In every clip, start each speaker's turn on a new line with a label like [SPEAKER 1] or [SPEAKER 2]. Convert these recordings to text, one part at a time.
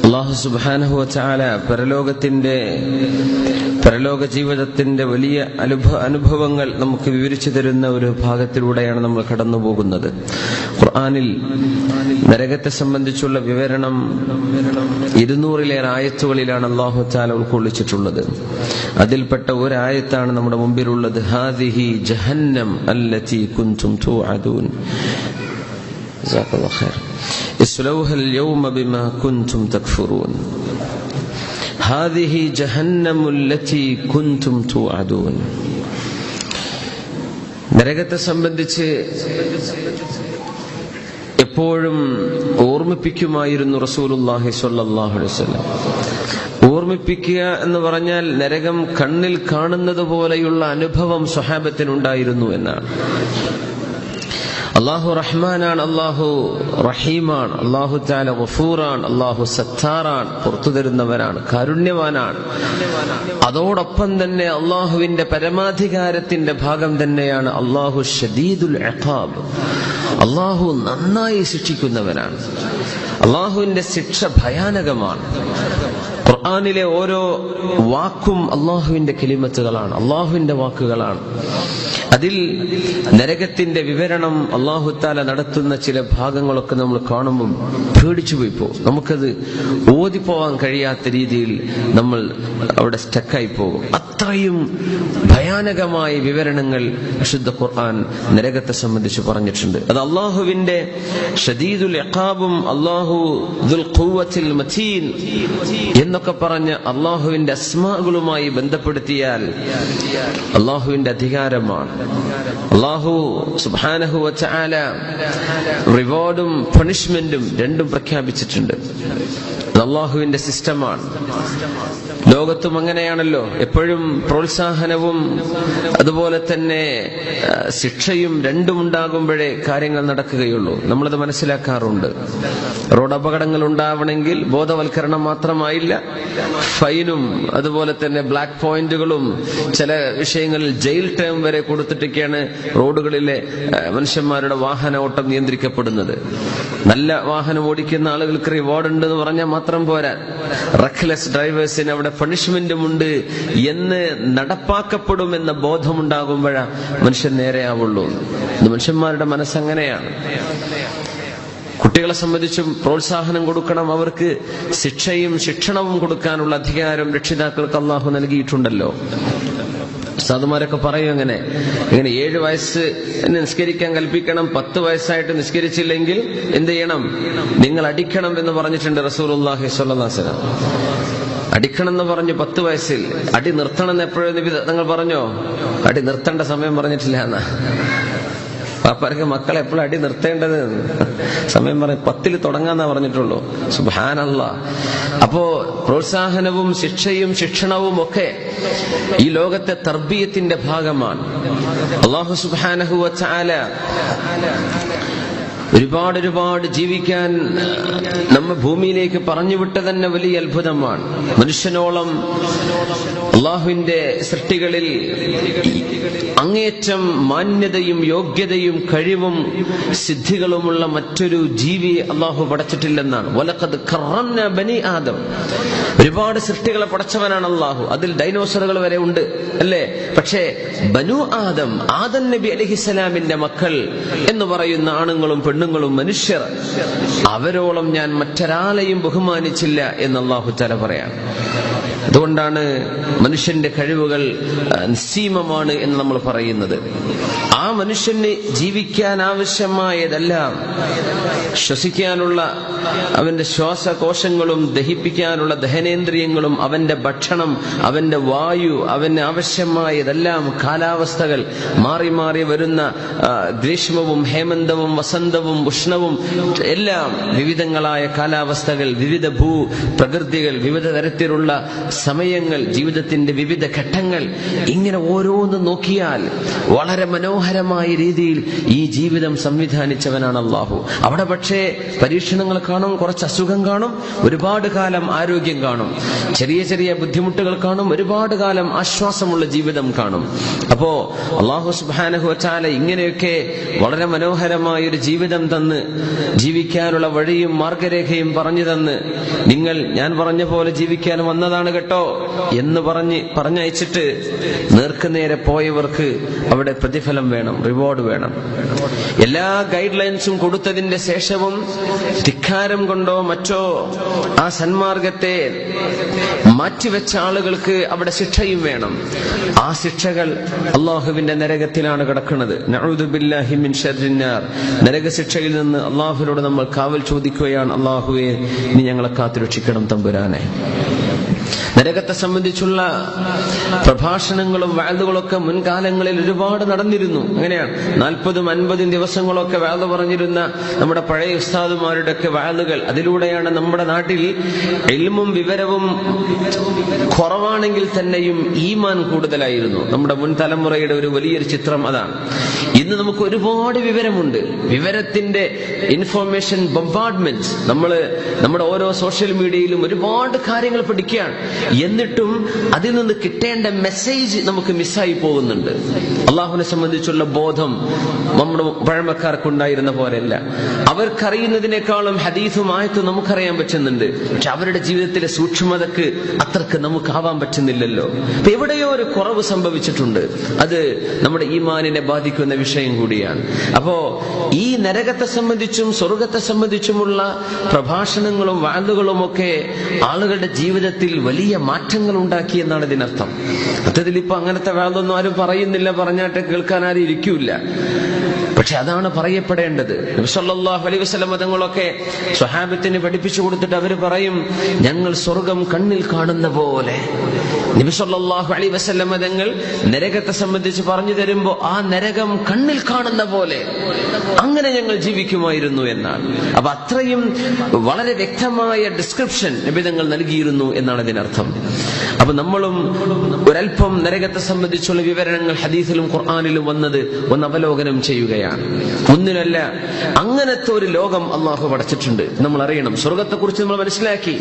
[SPEAKER 1] അല്ലാഹു സുബ്ഹാനഹു വ തആല പരലോക ജീവിതത്തിന്റെ വലിയ അനുഭവങ്ങൾ നമുക്ക് വിവരിച്ചു തരുന്ന ഒരു ഭാഗത്തിലൂടെയാണ് നമ്മൾ കടന്നു പോകുന്നത്. ഖുർആനിൽ നരകത്തെ സംബന്ധിച്ചുള്ള വിവരണം 200-ലേറെ ആയത്തുകളിലാണ് അല്ലാഹു തആല ഉൾക്കൊള്ളിച്ചിട്ടുള്ളത്. അതിൽപ്പെട്ട ഒരു ആയത്താണ് നമ്മുടെ മുമ്പിലുള്ളത്. ഹാദിഹി ജഹന്നം അല്ലതി കുൻതും തുഅദൂൻ. ജസാക്കല്ലാഹു ഖൈർ. ഇസ്ലൗഹൽ യൗമ ബിമാ കുൻതും തക്ഫുറൂൻ. ഹാദിഹി ജഹന്നമുൽ ലതി കുൻതും തുഅദൂൻ. നരകത്തെ സംബന്ധിച്ച് എപ്പോഴും ഓർമ്മിപ്പിക്കുമായിരുന്നു റസൂലുള്ളാഹി സ്വല്ലല്ലാഹു അലൈഹി വസല്ലം. ഓർമ്മിപ്പിക്കുക എന്ന് പറഞ്ഞാൽ നരകം കണ്ണിൽ കാണുന്നത് പോലെയുള്ള അനുഭവം സ്വഹാബത്തിനുണ്ടായിരുന്നു എന്നാണ്. അല്ലാഹു റഹ്മാനാണ്, അല്ലാഹു റഹീമാണ്, അല്ലാഹു തആല ഗഫൂറാണ്, അല്ലാഹു സത്താറാണ്, പുറത്തു തരുന്നവനാണ്, കാരുണ്യവാനാണ്. അതോടൊപ്പം തന്നെ അല്ലാഹുവിന്റെ പരമാധികാരത്തിന്റെ ഭാഗം തന്നെയാണ് അല്ലാഹു ശദീദുൽ ഇഖാബ്. അല്ലാഹു നന്നായി ശിക്ഷിക്കുന്നവനാണ്. അല്ലാഹുവിന്റെ ശിക്ഷ ഭയാനകമാണ്. ഖുർആനിലെ ഓരോ വാക്കും അല്ലാഹുവിന്റെ കലിമത്തുകളാണ്, അല്ലാഹുവിന്റെ വാക്കുകളാണ്. അതിൽ നരകത്തിന്റെ വിവരണം അല്ലാഹു തആല നടത്തുന്ന ചില ഭാഗങ്ങളൊക്കെ നമ്മൾ കാണുമ്പോൾ പേടിച്ചു പോയി പോകും. നമുക്കത് ഓതിപ്പോവാൻ കഴിയാത്ത രീതിയിൽ നമ്മൾ അവിടെ സ്റ്റക്കായി പോകും. അത്രയും ഭയാനകമായ വിവരണങ്ങൾ വിശുദ്ധ ഖുർആൻ നരകത്തെ സംബന്ധിച്ച് പറഞ്ഞിട്ടുണ്ട്. അത് അല്ലാഹുവിന്റെ ശദീദുൽ ഇഖാബും അല്ലാഹു ദുൽ ഖുവ്വത്തിൽ മതീൻ എന്നൊക്കെ പറഞ്ഞ് അല്ലാഹുവിന്റെ അസ്മാകളുമായി ബന്ധപ്പെടുത്തിയാൽ അല്ലാഹുവിന്റെ അധികാരമാണ്. അല്ലാഹു സുബ്ഹാനഹു വ തആല റിവാർഡും പണിഷ്മെന്റും രണ്ടും പ്രഖ്യാപിച്ചിട്ടുണ്ട്. അല്ലാഹുവിന്റെ സിസ്റ്റമാണ്. ലോകത്തും അങ്ങനെയാണല്ലോ. എപ്പോഴും പ്രോത്സാഹനവും അതുപോലെ തന്നെ ശിക്ഷയും രണ്ടും ഉണ്ടാകുമ്പോഴേ കാര്യങ്ങൾ നടക്കുകയുള്ളൂ. നമ്മളത് മനസ്സിലാക്കാറുണ്ട്. റോഡ് അപകടങ്ങൾ ഉണ്ടാവണമെങ്കിൽ ബോധവൽക്കരണം മാത്രമായില്ല, ഫൈനും അതുപോലെ തന്നെ ബ്ലാക്ക് പോയിന്റുകളും ചില വിഷയങ്ങളിൽ ജയിൽ ടേം വരെ കൊടുത്തിട്ടൊക്കെയാണ് റോഡുകളിലെ മനുഷ്യന്മാരുടെ വാഹന ഓട്ടം നിയന്ത്രിക്കപ്പെടുന്നത്. നല്ല വാഹനം ഓടിക്കുന്ന ആളുകൾക്ക് റിവാർഡ് ഉണ്ട് എന്ന് പറഞ്ഞാൽ മാത്രം പോരാ, റെക്ലെസ് ഡ്രൈവേഴ്സിന് അവിടെ പണിഷ്മെന്റും ഉണ്ട് എന്ന് നടപ്പാക്കപ്പെടുമെന്ന ബോധമുണ്ടാകുമ്പോഴാ മനുഷ്യൻ നേരെയാവുള്ളൂ. മനുഷ്യന്മാരുടെ മനസ്സങ്ങനെയാണ്. കുട്ടികളെ സംബന്ധിച്ചും പ്രോത്സാഹനം കൊടുക്കണം. അവർക്ക് ശിക്ഷയും ശിക്ഷണവും കൊടുക്കാനുള്ള അധികാരം രക്ഷിതാക്കൾക്ക് അല്ലാഹു നൽകിയിട്ടുണ്ടല്ലോ. ഉസ്താദുമാരൊക്കെ പറയും ഇങ്ങനെ 7 വയസ്സ് നിസ്കരിക്കാൻ കൽപ്പിക്കണം, 10 വയസ്സായിട്ട് നിസ്കരിച്ചില്ലെങ്കിൽ എന്ത് ചെയ്യണം? നിങ്ങൾ അടിക്കണം എന്ന് പറഞ്ഞിട്ടുണ്ട് റസൂലുള്ളാഹി സ്വല്ലല്ലാഹു അലൈഹി വസല്ലം. അടിക്കണം എന്ന് പറഞ്ഞു 10 വയസ്സിൽ. അടി നിർത്തണം എന്ന് എപ്പോഴും നബി നിങ്ങൾ പറഞ്ഞോ? അടി നിർത്തേണ്ട സമയം പറഞ്ഞിട്ടില്ല എന്നാ. പാപ്പാർക്ക് മക്കളെ എപ്പോഴും അടി നിർത്തേണ്ടത് സമയം പറഞ്ഞ് 10 തുടങ്ങാന്നാ പറഞ്ഞിട്ടുള്ളൂ. സുബ്ഹാനല്ലാഹ്. അപ്പോ പ്രോത്സാഹനവും ശിക്ഷയും ശിക്ഷണവും ഒക്കെ ഈ ലോകത്തെ തർബീയത്തിന്റെ ഭാഗമാണ്. അല്ലാഹു സുബ്ഹാനഹു വ തആല ഒരുപാട് ജീവിക്കാൻ നമ്മെ ഭൂമിയിലേക്ക് പറഞ്ഞുവിട്ട തന്നെ വലിയ അത്ഭുതമാണ്. മനുഷ്യനോളം അല്ലാഹുവിന്റെ സൃഷ്ടികളിൽ അങ്ങേയറ്റം മാന്യതയും യോഗ്യതയും കഴിവും സിദ്ധികളുമുള്ള മറ്റൊരു ജീവിയെ അല്ലാഹു പടച്ചിട്ടില്ലെന്നാണ്. വലഖദ് കറംനാ ബനി ആദം. ഒരുപാട് സൃഷ്ടികളെ പടച്ചവനാണ് അല്ലാഹു. അതിൽ ഡൈനോസറുകൾ വരെ ഉണ്ട് അല്ലേ? പക്ഷേ ബനു ആദം, ആദം നബി അലൈഹിസ്സലാമിന്റെ മക്കൾ എന്ന് പറയുന്ന ആണുങ്ങളും പെണ്ണുങ്ങളും മനുഷ്യർ, അവരോളം ഞാൻ മറ്റൊരാളെയും ബഹുമാനിച്ചില്ല എന്ന് അല്ലാഹു തആല പറയാം. അതുകൊണ്ടാണ് മനുഷ്യന്റെ കഴിവുകൾ നിസ്സീമമാണ് എന്ന് നമ്മൾ പറയുന്നത്. ആ മനുഷ്യന് ജീവിക്കാൻ ആവശ്യമായതെല്ലാം, ശ്വസിക്കാനുള്ള അവന്റെ ശ്വാസകോശങ്ങളും ദഹിപ്പിക്കാനുള്ള ദഹനേന്ദ്രിയങ്ങളും അവന്റെ ഭക്ഷണം, അവന്റെ വായു, അവന് ആവശ്യമായതെല്ലാം, കാലാവസ്ഥകൾ മാറി മാറി വരുന്ന ഗ്രീഷ്മവും ഹേമന്തവും വസന്തവും ഉഷ്ണവും എല്ലാം, വിവിധങ്ങളായ കാലാവസ്ഥകൾ, വിവിധ പ്രകൃതികൾ, വിവിധ തരത്തിലുള്ള സമയങ്ങൾ, ജീവിതത്തിന്റെ വിവിധ ഘട്ടങ്ങൾ ഇങ്ങനെ ഓരോന്ന് നോക്കിയാൽ വളരെ മനോഹരമായ രീതിയിൽ ഈ ജീവിതം സംവിധാനിച്ചവനാണ് അള്ളാഹു. അവിടെ പക്ഷേ പരീക്ഷണങ്ങൾ കാണും, കുറച്ച് അസുഖം കാണും, ഒരുപാട് കാലം ആരോഗ്യം കാണും, ചെറിയ ചെറിയ ബുദ്ധിമുട്ടുകൾ കാണും, ഒരുപാട് കാലം ആശ്വാസമുള്ള ജീവിതം കാണും. അപ്പോ അള്ളാഹു സുബ്ഹാനഹു വ തആല ഇങ്ങനെയൊക്കെ വളരെ മനോഹരമായ ഒരു ജീവിതം തന്ന് ജീവിക്കാനുള്ള വഴിയും മാർഗരേഖയും പറഞ്ഞു തന്ന്, നിങ്ങൾ ഞാൻ പറഞ്ഞ പോലെ ജീവിക്കാൻ വന്നതാണ് കേട്ടോ എന്ന് പറഞ്ഞയച്ചിട്ട് നേർക്കുനേരെ പോയവർക്ക് അവിടെ പ്രതിഫലം വേണം, റിവാർഡ് വേണം. എല്ലാ ഗൈഡ് ലൈൻസും കൊടുത്തതിന്റെ ശേഷവും ധിക്കാരം കൊണ്ടോ മറ്റോ ആ സന്മാർഗത്തെ മാറ്റിവെച്ച ആളുകൾക്ക് അവിടെ ശിക്ഷയും വേണം. ആ ശിക്ഷകൾ അള്ളാഹുവിന്റെ നരകത്തിലാണ് കിടക്കുന്നത്. നഊദു ബില്ലാഹി മിൻ ശർരിന്നാർ. നരകശിക്ഷയിൽ നിന്ന് അള്ളാഹുവിനോട് നമ്മൾ കാവൽ ചോദിക്കുകയാണ്. അള്ളാഹുവേ, നീ ഞങ്ങളെ കാത്തുരക്ഷിക്കണം തമ്പുരാനെ. നരകത്തെ സംബന്ധിച്ചുള്ള പ്രഭാഷണങ്ങളും വഅദുകളൊക്കെ മുൻകാലങ്ങളിൽ ഒരുപാട് നടന്നിരുന്നു. അങ്ങനെയാണ് 40-50 ദിവസങ്ങളൊക്കെ വഅദ് പറഞ്ഞിരുന്ന നമ്മുടെ പഴയ ഉസ്താദുമാരുടെ ഒക്കെ വഅദുകൾ. അതിലൂടെയാണ് നമ്മുടെ നാട്ടിൽ ഇൽമും വിവരവും കുറവാണെങ്കിൽ തന്നെയും ഈമാൻ കൂടുതലായിരുന്നു. നമ്മുടെ മുൻ തലമുറയുടെ ഒരു വലിയൊരു ചിത്രം അതാണ്. ഇന്ന് നമുക്ക് ഒരുപാട് വിവരമുണ്ട്. വിവരത്തിന്റെ ഇൻഫോർമേഷൻ ബൊംബാർഡ്മെന്റ്. നമ്മുടെ ഓരോ സോഷ്യൽ മീഡിയയിലും ഒരുപാട് കാര്യങ്ങൾ പഠിക്കുകയാണ്. എന്നിട്ടും അതിൽ നിന്ന് കിട്ടേണ്ട മെസ്സേജ് നമുക്ക് മിസ്സായി പോകുന്നുണ്ട്. അള്ളാഹുവിനെ സംബന്ധിച്ചുള്ള ബോധം നമ്മുടെ പഴമക്കാർക്കുണ്ടായിരുന്ന പോലെയല്ല. അവർക്കറിയുന്നതിനേക്കാളും ഹദീസും ആയത്തും നമുക്കറിയാൻ പറ്റുന്നുണ്ട്. പക്ഷെ അവരുടെ ജീവിതത്തിലെ സൂക്ഷ്മതക്ക് അത്രക്ക് നമുക്കാവാൻ പറ്റുന്നില്ലല്ലോ. അപ്പൊ എവിടെയോ ഒരു കുറവ് സംഭവിച്ചിട്ടുണ്ട്. അത് നമ്മുടെ ഈമാനിനെ ബാധിക്കുന്ന വിഷയം കൂടിയാണ്. അപ്പോ ഈ നരകത്തെ സംബന്ധിച്ചും സ്വർഗത്തെ സംബന്ധിച്ചുമുള്ള പ്രഭാഷണങ്ങളും വഅദുകളും ഒക്കെ ആളുകളുടെ ജീവിതത്തിൽ വലിയ മാറ്റങ്ങൾ ഉണ്ടാക്കി എന്നാണ് ഇതിനർത്ഥം. സത്യത്തിൽ ഇപ്പൊ അങ്ങനത്തെ വഅദൊന്നും ആരും പറയുന്നില്ല, പറഞ്ഞാട്ട് കേൾക്കാൻ ആരും ഇരിക്കൂല. പക്ഷെ അതാണ് പറയപ്പെടേണ്ടത്. നബി സല്ലല്ലാഹു അലൈഹി വസല്ലം തങ്ങളൊക്കെ സ്വഹാബത്തിന് പഠിപ്പിച്ചു കൊടുത്തിട്ട് അവർ പറയും, ഞങ്ങൾ സ്വർഗം കണ്ണിൽ കാണുന്ന പോലെ. നബി സല്ലല്ലാഹു അലൈഹി വസല്ലം തങ്ങൾ നരകത്തെ സംബന്ധിച്ച് പറഞ്ഞു തരുമ്പോ ആ നരകം കണ്ണിൽ കാണുന്ന പോലെ അങ്ങനെ ഞങ്ങൾ ജീവിക്കുമായിരുന്നു എന്നാണ്. അപ്പൊ അത്രയും വളരെ വ്യക്തമായ ഡിസ്ക്രിപ്ഷൻ നബി തങ്ങൾ നൽകിയിരുന്നു എന്നാണ് ഇതിനർത്ഥം. അപ്പൊ നമ്മളും ഒരൽപ്പം നരകത്തെ സംബന്ധിച്ചുള്ള വിവരണങ്ങൾ ഹദീസിലും ഖുർആനിലും വന്നത് ഒന്ന് അവലോകനം ചെയ്യുകയാണ്. ഒന്നിനല്ല, അങ്ങനത്തെ ഒരു ലോകം അള്ളാഹു പടച്ചിട്ടുണ്ട്. നമ്മൾ അറിയണം. സ്വർഗത്തെക്കുറിച്ച് നമ്മൾ മനസ്സിലാക്കി.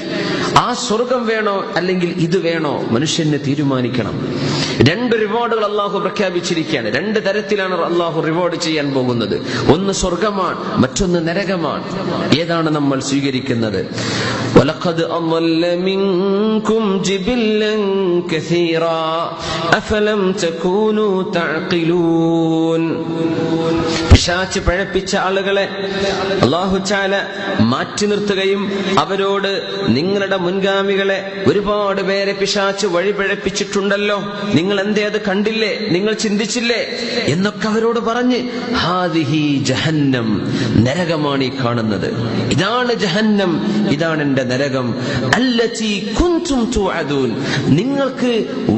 [SPEAKER 1] ആ സ്വർഗം വേണോ അല്ലെങ്കിൽ ഇത് വേണോ മനുഷ്യനെ തീരുമാനിക്കണം. 2 റിവാർഡുകൾ അള്ളാഹു പ്രഖ്യാപിച്ചിരിക്കുകയാണ്. 2 തരത്തിലാണ് അള്ളാഹു റിവാർഡ് ചെയ്യാൻ പോകുന്നത്. ഒന്ന് സ്വർഗമാണ്, മറ്റൊന്ന് നരകമാണ്. ഏതാണ് നമ്മൾ സ്വീകരിക്കുന്നത്? വലഖദ് അളല്ല മിൻകും ജിബില്ലൻ കസീറാ അഫലം തകൂനു തഅഖിലൂൻ. പിശാച് പഴപ്പിച്ച ആളുകളെ അല്ലാഹു തആല മാറ്റി നിർത്തുകയും അവരോട് നിങ്ങളുടെ മുൻഗാമികളെ ഒരുപാട് പേരെ പിശാച് വഴിപഴപ്പിച്ചിട്ടുണ്ടല്ലോ, നിങ്ങൾ എന്തേ അത് കണ്ടില്ലേ, നിങ്ങൾ ചിന്തിച്ചില്ലേ എന്നൊക്കെ അവരോട് പറഞ്ഞ്, ഹാദിഹി ജഹന്നം, നരകമാണ് ഈ കാണുന്നത്, ഇതാണ് ജഹന്നം, ഇതാണ് എന്റെ നരകം, അല്ലതി കുൻതും തുഅദൂൻ, നിങ്ങൾക്ക്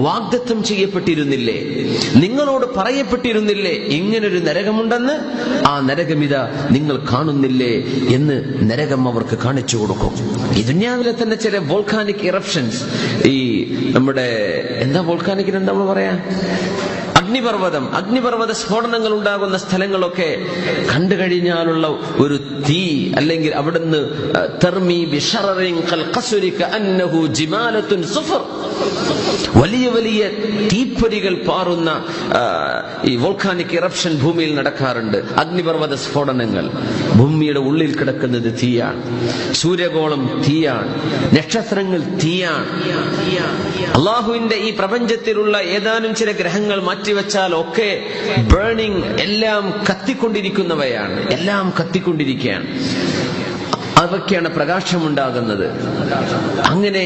[SPEAKER 1] വാഗ്ദത്തം ചെയ്യപ്പെട്ടിരുന്നില്ലേ, നിങ്ങളോട് പറയപ്പെട്ടിരുന്നില്ലേ ഇങ്ങനൊരു നരകമുണ്ടെന്ന്, ആ നരകമിതാ നിങ്ങൾ കാണുന്നില്ലേ എന്ന് നരകം അവർക്ക് കാണിച്ചു കൊടുക്കും. ഈ ദുനിയാവിലെ തന്നെ ചില വോൾക്കാനിക് ഇറപ്ഷൻസ്, ഈ നമ്മുടെ എന്താ വോൾക്കാനിക്കിന് എന്താ നമ്മൾ പറയാ, അഗ്നിപർവ്വത സ്ഫോടനങ്ങൾ ഉണ്ടാകുന്ന സ്ഥലങ്ങളൊക്കെ കണ്ടു കഴിഞ്ഞാലുള്ള ഒരു തീ, അല്ലെങ്കിൽ അവിടുന്ന് തർമി ബിശററിൻ ഖൽഖസുരി കഅന്നഹു ജിമാലത്തുൻ സുഫർ, വലിയ വലിയ തീപ്പൊരികൾ പാറുന്ന ഈ വോൾക്കാനിക് ഇറപ്ഷൻ ഭൂമിയിൽ നടക്കാറുണ്ട്. അഗ്നിപർവ്വത സ്ഫോടനങ്ങൾ. ഭൂമിയുടെ ഉള്ളിൽ കിടക്കുന്നത് തീയാണ്, സൂര്യഗോളം തീയാണ്, നക്ഷത്രങ്ങൾ തീയാണ്. അള്ളാഹുവിന്റെ ഈ പ്രപഞ്ചത്തിലുള്ള ഏതാനും ചില ഗ്രഹങ്ങൾ മാറ്റിവെച്ചാൽ ഒക്കെ ബേണിംഗ്, എല്ലാം കത്തിക്കൊണ്ടിരിക്കുന്നവയാണ്, എല്ലാം കത്തിക്കൊണ്ടിരിക്കുകയാണ്. അവയ്ക്കാണ് പ്രകാശമുണ്ടാകുന്നത്. അങ്ങനെ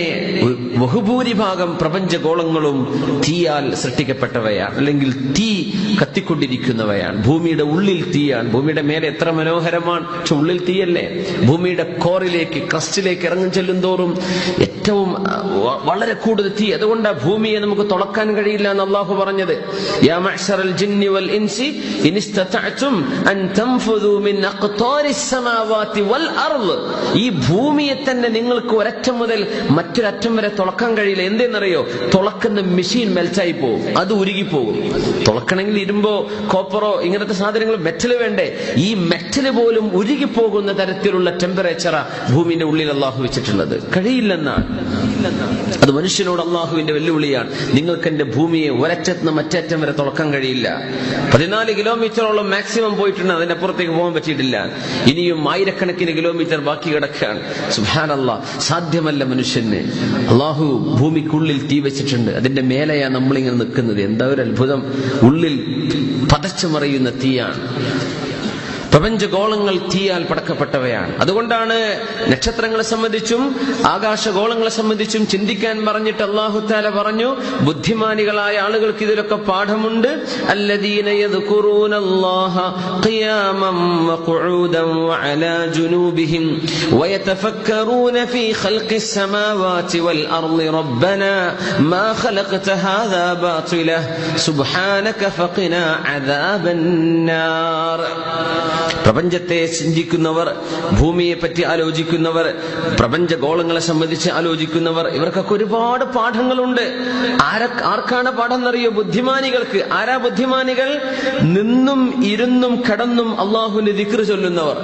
[SPEAKER 1] ബഹുഭൂരിഭാഗം പ്രപഞ്ചഗോളങ്ങളും തീയാൽ സൃഷ്ടിക്കപ്പെട്ടവയാണ്, അല്ലെങ്കിൽ തീ കത്തിക്കൊണ്ടിരിക്കുന്നവയാണ്. ഭൂമിയുടെ ഉള്ളിൽ തീയാണ്. ഭൂമിയുടെ മേലെ എത്ര മനോഹരമാണ്, പക്ഷെ ഉള്ളിൽ തീയല്ലേ. ഭൂമിയുടെ കോറിലേക്ക്, ക്രസ്റ്റിലേക്ക് ഇറങ്ങി ചെല്ലും തോറും ഏറ്റവും വളരെ കൂടുതൽ തീ. അതുകൊണ്ടാണ് ഭൂമിയെ നമുക്ക് തുളക്കാൻ കഴിയില്ല എന്ന് അള്ളാഹു പറഞ്ഞത്. യാ മഅ്ശറൽ ജിന്നി വൽ ഇൻസി ഇൻ ഇസ്തതഅ്തും അൻ തൻഫുദൂ മിൻ അഖ്താരിസ് സമാവാതി വൽ അർള് ഈ ഭൂമിയെ തന്നെ നിങ്ങൾക്ക് ഒരറ്റം മുതൽ മറ്റൊരറ്റം വരെ തുളക്കാൻ കഴിയില്ല. എന്തെന്നറിയോ? തുളക്കുന്ന മെഷീൻ മെൽറ്റായി പോകും, അത് ഉരുകിപ്പോകും. തുളക്കണമെങ്കിൽ ഇരുമ്പോ കോപ്പറോ ഇങ്ങനത്തെ സാധനങ്ങൾ, മെറ്റൽ വേണ്ടേ? ഈ മെറ്റൽ പോലും ഉരുകിപ്പോകുന്ന തരത്തിലുള്ള ടെമ്പറേച്ചറാ ഭൂമിന്റെ ഉള്ളിൽ അള്ളാഹു വെച്ചിട്ടുള്ളത്. കഴിയില്ലെന്നാണ്. അത് മനുഷ്യനോട് അള്ളാഹുവിന്റെ വെല്ലുവിളിയാണ്. നിങ്ങൾക്ക് എന്റെ ഭൂമിയെ ഒരറ്റത്തുനിന്ന് മറ്റേറ്റം വരെ തുളക്കാൻ കഴിയില്ല. 14 കിലോമീറ്ററോളം മാക്സിമം പോയിട്ടുണ്ട്, അതിന്റെ അപ്പുറത്തേക്ക് പോകാൻ പറ്റിയിട്ടില്ല. ഇനിയും ആയിരക്കണക്കിന് കിലോമീറ്റർ ബാക്കി കിടക്കുകയാണ്. സുബ്ഹാനല്ലാഹ്, സാധ്യമല്ല മനുഷ്യന്. അള്ളാഹു ഭൂമിക്കുള്ളിൽ തീ വെച്ചിട്ടുണ്ട്, അതിന്റെ മേലെയാ നമ്മളിങ്ങനെ നിൽക്കുന്നത്. എന്താ ഒരു അത്ഭുതം! ഉള്ളിൽ പതച്ചു മറിയുന്ന തീയാണ്. പ്രപഞ്ചഗോളങ്ങൾ തീയാൽ പടക്കപ്പെട്ടവയാണ്. അതുകൊണ്ടാണ് നക്ഷത്രങ്ങളെ സംബന്ധിച്ചും ആകാശഗോളങ്ങളെ സംബന്ധിച്ചും ചിന്തിക്കാൻ പറഞ്ഞിട്ട് അല്ലാഹു തആല പറഞ്ഞു, ബുദ്ധിമാനികളായ ആളുകൾക്ക് ഇതിലൊക്കെ പാഠമുണ്ട്. അല്ലദീന യദ്കുറൂനല്ലാഹ ഖിയാമൻ വഖുഊദൻ വഅലാ ജുനൂബിഹിം വയതഫക്കറൂന ഫീ ഖൽഖിസ് സമാവാതി വൽ അർളി റബ്ബനാ മാ ഖലഖത ഹാദാ ബാതില സുബ്ഹാനക ഫഖിനാ അദാബന്നാർ. പ്രപഞ്ചത്തെ ചിന്തിക്കുന്നവർ, ഭൂമിയെ പറ്റി ആലോചിക്കുന്നവർ, പ്രപഞ്ചഗോളങ്ങളെ സംബന്ധിച്ച് ആലോചിക്കുന്നവർ, ഇവർക്കൊക്കെ ഒരുപാട് പാഠങ്ങളുണ്ട്. ആർക്കാണ് പാഠം എന്നറിയോ? ബുദ്ധിമാനികൾക്ക്. ആരാ ബുദ്ധിമാനികൾ? നിന്നും ഇരുന്നും കിടന്നും അള്ളാഹുവിന്റെ ദിക്ർ ചൊല്ലുന്നവർ,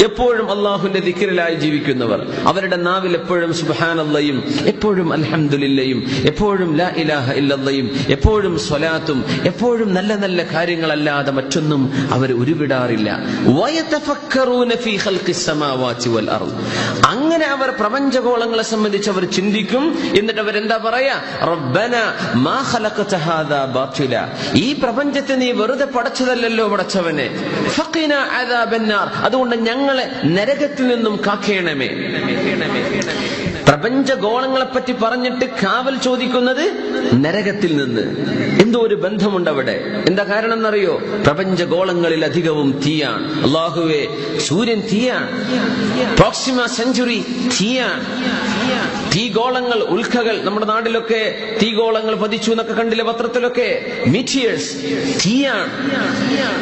[SPEAKER 1] എപ്പോഴും അള്ളാഹുവിന്റെ ദിക്റിലായി ജീവിക്കുന്നവർ. അവരുടെ നാവിൽ എപ്പോഴും സുബ്ഹാനല്ലാഹയും എപ്പോഴും അൽഹംദുലില്ലയും എപ്പോഴും ലാ ഇലാഹ ഇല്ലല്ലാഹയും എപ്പോഴും സ്വലാത്തും എപ്പോഴും നല്ല നല്ല കാര്യങ്ങളല്ലാതെ മറ്റൊന്നും അവർ ഉരുവിടാറില്ല. വയതഫക്കറൂന ഫീ ഖൽഖിസ് സമാവാതി വൽ അർള്. അങ്ങനെ അവർ പ്രപഞ്ചഗോളങ്ങളെ സംബന്ധിച്ച് അവർ ചിന്തിക്കും. എന്നിട്ട് അവരെന്താ പറയാ? റബ്ബന മാ ഖലഖത ഹാദാ ബാതില. ഈ പ്രപഞ്ചത്തെ നീ വെറുതെ പടച്ചതല്ലല്ലോ പടച്ചവനെ. ഫഖിനാ അദാബന്നാർ. അതുകൊണ്ട് ഞങ്ങളെ നരകത്തിൽ നിന്നും കാക്കേണമേ. പ്രപഞ്ചഗോളങ്ങളെ പറ്റി പറഞ്ഞിട്ട് കാവൽ ചോദിക്കുന്നത് നരകത്തിൽ നിന്ന്. എന്തോ ഒരു ബന്ധമുണ്ട് അവിടെ. എന്താ കാരണം എന്നറിയോ? പ്രപഞ്ചഗോളങ്ങളിൽ അധികവും തീയാണ്. അല്ലാഹുവേ, സൂര്യൻ തീയാണ്, പ്രോക്സിമ സെഞ്ചുറി തീയാണ്. തീഗോളങ്ങൾ, ഉൽക്കകൾ, നമ്മുടെ നാട്ടിലൊക്കെ തീഗോളങ്ങൾ പതിച്ചു എന്നൊക്കെ കണ്ടില്ലേ പത്രത്തിലൊക്കെ? മീറ്റിയേഴ്സ് തീയാണ്.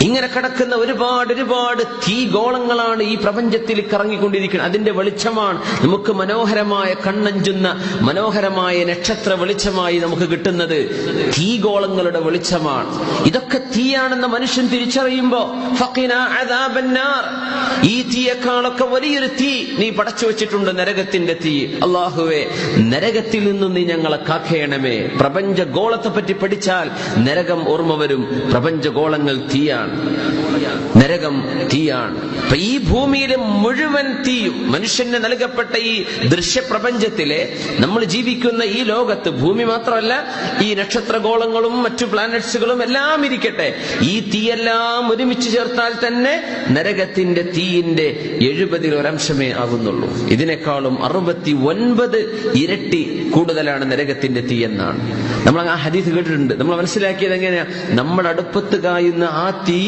[SPEAKER 1] ഇങ്ങനെ കിടക്കുന്ന ഒരുപാട് തീഗോളങ്ങളാണ് ഈ പ്രപഞ്ചത്തിൽ കറങ്ങിക്കൊണ്ടിരിക്കുന്നത്. അതിന്റെ വെളിച്ചമാണ് നമുക്ക് മനോഹരമായ, കണ്ണഞ്ചുന്ന മനോഹരമായ നക്ഷത്ര വെളിച്ചമായി നമുക്ക് കിട്ടുന്നത്. തീഗോളങ്ങളുടെ വെളിച്ചമാണ്. ഇതൊക്കെ തീയാണെന്ന് മനുഷ്യൻ തിരിച്ചറിയുമ്പോ ഫഖിനാ അദാബന്നാർ, ഈ തീയേക്കാളൊക്കെ വലിയൊരു തീ നീ പടച്ചു വെച്ചിട്ടുണ്ട്, നരകത്തിന്റെ തീ. അല്ലാഹുവേ, നരകത്തിൽ നിന്നും നീ ഞങ്ങളെ കാക്കേണമേ. പ്രപഞ്ചഗോളത്തെ പറ്റി പഠിച്ചാൽ നരകം ഓർമ്മ വരും. പ്രപഞ്ചഗോളങ്ങൾ തീയാണ്, നരകം തീയാണ്. അപ്പൊ ഈ ഭൂമിയിലെ മുഴുവൻ തീയും, മനുഷ്യന് നൽകപ്പെട്ട ഈ ദൃശ്യപ്രപഞ്ചത്തിലെ, നമ്മൾ ജീവിക്കുന്ന ഈ ലോകത്ത്, ഭൂമി മാത്രമല്ല ഈ നക്ഷത്രഗോളങ്ങളും മറ്റു പ്ലാനറ്റ്സുകളും എല്ലാം ഇരിക്കട്ടെ, ഈ തീയെല്ലാം ഒരുമിച്ച് ചേർത്താൽ തന്നെ നരകത്തിന്റെ തീയിന്റെ 70% ആകുന്നുള്ളൂ. ഇതിനേക്കാളും 69 ഇരട്ടി കൂടുതലാണ് നരകത്തിന്റെ തീ എന്നാണ്. നമ്മൾ ആ ഹദീസ് കേട്ടിട്ടുണ്ട്. നമ്മൾ മനസ്സിലാക്കിയത് എങ്ങനെയാ? നമ്മുടെ അടുപ്പത്ത് കായുന്ന ആ തീ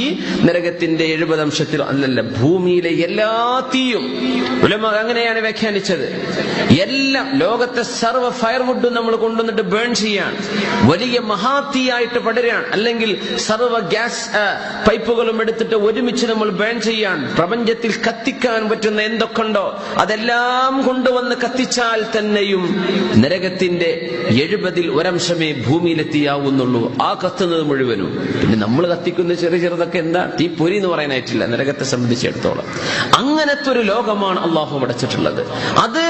[SPEAKER 1] നരകത്തിന്റെ 70% അല്ലല്ല, ഭൂമിയിലെ എല്ലാ തീയും. ഉലമാ അങ്ങനെയാണ് വ്യാഖ്യാനിച്ചത്. എല്ലാം, ലോകത്തെ സർവ്വ ഫയർവുഡും നമ്മൾ കൊണ്ടുവന്നിട്ട് ബേൺ ചെയ്യാൻ, വലിയ മഹാതീയായിട്ട് പടരാൻ, അല്ലെങ്കിൽ സർവ്വ ഗ്യാസ് പൈപ്പുകളും എടുത്തിട്ട് ഒരുമിച്ച് നമ്മൾ ബേൺ ചെയ്യാൻ, പ്രപഞ്ചത്തിൽ കത്തിക്കാൻ പറ്റുന്ന എന്തൊക്കെയുണ്ടോ അതെല്ലാം കൊണ്ടുവന്ന് കത്തിച്ചാൽ തന്നെയും നരകത്തിന്റെ 70% ഭൂമിയിലെത്തിയാവുന്നുള്ളൂ. ആ കത്തുന്നത് മുഴുവനും. പിന്നെ നമ്മൾ കത്തിക്കുന്ന ചെറുതൊക്കെ എന്താ? തീപ്പൊരി എന്ന് പറയാനായിട്ടില്ല നരകത്തെ സംബന്ധിച്ചിടത്തോളം. അങ്ങനത്തെ ഒരു ലോകമാണ് അള്ളാഹു അടച്ചിട്ടുള്ളത്. അത്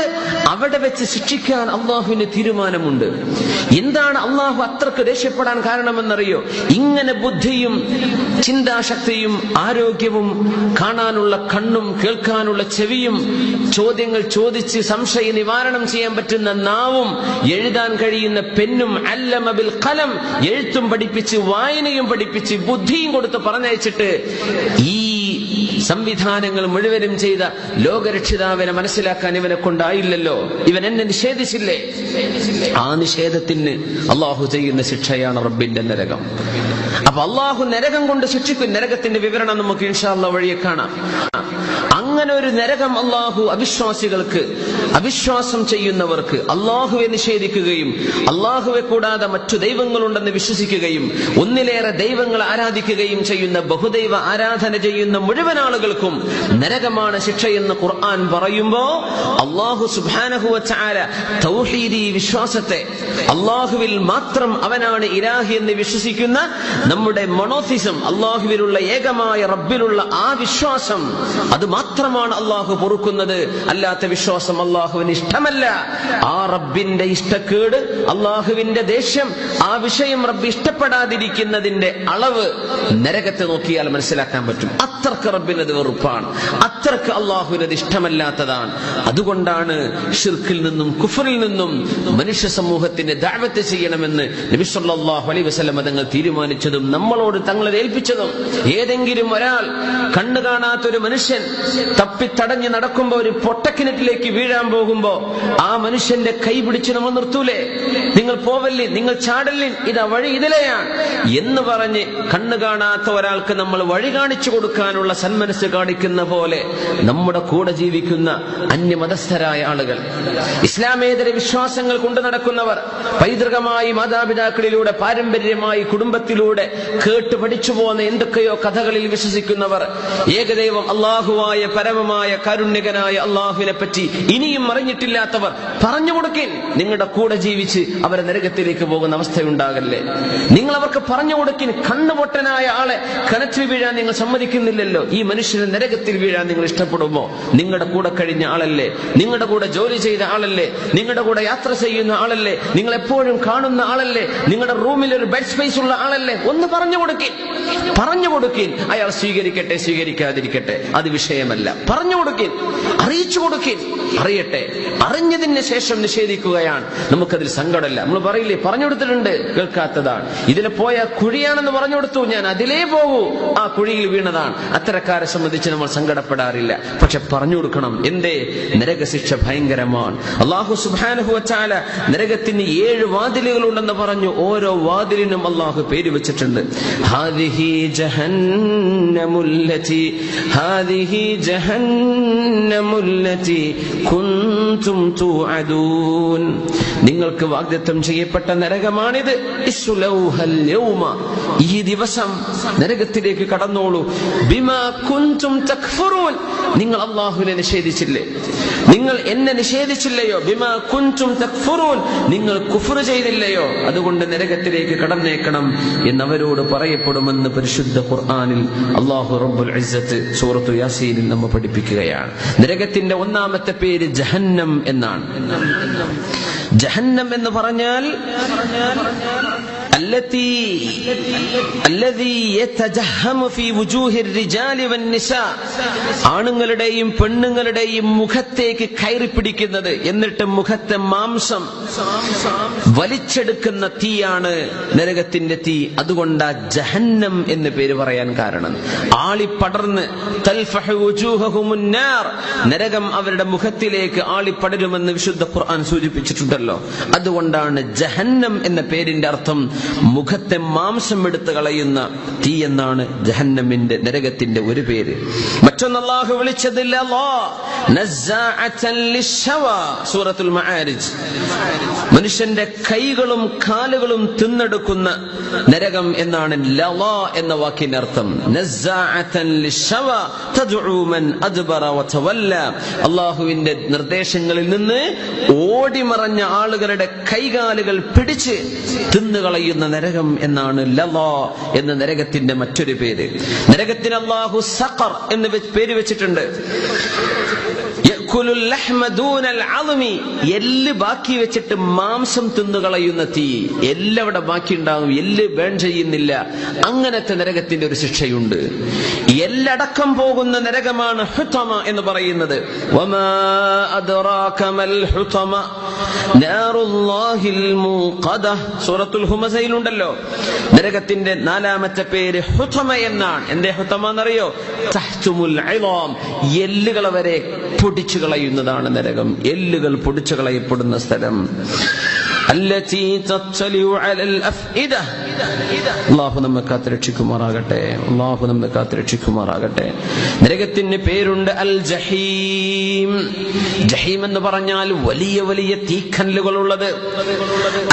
[SPEAKER 1] അവിടെ വെച്ച് ശിക്ഷിക്കാൻ അള്ളാഹുവിന് തീരുമാനമുണ്ട്. എന്താണ് അള്ളാഹു അത്രക്ക് ദേഷ്യപ്പെടാൻ കാരണമെന്നറിയോ? ഇങ്ങനെ ബുദ്ധിയും ചിന്താശക്തിയും ആരോഗ്യവും കാണാനുള്ള കണ്ണും കേൾക്കാനുള്ള ചെവിയും ചോദ്യങ്ങൾ ചോദിച്ച് സംശയ നിവാരണം ചെയ്യാൻ പറ്റുന്ന നാവും എഴുതാൻ കഴിയുന്ന പെന്നും അല്ലമ ബിൽ ഖലം, എഴുത്തും പഠിപ്പിച്ച് വായനയും പഠിപ്പിച്ച് ബുദ്ധിയും കൊടുത്ത് പറഞ്ഞയച്ചിട്ട് ഈ സംവിധാനങ്ങൾ മുഴുവനും ചെയ്ത ലോകരക്ഷിതാവിനെ മനസ്സിലാക്കാൻ ഇവനെ കൊണ്ടായില്ലല്ലോ. ഇവൻ എന്നെ നിഷേധിച്ചില്ലേ? ആ നിഷേധത്തിന് അള്ളാഹു ചെയ്യുന്ന ശിക്ഷയാണ് റബ്ബിന്റെ നരകം. അപ്പൊ അള്ളാഹു നരകം കൊണ്ട് ശിക്ഷിക്കും. നരകത്തിന്റെ വിവരണം നമുക്ക് ഇൻഷാ അല്ലാഹ് വഴിയെ കാണാം. അങ്ങനെ ഒരു നരകം അള്ളാഹു അവിശ്വാസികൾക്ക്, അവിശ്വാസം ചെയ്യുന്നവർക്ക്, അള്ളാഹുവെ നിഷേധിക്കുകയും അള്ളാഹുവെ കൂടാതെ മറ്റു ദൈവങ്ങളുണ്ടെന്ന് വിശ്വസിക്കുകയും ഒന്നിലേറെ ദൈവങ്ങളെ ആരാധിക്കുകയും ചെയ്യുന്ന, ബഹുദൈവ ആരാധന ചെയ്യുന്ന മുഴുവൻ ആളുകൾക്കും നരകമാണ് ശിക്ഷയെന്ന് ഖുർആൻ പറയുമ്പോ അള്ളാഹു സുബ്ഹാനഹു വ തആല തൗഹീദി വിശ്വാസത്തെ, അള്ളാഹുവിൽ മാത്രം അവനാണ് ഇലാഹി എന്ന് വിശ്വസിക്കുന്ന നമ്മുടെ മോണോത്തിസം, അള്ളാഹുവിലുള്ള ഏകമായ റബ്ബിലുള്ള ആ വിശ്വാസം, അത് മാത്രമാണ് അള്ളാഹു പൊറുക്കുന്നത്. അല്ലാത്ത വിശ്വാസം അള്ളാഹുവിന് ഇഷ്ടമല്ല. ആ റബ്ബിന്റെ ഇഷ്ടക്കേട്, അള്ളാഹുവിന്റെ ദേഷ്യം, ആ വിഷയം റബ്ബ് ഇഷ്ടപ്പെടാതിരിക്കുന്നതിന്റെ അളവ് നരകത്തെ നോക്കിയാൽ മനസ്സിലാക്കാൻ പറ്റും. അത്രക്ക് റബ്ബിനത് വെറുപ്പാണ്, അത്രക്ക് അള്ളാഹുവിനത് ഇഷ്ടമല്ലാത്തതാണ്. അതുകൊണ്ടാണ് ശിർക്കിൽ നിന്നും കുഫറിൽ നിന്നും മനുഷ്യ സമൂഹത്തിന് ദഅവത്ത് ചെയ്യണമെന്ന് നബി സല്ലല്ലാഹു അലൈഹി വസല്ലം തങ്ങൾ തീരുമാനിച്ചതും നമ്മളോട് തങ്ങളെ ഏൽപ്പിച്ചതും. ഏതെങ്കിലും ഒരാൾ, കണ്ണു കാണാത്തൊരു മനുഷ്യൻ തപ്പിത്തടഞ്ഞ് നടക്കുമ്പോ ഒരു പൊട്ടക്കിണറ്റിലേക്ക് വീഴാൻ പോകുമ്പോ ആ മനുഷ്യന്റെ കൈ പിടിച്ച് നമ്മൾ നിർത്തൂലേ? നിങ്ങൾ പോവല്ലേ, നിങ്ങൾ ചാടല്ലേ, ഇതാ വഴി ഇതിലെയാണ് എന്ന് പറഞ്ഞ് കണ്ണു കാണാത്ത ഒരാൾക്ക് നമ്മൾ വഴി കാണിച്ചു കൊടുക്കാനുള്ള സന്മനസ് കാണിക്കുന്ന പോലെ നമ്മുടെ കൂടെ ജീവിക്കുന്ന അന്യമതസ്ഥരായ ആളുകൾ, ഇസ്ലാമേതര വിശ്വാസങ്ങൾ കൊണ്ടു നടക്കുന്നവർ, പൈതൃകമായി മാതാപിതാക്കളിലൂടെ പാരമ്പര്യമായി കുടുംബത്തിലൂടെ കേട്ട് പഠിച്ചു പോകുന്ന എന്തൊക്കെയോ കഥകളിൽ വിശ്വസിക്കുന്നവർ, ഏകദൈവം അള്ളാഹുവായ പരമമായ കാരുണ്യകനായ അള്ളാഹുവിനെ പറ്റി ഇനിയും അറിഞ്ഞിട്ടില്ലാത്തവർ, പറഞ്ഞു കൊടുക്കിൻ. നിങ്ങളുടെ കൂടെ ജീവിച്ച് അവരെ നരകത്തിലേക്ക് പോകുന്ന അവസ്ഥയുണ്ടാകല്ലേ? നിങ്ങൾ അവർക്ക് പറഞ്ഞു കൊടുക്കിൻ. കണ്ണുപൊട്ടനായ ആളെ കിണറ്റിൽ വീഴാൻ നിങ്ങൾ സമ്മതിക്കുന്നില്ലല്ലോ, ഈ മനുഷ്യന് നരകത്തിൽ വീഴാൻ നിങ്ങൾ ഇഷ്ടപ്പെടുമോ? നിങ്ങളുടെ കൂടെ കഴിഞ്ഞ ആളല്ലേ, നിങ്ങളുടെ കൂടെ ജോലി ചെയ്ത ആളല്ലേ, നിങ്ങളുടെ കൂടെ യാത്ര ചെയ്യുന്ന ആളല്ലേ, നിങ്ങൾ എപ്പോഴും കാണുന്ന ആളല്ലേ, നിങ്ങളുടെ റൂമിൽ ഒരു ബെഡ് സ്പേസ് ഉള്ള ആളല്ലേ? ഒന്ന് പറഞ്ഞു കൊടുക്കിൻ, പറഞ്ഞു കൊടുക്കിൻ. അയാൾ സ്വീകരിക്കട്ടെ സ്വീകരിക്കാതിരിക്കട്ടെ, അത് വിഷയമല്ല. പറഞ്ഞു കൊടുക്കിൻ, അറിയിച്ചു കൊടുക്കിൻ, അറിയട്ടെ. അറിഞ്ഞതിന് ശേഷം നിഷേധിക്കുകയാണ് നമുക്കതിൽ സങ്കടമല്ല. നമ്മൾ പറയില്ലേ, പറഞ്ഞു കൊടുത്തിട്ടുണ്ട്, കേൾക്കാത്തതാണ്. ഇതിലെ പോയ കുഴിയാണെന്ന് പറഞ്ഞു കൊടുത്തു, ഞാൻ അതിലേ പോകൂ, ആ കുഴിയിൽ വീണതാണ്. അത്തരക്കാരെ സംബന്ധിച്ച് നമ്മൾ സങ്കടപ്പെടാറില്ല. പക്ഷെ പറഞ്ഞു കൊടുക്കണം. എന്തേ? നരകശിക്ഷ ഭയങ്കരമാണ്. അല്ലാഹു സുബ്ഹാനഹു വ തആല നരകത്തിന് 7 വാതിലുകളുണ്ടെന്ന് പറഞ്ഞു. ഓരോ വാതിലിനും അല്ലാഹു പേര് വെച്ചിട്ടുണ്ട്. ഹാദിഹി ജഹന്നമുല്ലതി ഹാദിഹി ജഹന്നമുല്ലതി കുൻതും തുഅദൂൻ. നിങ്ങൾക്ക് വാഗ്ദത്തം ചെയ്യപ്പെട്ട നരകമാണിത്. ഇസ്ലൗഹൽ യൗമ, ഈ ദിവസം നരകത്തിലേക്ക് കടന്നോളൂ. ബിമാ കുൻതും തക്ഫുറൂൻ, നിങ്ങൾ അല്ലാഹുവിനെ നിഷേധിച്ചില്ലേ, നിങ്ങൾ എന്നെ നിഷേധിച്ചില്ലയോ? ബിമാ കുൻതും തക്ഫുറൂൻ, നിങ്ങൾ കുഫ്ർ ചെയ്തില്ലയോ? അതുകൊണ്ട് നരകത്തിലേക്ക് കടന്നേക്കണം എന്നവരോട് പറയപ്പെടുമെന്ന് പരിശുദ്ധ ഖുർആനിൽ അല്ലാഹു റബ്ബുൽ ഇസ്സത്ത് സൂറത്തു യാസീനിൽ നമ്മെ പഠിപ്പിക്കുകയാണ്. നരകത്തിന്റെ ഒന്നാമത്തെ പേര് ജഹന്നം എന്നാണ്. ജഹന്നം എന്ന് പറഞ്ഞാൽ ആണുങ്ങളുടെയും പെണ്ണുങ്ങളുടെയും മുഖത്തേക്ക് കയറി പിടിക്കുന്നത്, എന്നിട്ട് മുഖത്തെ മാംസം വലിച്ചെടുക്കുന്ന തീയാണ് നരകത്തിന്റെ തീ. അതുകൊണ്ടാ ജഹന്നം എന്ന് പേര് പറയാൻ കാരണം. ആളിപ്പടർന്ന് നരകം അവരുടെ മുഖത്തിലേക്ക് ആളിപ്പടരുമെന്ന് വിശുദ്ധ ഖുർആൻ സൂചിപ്പിച്ചിട്ടുണ്ടല്ലോ. അതുകൊണ്ടാണ് ജഹന്നം എന്ന പേരിന്റെ അർത്ഥം മുഖത്തെ മാംസം എടുത്ത് കളയുന്ന തീ എന്നാണ് ജഹന്നമിന്റെ, നരകത്തിന്റെ ഒരു പേര്. മറ്റൊന്ന് അല്ലാഹു വിളിച്ചത് സൂറത്തുൽ മആരിജ്, മനുഷ്യന്റെ കൈകളും കാലുകളും തിന്നെടുക്കുന്ന നരകം എന്നാണ് ലളാ എന്ന വാക്കിന്റെ അർത്ഥം. അല്ലാഹുവിന്റെ നിർദ്ദേശങ്ങളിൽ നിന്ന് ഓടിമറഞ്ഞ ആളുകളുടെ കൈകാലുകൾ പിടിച്ച് തിന്നുകളയുന്ന നരകം എന്നാണ് ലളാ എന്ന നരകത്തിന്റെ മറ്റൊരു പേര്. നരകത്തിന് അല്ലാഹു സഖർ എന്ന് പേര് വെച്ചിട്ടുണ്ട്. എല്ല് ബാക്കി വെച്ചിട്ട് മാംസം തിന്നുകളയുന്ന തീ. എല്ലവിടെ ബാക്കി ഉണ്ടാകും, എല്ല് ബേൺ ചെയ്യുന്നില്ല. അങ്ങനത്തെ നരകത്തിന്റെ ഒരു ശിക്ഷയുണ്ട്. എല്ലടക്കം പോകുന്ന നരകമാണ് ഹുതമ എന്ന് പറയുന്നത്. വമാ അദ്റാക മൽ ഹുതമ നാറുല്ലാഹിൽ മൂഖദ, സൂറത്തുൽ ഹുമസയിലുണ്ടല്ലോ. നരകത്തിന്റെ 4ാമത്തെ പേര് ഹുതമ എന്നാണ്. എന്തേ ഹുതമ എന്നറിയോ? തഹ്തുമുൽ ഇളാം, എല്ലുകൾ വരെ പൊടിച്ചു കളയുന്നതാണ് നരകം. എല്ലുകൾ പൊടിച്ചു കളയപ്പെടുന്ന സ്ഥലം. അല്ലാഹു നമ്മെ കാത്തുരക്ഷിക്കുമാറാകട്ടെ. അല്ലാഹു നമ്മെ കാത്തുരക്ഷിക്കുമാറാകട്ടെ. നരകത്തിന് പേരുണ്ട് അൽ ജഹീം. ജഹീം എന്ന് പറഞ്ഞാൽ വലിയ വലിയ തീക്കനലുകളുള്ളത്.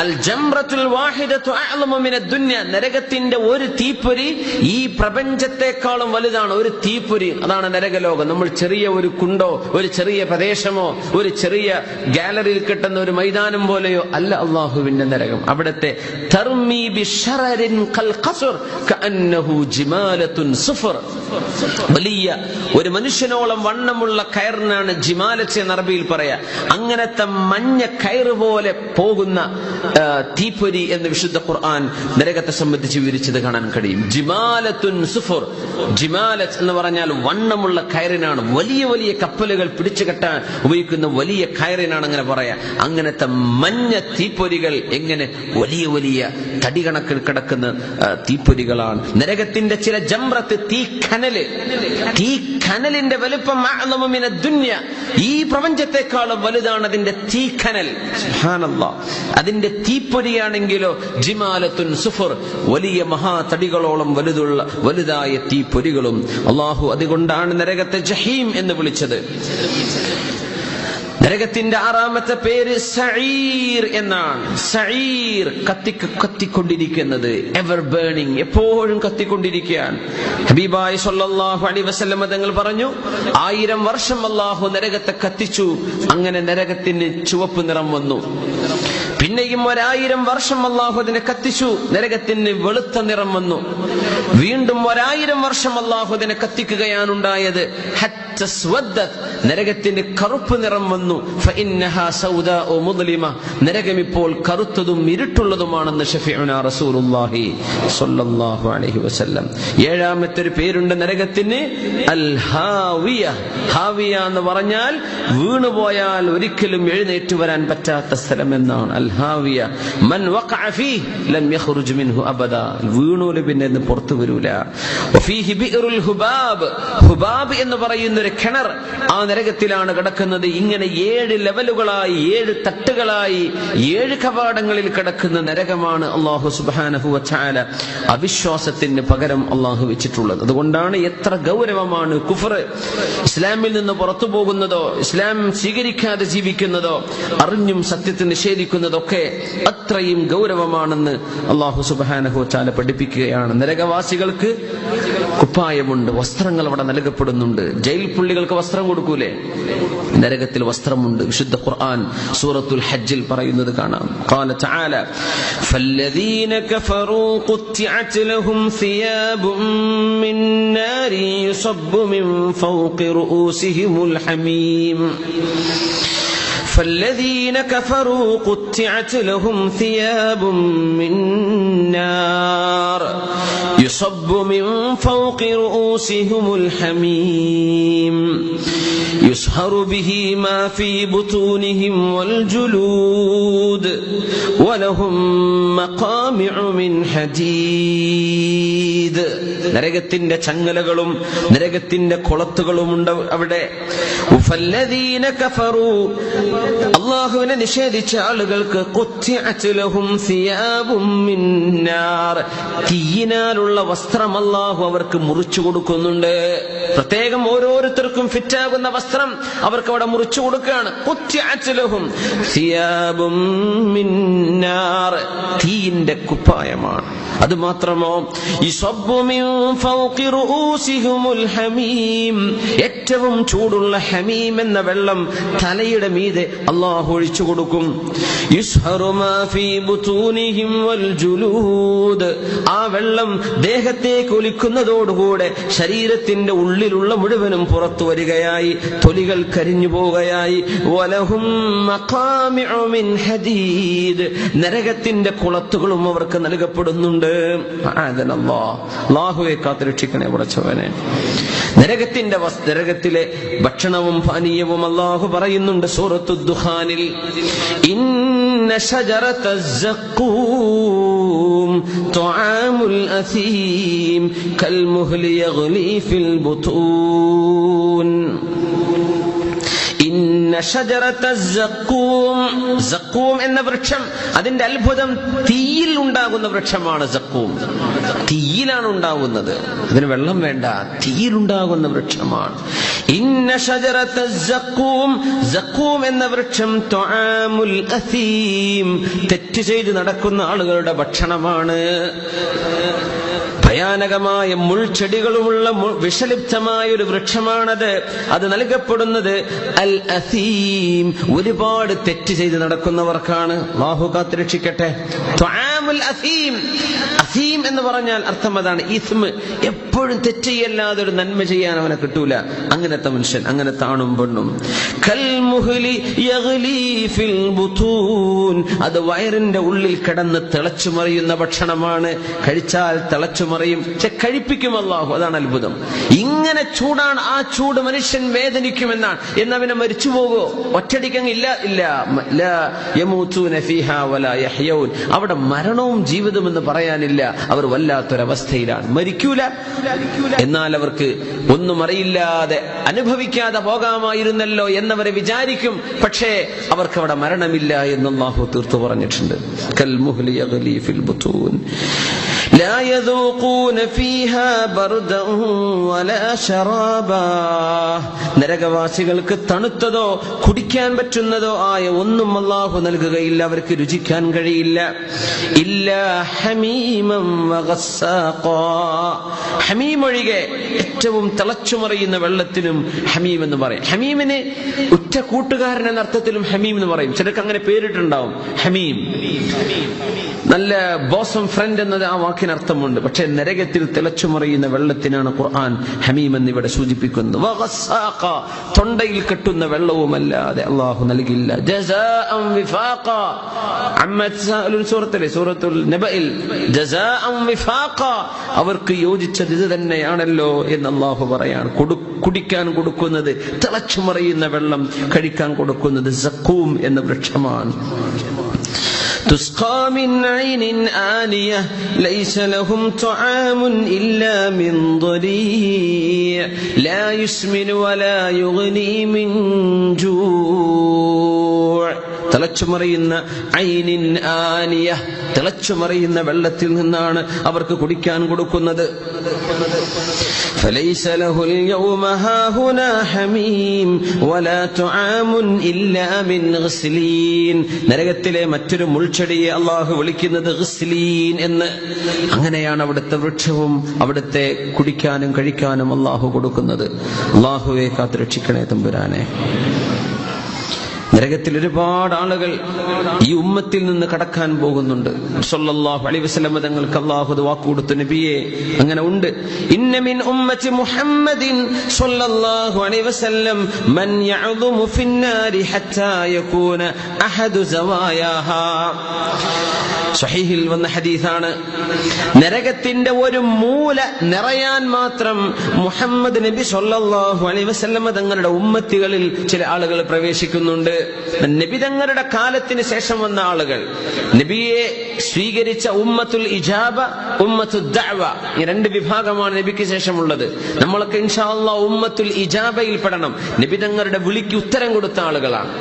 [SPEAKER 1] അൽ ജംറത്തുൽ വാഹിദത്തു അഅ്ലമു മിനദ് ദുനിയ. നരകത്തിന്റെ ഒരു തീപ്പൊരി ഈ പ്രപഞ്ചത്തെക്കാളും വലുതാണ്. ഒരു തീപ്പൊരി, അതാണ് നരകലോകം. നമ്മൾ ചെറിയ ഒരു കുണ്ടോ ഒരു ചെറിയ പ്രദേശമോ ഒരു ചെറിയ ഗാലറിയിൽ കിട്ടുന്ന ഒരു മൈതാനം പോലെയോ അല്ല അള്ളാഹുവിന്റെ നരകം. അവിടത്തെ തർമീ ബിശറരിൻ കൽ ഖസ്ർ കഅന്നഹു ജിമാലത്തുൻ സുഫർ. വലിയ ഒരു മനുഷ്യനോളം വണ്ണമുള്ള കയറിനാണ് ജിമാലത്ത് എന്ന് അറബിയിൽ പറയാ. അങ്ങനത്തെ മഞ്ഞ കയറ് പോലെ പോകുന്ന തീപ്പൊരി എന്ന് വിശുദ്ധ ഖുർആൻ നരകത്തെ സംബന്ധിച്ച് വിവരിച്ചത് കാണാൻ കഴിയും. ജിമാലത്തുൻ സുഫർ. ജിമാലത്ത് എന്ന് പറഞ്ഞാൽ വണ്ണമുള്ള കയറിനാണ്. വലിയ വലിയ കപ്പലുകൾ പിടിച്ചു കെട്ടാൻ ഉപയോഗിക്കുന്ന വലിയ കയറിനാണ് അങ്ങനെ പറയാ. അങ്ങനത്തെ മഞ്ഞ തീപ്പൊരികൾ എങ്ങനെ വലിയ വലിയ തടി കണക്കിൽ കിടക്കുന്ന തീപ്പൊരികളാണ്. നരകത്തിന്റെ ചില ജംറത്ത് തീക്കനലിന്റെ വലുപ്പം അഅ്ലമു മിനദ് ദുനിയ. ഈ പ്രപഞ്ചത്തെക്കാളും വലുതാണ് അതിന്റെ തീക്കനൽ. സുബ്ഹാനല്ലാഹ്. അതിന്റെ തീപ്പൊരിയാണെങ്കിലോ ജിമാലത്തുൻ സുഫർ, വലിയ മഹാതടികളോളം വലുതായ തീപ്പൊരികളും. അല്ലാഹു അതുകൊണ്ടാണ് നരകത്തെ ജഹീം എന്ന് വിളിച്ചത്. നരകത്തിന്റെ ആറാമത്തെ പേര് സഈർ എന്നാണ്. സഈർ, കത്തിക്കൊണ്ടിരിക്കുന്നത്, എവർ ബേണിംഗ്, എപ്പോഴും കത്തിക്കൊണ്ടിരിക്കുകയാണ്. ഹബീബായി സ്വല്ലല്ലാഹു അലൈഹി വസല്ലം തങ്ങൾ പറഞ്ഞു, 1000 വർഷം അല്ലാഹു നരകത്തെ കത്തിച്ചു. അങ്ങനെ നരകത്തിന് ചുവപ്പ് നിറം വന്നു. പിന്നെയും 1000 വർഷം അല്ലാഹു അതിനെ കത്തിച്ചു. നരകത്തിന് വെളുത്ത നിറം വന്നു. വീണ്ടും 1000 വർഷം അല്ലാഹു അതിനെ കത്തിക്കുകയാണ് ഉണ്ടായത്. നരകത്തിന് കറുപ്പ് നിറം വന്നു. നരകം ഇപ്പോൾ കറുത്തതും ഇരുട്ടുള്ളതുമാണെന്ന് ഷഫീഉനാ റസൂലുള്ളാഹി സ്വല്ലല്ലാഹു അലൈഹി വസല്ലം. ഏഴാമത്തെ ഒരു പേരുണ്ട് നരകത്തിന്, അൽ ഹാവിയ. ഹാവിയ എന്ന് പറഞ്ഞാൽ വീണുപോയാൽ ഒരിക്കലും എഴുന്നേറ്റ് വരാൻ പറ്റാത്ത സ്ഥലം എന്നാണ്. അൽ ഹാവിയ മൻ വഖഅ ഫീഹി ലം യഖ്റുജ് മിൻഹു അബദ. വീണൂല പിന്നെ പുറത്തു വരൂല. വഫീഹി ബിഅറുൽ ഹുബാബ്. ഹുബാബ് എന്ന് പറയുന്ന ഒരു കിണർ ആ നരകത്തിലാണ് കിടക്കുന്നത്. ഇങ്ങനെ 7 ലെവലുകളായി, 7 തട്ടുകളായി, 7 കവാടങ്ങളിൽ കിടക്കുന്ന നരകമാണ് അല്ലാഹു സുബ്ഹാനഹു വ തആല അവിശ്വാസത്തിന് പകരം അല്ലാഹു വെച്ചിട്ടുള്ളത്. അതുകൊണ്ടാണ് എത്ര ഗൗരവമാണ് കുഫർ. ഇസ്ലാമിൽ നിന്ന് പുറത്തു പോകുന്നതോ ഇസ്ലാം സ്വീകരിക്കാതെ ജീവിക്കുന്നതോ അറിഞ്ഞും സത്യത്തെ നിഷേധിക്കുന്നതൊക്കെ അത്രയും ഗൗരവമാണെന്ന് അല്ലാഹു സുബ്ഹാനഹു വ തആല പഠിപ്പിക്കുകയാണ്. നരകവാസികൾക്ക് കുപ്പായമുണ്ട്, വസ്ത്രങ്ങൾ അവിടെ നൽകപ്പെടുന്നുണ്ട്. ജയിൽ പുള്ളികൾക്ക് വസ്ത്രം കൊടുക്കൂലേ? നരകത്തിൽ വസ്ത്രമുണ്ട്. വിശുദ്ധ ഖുർആൻ സൂറത്തുൽ ഹജ്ജിൽ പറയുന്നത് കാണാം. ഖാല തആല ഫല്ലദീന കഫറൂ ഖുത്തിഅത് ലഹും സിയാബും മിൻ നാരി യുസബ്ബു മിൻ ഫൗഖി റൂസിഹിമുൽ ഹമീം. فالذين كفروا قطعت لهم ثياب من نار يصب من فوق رؤوسهم الحميم يصهر به ما في بطونهم والجلود ولهم مقامع من حديد. നരകത്തിന്റെ ചങ്ങലകളും നരകത്തിന്റെ കൊളത്തുകളുമുണ്ട് അവിടെ. ഫല്ലദീന കഫറൂ, അല്ലാഹുവിനെ നിഷേധിച്ച ആളുകൾക്ക് ഖുത്തിഅത് ലഹും സിയാബും മിൻ നാർ, തീയിനാലുള്ള വസ്ത്രം അല്ലാഹു അവർക്ക് മുറിച്ചു കൊടുക്കുന്നുണ്ട്. പ്രത്യേകം ഓരോരുത്തർക്കും ഫിറ്റാകുന്ന വസ്ത്രം അവർക്ക് അവിടെ മുറിച്ചു കൊടുക്കുകയാണ്. ഖുത്തിഅത് ലഹും സിയാബും മിൻ നാർ, തീയിന്റെ കുപ്പായമാണ്. അത് മാത്രമോ യുസബ്ബു മിൻ ഫൗഖി റൂസിഹിമുൽ ഹമീം, ഏറ്റവും ചൂടുള്ള ഹമീം എന്ന വെള്ളം തലയുടെ മീതെ അല്ലാഹു ഒഴിച്ചു കൊടുക്കും. യുസ്ഹറു മാ ഫീ ബുതൂനിഹിം വൽ ജുലൂദ്, ആ വെള്ളം ദേഹത്തേക്ക് ഒലിക്കുന്നതോടുകൂടെ ശരീരത്തിന്റെ ഉള്ളിലുള്ള മുഴുവനും പുറത്തു വരികയായി, തൊലികൾ കരിഞ്ഞു പോവുകയായി. വലഹും മഖാമിഉ മിൻ ഹദീദ്, നരകത്തിന്റെ കുളത്തുകളും അവർക്ക് നൽകപ്പെടുന്നുണ്ട്. അല്ലാഹുവേ കാത്തുരക്ഷിക്കണേ പടച്ചവനെ. നരകത്തിലെ ഭക്ഷണവും പാനീയവും അല്ലാഹു പറയുന്നുണ്ട് സൂറത്തു ദുഖാനിൽ. ഇന്ന ശജറത്തസ് സഖൂം തുആമുൽ അസീം കൽമുഹ്ലി യഗ്ലി ഫിൽ ബുതൂൻ. ഇന്ന സഖൂം എന്ന വൃക്ഷം, അതിന്റെ അത്ഭുതം തീയിൽ ഉണ്ടാകുന്ന വൃക്ഷമാണ്. സഖൂം തീയിലാണ് ഉണ്ടാകുന്നത്, അതിന് വെള്ളം വേണ്ട, തീയിലുണ്ടാകുന്ന വൃക്ഷമാണ്. ഇന്ന ഷജറത സഖൂം എന്ന വൃക്ഷം തുആമുൽ അസീം, തെറ്റ് ചെയ്ത് നടക്കുന്ന ആളുകളുടെ ഭക്ഷണമാണ്. ഭയാനകമായ മുൾച്ചെടികളുമുള്ള വിഷലിപ്തമായ ഒരു വൃക്ഷമാണത്. അത് നൽകപ്പെടുന്നത് അൽ അസീം, ഒരുപാട് തെറ്റ് ചെയ്ത് നടക്കുന്നവർക്കാണ്. അല്ലാഹു കാത്തുരക്ഷിക്കട്ടെ. തുആമുൽ അസീം, അസീം എന്ന് പറഞ്ഞാൽ അർത്ഥം അതാണ്, ഇസ്മ, എപ്പോഴും തെറ്റ് ചെയ്യല്ലാതെ ഒരു നന്മ ചെയ്യാൻ അവനെ കിട്ടൂല. അങ്ങനത്തെ മനുഷ്യൻ, അങ്ങനത്തെ ആണും പെണ്ണും. കൽ മുഹ്ലി യഗ്ലി ഫിൽ ബുതൂൻ, അത് വയറിന്റെ ഉള്ളിൽ കിടന്ന് തിളച്ചു മറിയുന്ന ഭക്ഷണമാണ്. കഴിച്ചാൽ തിളച്ചു മറിയും, കഴിപ്പിക്കും അല്ലാഹു. അതാണ് അത്ഭുതം. ഇങ്ങനെ ചൂടാണ്, ആ ചൂട് മനുഷ്യൻ വേദനിക്കുമെന്നാണ്. എന്നവനെ മരിച്ചു പോകോ? ഒറ്റടിക്കങ്ങ് ഇല്ല. ലാ യമൂതൂന ഫീഹാ വലാ യഹ്യൗൻ, അവിടെ മരണവും ജീവിതവും എന്ന് പറയാനില്ല. അവർ വല്ലാത്തൊരവസ്ഥയിലാണ്. മരിക്കൂല, എന്നാൽ അവർക്ക് ഒന്നും അറിയില്ലാതെ അനുഭവിക്കാതെ പോകാമായിരുന്നല്ലോ എന്നവരെ വിചാരിക്കും. പക്ഷേ അവർക്ക് അവിടെ മരണമില്ല എന്ന് അല്ലാഹു തീർത്തു പറഞ്ഞിട്ടുണ്ട്. കൽ മുഹ്ലി യഗ്ലി ഫിൽ ബുതൂൻ ലാ യദൂഖൂന ഫീഹാ ബർദൻ വലാ ശറാബാ, നരകവാസികൾക്ക് തണുത്തതോ കുടിക്കാൻ പറ്റുന്നതോ ആയ ഒന്നും അല്ലാഹു നൽകുകയില്ല, അവർക്ക് രുചിക്കാൻ കഴിയില്ല. ഇല്ലാ ഹമീമൻ വഗസ്സാഖാ, ഹമീം ഒഴികെ ഏറ്റവും തിളച്ചുമറിയുന്ന വെള്ളത്തിനും ഹമീം എന്ന് പറയും. ഹമീമിന് ഉറ്റ കൂട്ടുകാരൻ എന്ന അർത്ഥത്തിലും ഹമീം എന്ന് പറയും. ചിലർക്ക് അങ്ങനെ പേരിട്ടുണ്ടാവും, ഹമീം, നല്ല ബോസം ഫ്രണ്ട് എന്നത് ആ വാക്കിന് അർത്ഥമുണ്ട്. പക്ഷെ നരകത്തിൽ തിളച്ചുമറിയുന്ന വെള്ളത്തിനാണ് ഖുർആൻ ഹമീം എന്നിവിടെ സൂചിപ്പിക്കുന്നത്. വഗസ്സാഖ, തൊണ്ടയിൽ കെട്ടുന്ന വെള്ളവുമല്ലാതെ അല്ലാഹു നൽകില്ല. ജസാഅൻ വിഫാഖ, സൂറത്തുൽ നബഇൽ ജസാഅൻ വിഫാഖ, അവർക്ക് യോജിച്ചത് ഇത് തന്നെയാണല്ലോ എന്ന് അല്ലാഹു പറയാണ്. കുടിക്കാൻ കൊടുക്കുന്നത് തിളച്ചുമറിയുന്ന വെള്ളം, കഴിക്കാൻ കൊടുക്കുന്നത് സഖൂം എന്ന വൃക്ഷമാണ്. تسقى من عين آنية ليس لهم طعام إلا من ضريع لا يسمن ولا يغني من جوع. തിളച്ചുമറിയുന്ന ഐനിൻ ആനിയ, തിളച്ചുമറിയുന്ന വെള്ളത്തിൽ നിന്നാണ് അവർക്ക് കുടിക്കാൻ കൊടുക്കുന്നത്. فليس له اليوم هاهنا حميم ولا طعام إلا من غسلين, നരകത്തിലെ മറ്റൊരു മുൾച്ചെടിയെ അല്ലാഹു വിളിക്കുന്നത് ഗസ്ലീൻ എന്ന്. അങ്ങനെയാണ് അവിടുത്തെ വൃക്ഷവും അവിടുത്തെ കുടിക്കാനും കഴിക്കാനും അല്ലാഹു കൊടുക്കുന്നത്. അല്ലാഹുവേ കാത്തുരക്ഷിക്കണേ തമ്പുരാനെ. നരകത്തിൽ ഒരുപാട് ആളുകൾ ഈ ഉമ്മത്തിൽ നിന്ന് കടക്കാൻ പോകുന്നുണ്ട്. സല്ലല്ലാഹു അലൈഹി വസല്ലം തങ്ങൾക്ക് അല്ലാഹു വാക്ക് കൊടുത്തു, നബിയെ അങ്ങനെ ഉണ്ട്. ഇന്ന മിൻ ഉമ്മത്തി മുഹമ്മദിൻ സല്ലല്ലാഹു അലൈഹി വസല്ലം മൻ യഅദുമു ഫിന്നാരി ഹത്താ യകൂന അഹദു സവായാഹാ. സ്വഹീഹിൽ വന്ന ഹദീസാണ്. നരകത്തിന്റെ ഒരു മൂല നിറയാൻ മാത്രം മുഹമ്മദ് നബി സല്ലല്ലാഹു അലൈഹി വസല്ലം തങ്ങളുടെ ഉമ്മത്തികളിൽ ചില ആളുകൾ പ്രവേശിക്കുന്നുണ്ട്. നബി തങ്ങളുടെ കാലത്തിന് ശേഷം വന്ന ആളുകൾ, നബിയെ സ്വീകരിച്ച ഉമ്മത്തുൽ ഇജാബ, ഉമ്മത്തുൽ ദഅവ, ഈ രണ്ട് വിഭാഗമാണ് നബിക്ക് ശേഷമുള്ളത്. നമ്മളൊക്കെ ഇൻഷാ അല്ലാഹ് ഉമ്മത്തുൽ ഇജാബയിൽ പെടണം. നബി തങ്ങളുടെ വിളിക്ക് ഉത്തരം കൊടുത്ത ആളുകളാണ്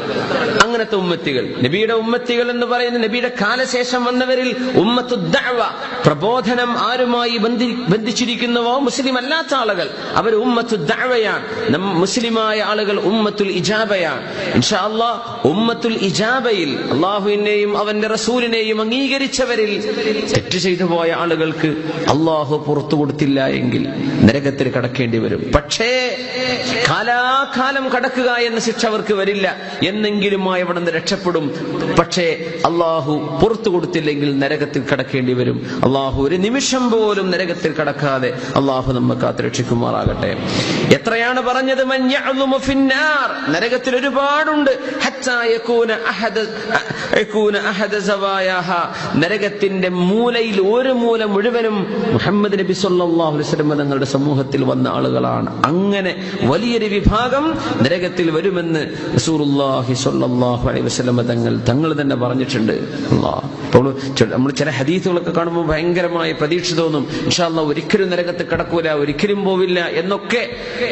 [SPEAKER 1] അങ്ങനത്തെ ഉമ്മത്തികൾ. നബിയുടെ ഉമ്മത്തികൾ എന്ന് പറയുന്ന നബിയുടെ കാലശേഷം വന്നവരിൽ ഉമ്മത്തുൽ ദഅവ, പ്രബോധനം ആരുമായി ബന്ധിച്ചിരിക്കുന്നുവോ മുസ്ലിം അല്ലാത്ത ആളുകൾ, അവർ ഉമ്മത്തുൽ ദഅവയാണ്. മുസ്ലിമായ ആളുകൾ ഉമ്മത്തുൽ ഇജാബയാണ്. ഇൻഷാ അല്ലാഹ് ഉമ്മത്തുൽ ഇജാബയിൽ അല്ലാഹുവിനെയും അവന്റെ റസൂലിനെയും അംഗീകരിച്ചവരിൽ തെറ്റ് ചെയ്തു പോയ ആളുകൾക്ക് അല്ലാഹു പുറത്തു കൊടുത്തില്ല എങ്കിൽ നരകത്തിൽ കടക്കേണ്ടി വരും. പക്ഷേ കാലാകാലം കടക്കുക എന്ന ശിക്ഷ അവർക്ക് വരില്ല, എന്നെങ്കിലുമായി അവിടെ നിന്ന് രക്ഷപ്പെടും. പക്ഷേ അല്ലാഹു പുറത്തു കൊടുത്തില്ലെങ്കിൽ നരകത്തിൽ കടക്കേണ്ടി വരും. അല്ലാഹു ഒരു നിമിഷം പോലും നരകത്തിൽ കടക്കാതെ അല്ലാഹു നമ്മെ കാത്തുരക്ഷിക്കുമാറാകട്ടെ. എത്രയാണ് പറഞ്ഞത്? മൻ യഅ്ലുമു ഫിന്നാർ, നരകത്തിൽ ഒരുപാടുണ്ട്. ഹത്താ യകൂന അഹദ സവായാഹ, നരകത്തിന്റെ മൂലയിൽ ഒരു മൂല മുഴുവനും മുഹമ്മദ് നബി സല്ലല്ലാഹു അലൈഹി വസല്ലം തങ്ങളുടെ സമൂഹത്തിൽ വന്ന ആളുകളാണ്. അങ്ങനെ വലിയൊരു വിഭാഗം നരകത്തിൽ വരുമെന്ന് റസൂലുള്ളാഹി സ്വല്ലല്ലാഹു അലൈഹി വസല്ലം തങ്ങൾ തന്നെ പറഞ്ഞിട്ടുണ്ട്. അപ്പോൾ നമ്മൾ ചില ഹദീസുകളൊക്കെ കാണുമ്പോൾ ഭയങ്കരമായ പ്രതീക്ഷ തോന്നും. ഇൻഷാ അല്ലാഹ് ഒരിക്കലും നരകത്തിൽ കടക്കൂല, ഒരിക്കലും പോവില്ല എന്നൊക്കെ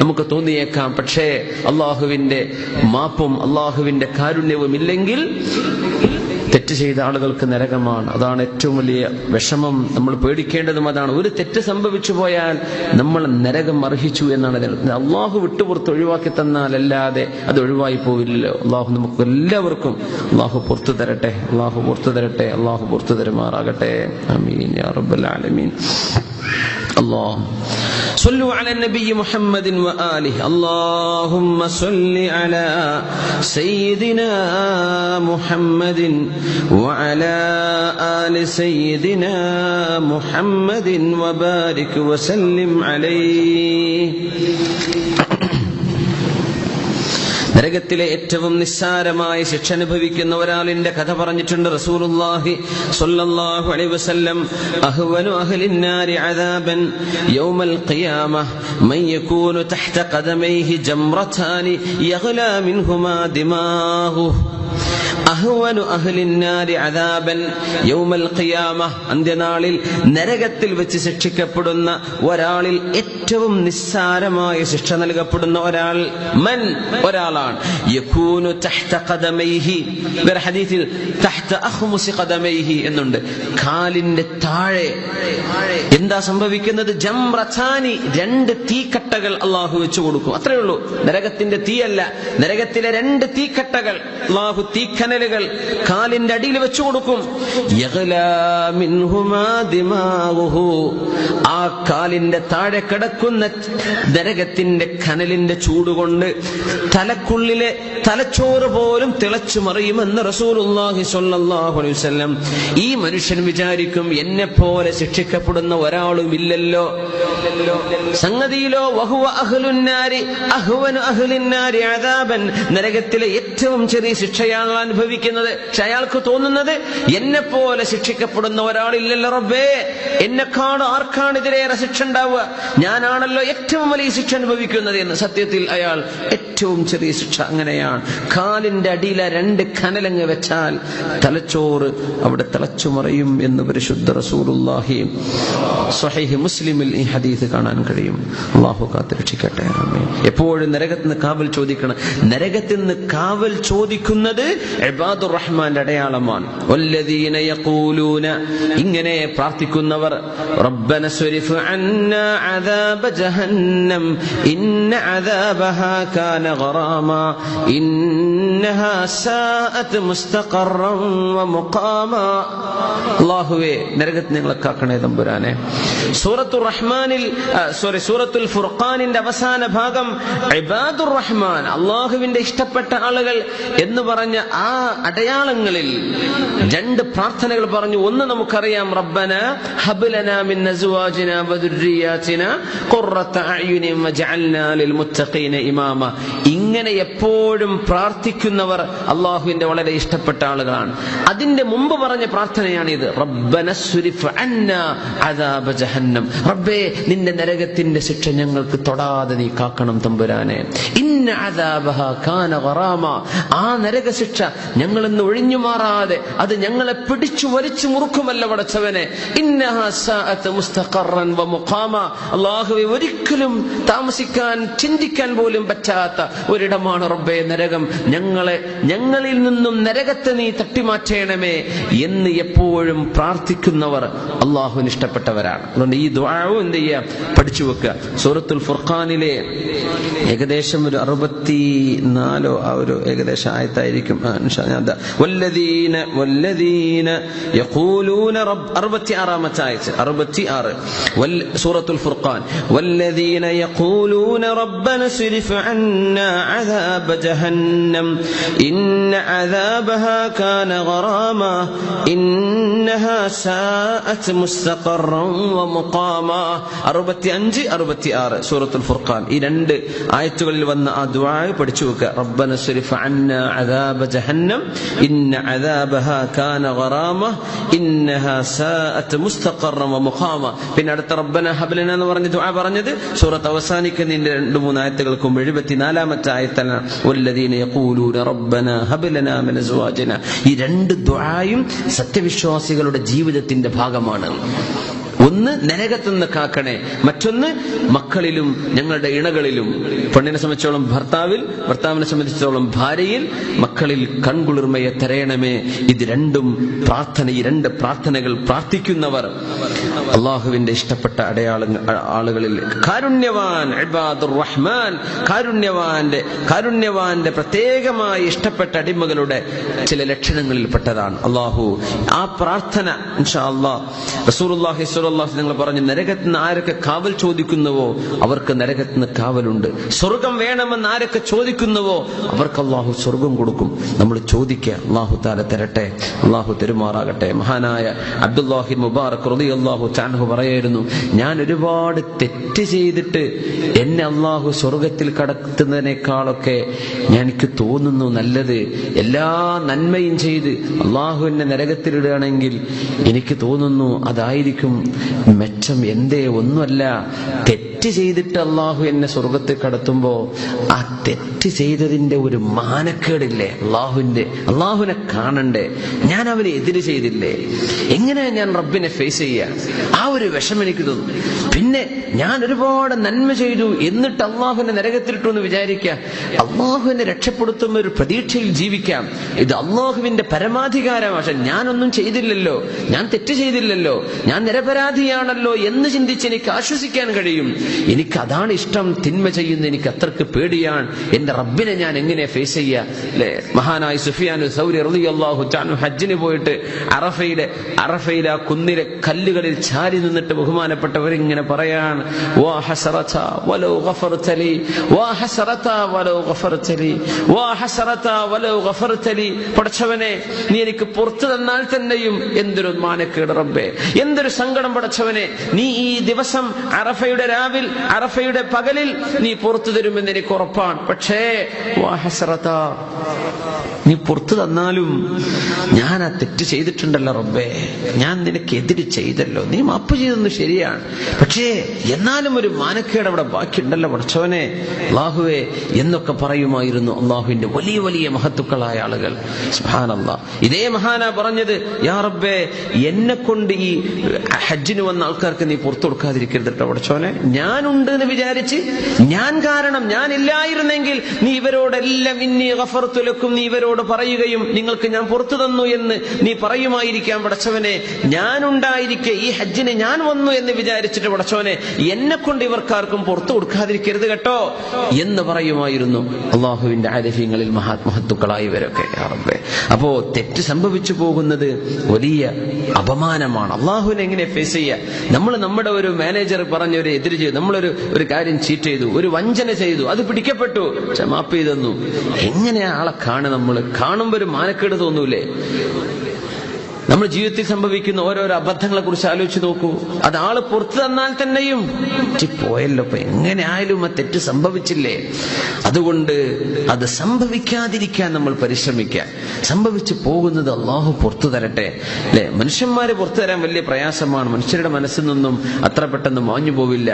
[SPEAKER 1] നമുക്ക് തോന്നിയേക്കാം. പക്ഷേ അള്ളാഹുവിന്റെ മാപ്പും അള്ളാഹുവിന്റെ കാരുണ്യവും ഇല്ലെങ്കിൽ തെറ്റ് ചെയ്ത ആളുകൾക്ക് നരകമാണ്. അതാണ് ഏറ്റവും വലിയ വിഷമം. നമ്മൾ പേടിക്കേണ്ടതും അതാണ്. ഒരു തെറ്റ് സംഭവിച്ചു പോയാൽ നമ്മൾ നരകം അർഹിച്ചു എന്നാണ്. അള്ളാഹു വിട്ടുപുറത്ത് ഒഴിവാക്കി തന്നാലല്ലാതെ അത് ഒഴിവായി പോവില്ലല്ലോ. അള്ളാഹു നമുക്ക് എല്ലാവർക്കും അള്ളാഹു പുറത്തു തരട്ടെ, അള്ളാഹു പുറത്തു തരട്ടെ, അള്ളാഹു പുറത്തു തരുമാറാകട്ടെ. ആമീൻ യാ റബ്ബൽ ആലമീൻ. الله صلوا على النبي محمد وآله. اللهم صل على سيدنا محمد وعلى آل سيدنا محمد وبارك وسلم عليه. നരകത്തിലെ ഏറ്റവും നിസ്സാരമായ ശിക്ഷ അനുഭവിക്കുന്ന ഒരാളിന്റെ കഥ പറഞ്ഞിട്ടുണ്ട് റസൂലുള്ളാഹി സ്വല്ലല്ലാഹു അലൈഹി വസല്ലം. അഹ്വനു അഹ്ലിന്നാരി അദാബൻ യൗമൽ ഖിയാമഹ് മൻ യകൂനു തഹ്ത ഖദമൈഹി ജംറതാനി യഗ്ലാ മിൻഹുമാ ദിമാഹുഹു. അഹ്വനു അഹ്ലിന്നാരി അദാബൻ യൗമൽ ഖിയാമഹ്, അന്ത്യനാളിൽ നരകത്തിൽ വെച്ച് ശിക്ഷിക്കപ്പെടുന്ന ഒരാളിൽ ഏറ്റവും നിസ്സാരമായ ശിക്ഷ നൽകപ്പെടുന്ന ഒരാൾ മൻ, ഒരാളാണ്. യകൂനു തഹ്ത ഖദമൈഹി, വേറെ ഹദീസിൽ തഹ്ത അഖ്മുസി ഖദമൈഹി എന്നുണ്ട്. കാലിന്റെ താഴെ എന്താ സംഭവിക്കുന്നത്? ജംറതാനി, രണ്ട് തീക്കട്ടകൾ അള്ളാഹു വെച്ചു കൊടുക്കും. അത്രയേ ഉള്ളൂ. നരകത്തിന്റെ തീയല്ല, നരകത്തിലെ രണ്ട് തീക്കട്ടകൾ അള്ളാഹു, തീക്കനലുകൾ കാലിന്റെ അടിയിൽ വെച്ചു കൊടുക്കും. യഗ്ലാ മിൻഹുമാ ദിമാഉഹു, ആ കാലിന്റെ താഴെ കിടക്കുന്ന നരകത്തിന്റെ കനലിന്റെ ചൂടുകൊണ്ട് തലക്കുള്ളിലെ തലച്ചോറ് പോലും തിളച്ചു മറിയുമെന്ന് റസൂലുള്ളാഹി സ്വല്ലല്ലാഹു അലൈഹി വസല്ലം. ഈ മനുഷ്യൻ വിചാരിക്കും എന്നെ പോലെ ശിക്ഷിക്കപ്പെടുന്ന ഒരാളും ഇല്ലല്ലോ. സംഗതിയിലോ വഹുവ അഹ്ലുന്നാരി അഹ്വനു അഹ്ലിന്നാരി അദാബൻ, നരകത്തിലെ ഏറ്റവും ചെറിയ ശിക്ഷയാണ് അനുഭവിക്കുന്നത്. പക്ഷെ അയാൾക്ക് തോന്നുന്നത് എന്നെ പോലെ ശിക്ഷിക്കപ്പെടുന്ന ഒരാളില്ലല്ലോ റബ്ബേ, എന്നെക്കാണ് ആർക്കാണ് ഇതിലേറെ ശിക്ഷ ഉണ്ടാവുക, ഞാനാണല്ലോ ഏറ്റവും വലിയ ശിക്ഷ അനുഭവിക്കുന്നത് എന്ന്. സത്യത്തിൽ അയാൾ ഏറ്റവും ചെറിയ ശിക്ഷ അങ്ങനെയാണ്. കാലിന്റെ അടിയിലെ രണ്ട് കനലങ്ങ് വെച്ചാൽ തലച്ചോറ് അവിടെ തിളച്ചു മറിയും എന്ന് പരിശുദ്ധ റസൂലുള്ളാഹി സ്വഹീഹ് മുസ്ലിമിൽ ഈ ഹദീസ് കാണാൻ കഴിയും. അല്ലാഹു കാത്തുരക്ഷിക്കട്ടെ. ആമീൻ. എപ്പോഴും നരകത്തിൽ നിന്ന് കാവൽ ചോദിക്കണം. നരകത്തിൽ നിന്ന് കാവൽ ചോദിക്കുന്നത് ഇബാദുർ റഹ്മാന്റെ അടയാളമാണ്. വല്ലദീന യഖൂലൂന, ഇങ്ങനെ പ്രാർത്ഥിക്കുന്നവർ, റബ്ബന സ്രിഫ് അന്നാ അദാബ ജഹന്നം ഇന്ന അദാബഹാ കാന ഗറാമാ ഇന്നഹാ സാഅത് മുസ്തഖറൻ വമുഖാമാ. അല്ലാഹുവേ, നരകത്തിൽ ഞങ്ങളെ കാക്കണേ തമ്പുരാനെ. സൂറത്തുർ റഹ്മാനിൽ സൂറത്തുൽ ഫുർഖാനിന്റെ അവസാന ഭാഗം ഇബാദുർ റഹ്മാൻ, അല്ലാഹുവിന്റെ ഇഷ്ടപ്പെട്ട ആളുകൾ എന്ന് പറഞ്ഞ ആ അടയാളങ്ങളിൽ രണ്ട് പ്രാർത്ഥനകൾ പറഞ്ഞു. ഒന്ന് നമുക്കറിയാം, റബ്ബന ഹബ് ലനാ മിൻ അസ്വാജിനാ വദുർരിയാതിനാ ഖുർറത അഅ്യുനി വജഅൽനാ ലിൽമുത്തഖീന ഇമാമ. ഇങ്ങനെ എപ്പോഴും പ്രാർത്ഥിക്കുന്നവർ അല്ലാഹുവിന്റെ വളരെ ഇഷ്ടപ്പെട്ട ആളുകളാണ്. അതിന്റെ മുമ്പ് പറഞ്ഞ പ്രാർത്ഥനയാണിത്, റബ്ബന സ്രിഫ് അന്നാ അദാബ ജഹന്നം, റബ്ബേ നിന്റെ നരകത്തിന്റെ ശിക്ഷ ഞങ്ങൾക്ക് തൊടാതെ നീ കാക്കണം തമ്പുരാനെ. ഇന്ന അദാബഹാ കാന ഗറാമ, ആ നരക ശിക്ഷ ഞങ്ങളിന്ന് ഒഴിഞ്ഞു മാറാതെ അത് ഞങ്ങളെ പിടിച്ചു വലിച്ചു മുറുക്കുമല്ല പടച്ചവനെ. ഇന്നഹാ സാഅത് മുസ്തഖറൻ വമുഖാമ, അല്ലാഹുവേ ഒരിക്കലും താമസിക്കാൻ ചിന്തിക്കാൻ പോലും പറ്റാത്ത ഒരിടമാണ് റബ്ബേ നരകം. ഞങ്ങളിൽ നിന്നും നരകത്തെ നീ തട്ടിമാറ്റണമേ എന്ന് എപ്പോഴും പ്രാർത്ഥിക്കുന്നവർ അല്ലാഹുവിന് ഇഷ്ടപ്പെട്ടവരാണ്. അതുകൊണ്ട് ഈ ദുആവും എന്ത് ചെയ്യുക, പഠിച്ചു വെക്കുക. സൂറത്തുൽ ഫുർഖാനിലെ ഏകദേശം ഒരു 64 ആ ഒരു ഏകദേശം ആയത്തായിരിക്കും. വല്ലദീന യഖൂലൂന റബ്ബ് 66 ആയത്ത് 66 സൂറത്തുൽ ഫുർഖാൻ. വല്ലദീന യഖൂലൂന റബ്ബന സ്രിഫ് അന്നാ അദാബ ജഹന്നം ഇന്ന അദാബഹാ കാന ഗറാമാ ഇന്നഹാ സാഅത് മുസ്തഖറൻ വമുഖാമാ. 65 66 സൂറത്തുൽ ഫുർഖാൻ. ഈ രണ്ട് ആയത്തുകളിൽ വന്ന ആ ദുആ പഠിച്ചു വെക്കുക. റബ്ബന സ്രിഫ് അന്നാ അദാബ അദാബ ജഹന്നം ഇന്ന അദാബഹാ കാന ഗറാമ ഇന്നഹാ സാഅത് മുസ്തഖറൻ വമുഖാമ. പിന്നെ അടുത്ത റബ്ബന ഹബ് ലനാ എന്ന് പറഞ്ഞ ദുആ പറഞ്ഞത് സൂറത്ത് അവസാനിക്കുന്നതിന്റെ 2-3 ആയത്തുകൾക്കും 74-ാമത്തെ ആയത്താണ് വല്ലദീന യഖൂലൂന റബ്ബന ഹബ് ലനാ മിൻ അസ്വാജിന. ഈ 2 ദുആയും സത്യവിശ്വാസികളുടെ ജീവിതത്തിന്റെ ഭാഗമാണ്. ഒന്ന് നരകത്തിൽ നിന്ന് കാക്കണേ, മറ്റൊന്ന് മക്കളിലും ഞങ്ങളുടെ ഇണകളിലും. പെണ്ണിനെ സംബന്ധിച്ചോളം ഭർത്താവിൽ, ഭർത്താവിനെ സംബന്ധിച്ചിടത്തോളം ഭാര്യയിൽ, മക്കളിൽ കൺകുളിർമയെ തരയണമേ. ഇത് രണ്ടും പ്രാർത്ഥന. ഈ 2 പ്രാർത്ഥനകൾ പ്രാർത്ഥിക്കുന്നവർ അള്ളാഹുവിന്റെ ഇഷ്ടപ്പെട്ട ആളുകളിൽ കാരുണ്യവാൻ, ഇബാദുർ റഹ്മാൻ, കാരുണ്യവാന്റെ പ്രത്യേകമായി ഇഷ്ടപ്പെട്ട അടിമകളുടെ ചില ലക്ഷണങ്ങളിൽപ്പെട്ടതാണ്. അള്ളാഹു ആ പ്രാർത്ഥന ഇൻഷാ അല്ലാഹ് റസൂലുള്ളാഹി സ്വല്ലല്ലാഹു അലൈഹി വസല്ലം നിങ്ങൾ പറഞ്ഞു, നരകത്തിൽ നിന്ന് ആരൊക്കെ കാവൽ ചോദിക്കുന്നുവോ അവർക്ക് നരകത്തിൽ നിന്ന് കാവലുണ്ട്. സ്വർഗം വേണമെന്ന് ആരൊക്കെ ചോദിക്കുന്നുവോ അവർക്ക് അള്ളാഹു സ്വർഗം കൊടുക്കും. നമ്മൾ ചോദിക്കുക, അള്ളാഹു തആല തരട്ടെ, അള്ളാഹു തെരുമാറാകട്ടെ. മഹാനായ അബ്ദുല്ലാഹി മുബാറക് റളിയല്ലാഹു തആല പറയായിരുന്നു, ഞാൻ ഒരുപാട് തെറ്റ് ചെയ്തിട്ട് എന്നെ അള്ളാഹു സ്വർഗത്തിൽ കടത്തുന്നതിനേക്കാളൊക്കെ എനിക്ക് തോന്നുന്നു നല്ലത് എല്ലാ നന്മയും ചെയ്ത് അള്ളാഹു എന്നെ നരകത്തിലിടുകയാണെങ്കിൽ എനിക്ക് തോന്നുന്നു അതായിരിക്കും മെച്ചം. എന്തേ? ഒന്നുമല്ല, തെറ്റ് ചെയ്തിട്ട് അള്ളാഹു എന്നെ സ്വർഗത്തിൽ കടത്തുമ്പോ ആ തെറ്റ് ചെയ്തതിന്റെ ഒരു മാനക്കേടില്ലേ, അള്ളാഹുവിനെ കാണണ്ടേ, ഞാൻ അവനെ എതിര് ചെയ്തില്ലേ, എങ്ങനെയാ ഞാൻ റബ്ബിനെ ഫേസ് ചെയ്യാ, ആ ഒരു വിഷമം എനിക്ക് തോന്നും. പിന്നെ ഞാൻ ഒരുപാട് നന്മ ചെയ്തു എന്നിട്ട് അള്ളാഹുവിനെ നരകത്തിലിട്ടു എന്ന് വിചാരിക്കുക, അള്ളാഹുവിനെ രക്ഷപ്പെടുത്തുന്ന ഒരു പ്രതീക്ഷയിൽ ജീവിക്കാം. ഇത് അള്ളാഹുവിന്റെ പരമാധികാരം. പക്ഷെ ഞാനൊന്നും ചെയ്തില്ലല്ലോ, ഞാൻ തെറ്റ് ചെയ്തില്ലല്ലോ, ഞാൻ നിരപരാധിയാണല്ലോ എന്ന് ചിന്തിച്ച് എനിക്ക് ആശ്വസിക്കാൻ കഴിയും. എനിക്ക് അതാണ് ഇഷ്ടം. തിന്മ ചെയ്യുന്ന എനിക്ക് അത്രക്ക് പേടിയാണ്. എന്റെ റബ്ബിനെ ഞാൻ എങ്ങനെ ഫേസ് ചെയ്യാ? അല്ലെ, മഹാനായ സുഫിയാൻ സൗരി റളിയല്ലാഹു തആല ഹജ്ജിന് പോയിട്ട് അറഫയിലെ ആ കുന്നിലെ കല്ലുകളിൽ ചാരി നിന്നിട്ട് ബഹുമാനപ്പെട്ടവർ ഇങ്ങനെ പറയാണ്, വാ ഹസറത വലൗ ഗഫർതലി, വാ ഹസറത വലൗ ഗഫർതലി, വാ ഹസറത വലൗ ഗഫർതലി. പടച്ചവനെ, നീ എനിക്ക് പുറത്തു തന്നാൽ തന്നെയും എന്തൊരു മാനക്കേട് റബ്ബേ, എന്തൊരു സങ്കടം പടച്ചവനെ, നീ ഈ ദിവസം അറഫയുടെ രാവിൽ, അറഫയുടെ പകലിൽ നീ പുറത്തു തരുമെന്ന് എനിക്ക് ഉറപ്പാണ്. പക്ഷേ വാ ഹസറത, നീ പുറത്തു തന്നാലും ഞാൻ ആ തെറ്റ് ചെയ്തിട്ടുണ്ടല്ലോ റബ്ബേ, ഞാൻ നിനക്ക് എതിര് ചെയ്തല്ലോ, നീ മാപ്പ് ചെയ്തെന്ന് ശരിയാണ്, പക്ഷേ എന്നാലും ഒരു മാനക്കേട് അവിടെ ബാക്കിയുണ്ടല്ലോ പടച്ചവനെ, അല്ലാഹുവേ എന്നൊക്കെ പറയുമായിരുന്നു അള്ളാഹുവിന്റെ വലിയ വലിയ മഹത്തുക്കളായ ആളുകൾ. സുബ്ഹാനല്ലാഹ്. ഇതേ മഹാനാ പറഞ്ഞത്, യാ റബ്ബേ, എന്നെ കൊണ്ട് ഈ ഹജ്ജിന് വന്ന ആൾക്കാർക്ക് നീ പുറത്തു കൊടുക്കാതിരിക്കരുത് കേട്ടോ പടച്ചവനെ. ഞാനുണ്ട് എന്ന് വിചാരിച്ച്, ഞാൻ കാരണം, ഞാൻ ഇല്ലായിരുന്നെങ്കിൽ നീ ഇവരോടെല്ലാം ഇന്നി ഗഫർതു ലക്കും, നീ ഇവരോട് പറയുകയും നിങ്ങൾക്ക് ഞാൻ പുറത്തു തന്നു എന്ന് നീ പറയുമായിരിക്കാം പടച്ചവനെ. ഞാനുണ്ടായിരിക്കെ ഈ ഹജ്ജിന് ഞാൻ വന്നു എന്ന് വിചാരിച്ചിട്ട് പടച്ചവനെ എന്നെ കൊണ്ട് ഇവർക്കാർക്കും പുറത്തു കൊടുക്കാതിരിക്കരുത് കേട്ടോ എന്ന് പറയുമായിരുന്നു അള്ളാഹുവിന്റെ ആരിഫീങ്ങളിൽ മഹത്തുക്കളായവരൊക്കെ. അപ്പോ തെറ്റ് സംഭവിച്ചു പോകുന്നത് വലിയ അപമാനമാണ്. അള്ളാഹുവിനെ എങ്ങനെ ഫേസ് ചെയ്യാ? നമ്മൾ നമ്മുടെ ഒരു മാനേജർ പറഞ്ഞൊരു എതിര് ചെയ്തു, നമ്മളൊരു കാര്യം ചീറ്റ് ചെയ്തു, ഒരു വഞ്ചന ചെയ്തു, അത് പിടിക്കപ്പെട്ടു, മാപ്പ് ചെയ്തെന്നു. എങ്ങനെയാ ആളെ നമ്മൾ കാണുമ്പോ ഒരു മാനക്കേട് തോന്നൂലേ? നമ്മൾ ജീവിതത്തിൽ സംഭവിക്കുന്ന ഓരോരോ അബദ്ധങ്ങളെ കുറിച്ച് ആലോചിച്ച് നോക്കൂ. അത് ആള് പുറത്തു തന്നാൽ തന്നെയും പോയല്ലോ, ഇപ്പൊ എങ്ങനെ ആയാലും ആ തെറ്റ് സംഭവിച്ചില്ലേ. അതുകൊണ്ട് അത് സംഭവിക്കാതിരിക്കാൻ നമ്മൾ പരിശ്രമിക്കുക. സംഭവിച്ചു പോകുന്നത് അള്ളാഹു പുറത്തു തരട്ടെ, അല്ലെ? മനുഷ്യന്മാര് പുറത്തു തരാൻ വലിയ പ്രയാസമാണ്. മനുഷ്യരുടെ മനസ്സിൽ നിന്നും അത്ര പെട്ടെന്ന് മാഞ്ഞു പോവില്ല.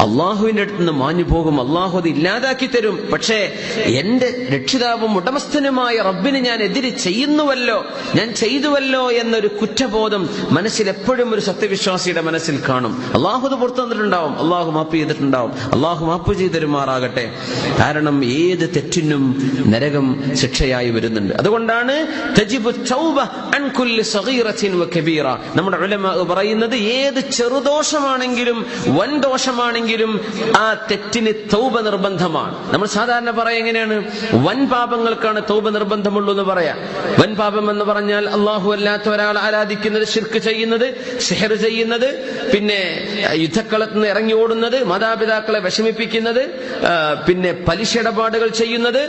[SPEAKER 1] അള്ളാഹുവിന്റെ അടുത്ത് നിന്ന് മാഞ്ഞു പോകും. അള്ളാഹു അത് ഇല്ലാതാക്കി തരും. പക്ഷേ എന്റെ രക്ഷിതാവും ഉടമസ്ഥനുമായ റബ്ബിന് ഞാൻ എതിര് ചെയ്യുന്നുവല്ലോ, ഞാൻ ചെയ്തുവല്ലോ എന്നൊരു കുറ്റബോധം മനസ്സിൽ എപ്പോഴും ഒരു സത്യവിശ്വാസിയുടെ മനസ്സിൽ കാണും. അള്ളാഹു അത് പുറത്തു തന്നിട്ടുണ്ടാവും, അള്ളാഹു മാപ്പ് ചെയ്തിട്ടുണ്ടാവും. അള്ളാഹു മാപ്പ് ചെയ്തെരുമാറാകട്ടെ. കാരണം ഏത് തെറ്റിനും നരകം ശിക്ഷയായി വരുന്നുണ്ട്. അതുകൊണ്ടാണ് തജിബു തൗബ അൻ കുല്ലി സഗീറത്തിൻ വകബീറ. നമ്മുടെ ഉലമാ പറയുന്നത് ഏത് ചെറുദോഷമാണെങ്കിലും വൻ ദോഷമാണെങ്കിലും ആ തെറ്റിന് തൗബ നിർബന്ധമാണ്. നമ്മൾ സാധാരണ പറയാ എങ്ങനെയാണ്? വൻ പാപങ്ങൾക്കാണ് തൗബ നിർബന്ധമുള്ളൂ എന്ന് പറയാം. വൻ പാപം എന്ന് പറഞ്ഞാൽ അള്ളാഹു അല്ലാത്ത ഒരാൾ ആരാധിക്കുന്നത്, ശിർക്ക് ചെയ്യുന്നത്, സിഹർ ചെയ്യുന്നത്, പിന്നെ യുദ്ധക്കളത്ത് നിന്ന് ഇറങ്ങി ഓടുന്നത്, മാതാപിതാക്കളെ വിഷമിപ്പിക്കുന്നത്, പിന്നെ പലിശ ഇടപാടുകൾ ചെയ്യുന്നത്,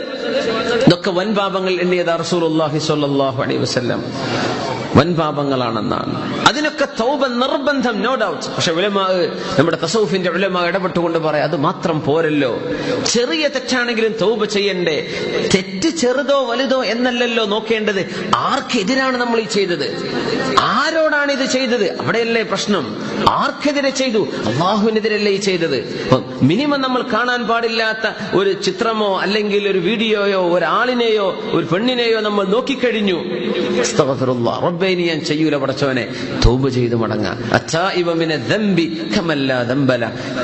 [SPEAKER 1] ഇതൊക്കെ വൻ പാപങ്ങൾ എണ്ണിയത് റസൂലുള്ളാഹി സ്വല്ലല്ലാഹു അലൈഹി വസല്ലം. വൻപാപങ്ങളാണെന്നാണ്. അതിനൊക്കെ തൗബ നിർബന്ധം, നോ ഡൗട്ട്. പക്ഷെ ഉലമാ, നമ്മുടെ തസൗഫിന്റെ ഉലമാ ഇടപെട്ടുകൊണ്ട് പറയാം, അത് മാത്രം പോരല്ലോ. ചെറിയ തെറ്റാണെങ്കിലും തൗബ ചെയ്യണ്ടേ? തെറ്റ് ചെറുതോ വലുതോ എന്നല്ലല്ലോ നോക്കേണ്ടത്, ആർക്കെതിരാണ് നമ്മൾ ഈ ചെയ്തത്, ആരോടാണ് ഇത് ചെയ്തത്, അവിടെയല്ലേ പ്രശ്നം. ആർക്കെതിരെ ചെയ്തു? അള്ളാഹുവിനെതിരല്ലേ ഈ ചെയ്തത്. മിനിമം നമ്മൾ കാണാൻ പാടില്ലാത്ത ഒരു ചിത്രമോ അല്ലെങ്കിൽ ഒരു വീഡിയോയോ ഒരാളിനെയോ ഒരു പെണ്ണിനെയോ നമ്മൾ നോക്കിക്കഴിഞ്ഞു, അസ്തഗ്ഫിറുല്ലാഹ്, റബ്ബേ ഇനി ഞാൻ ചെയ്യൂല പടച്ചവനെ, തൗബ ചെയ്ത് മടങ്ങാം. അത്താഇബ മിന ദംബി കമല്ലാ ദംബല,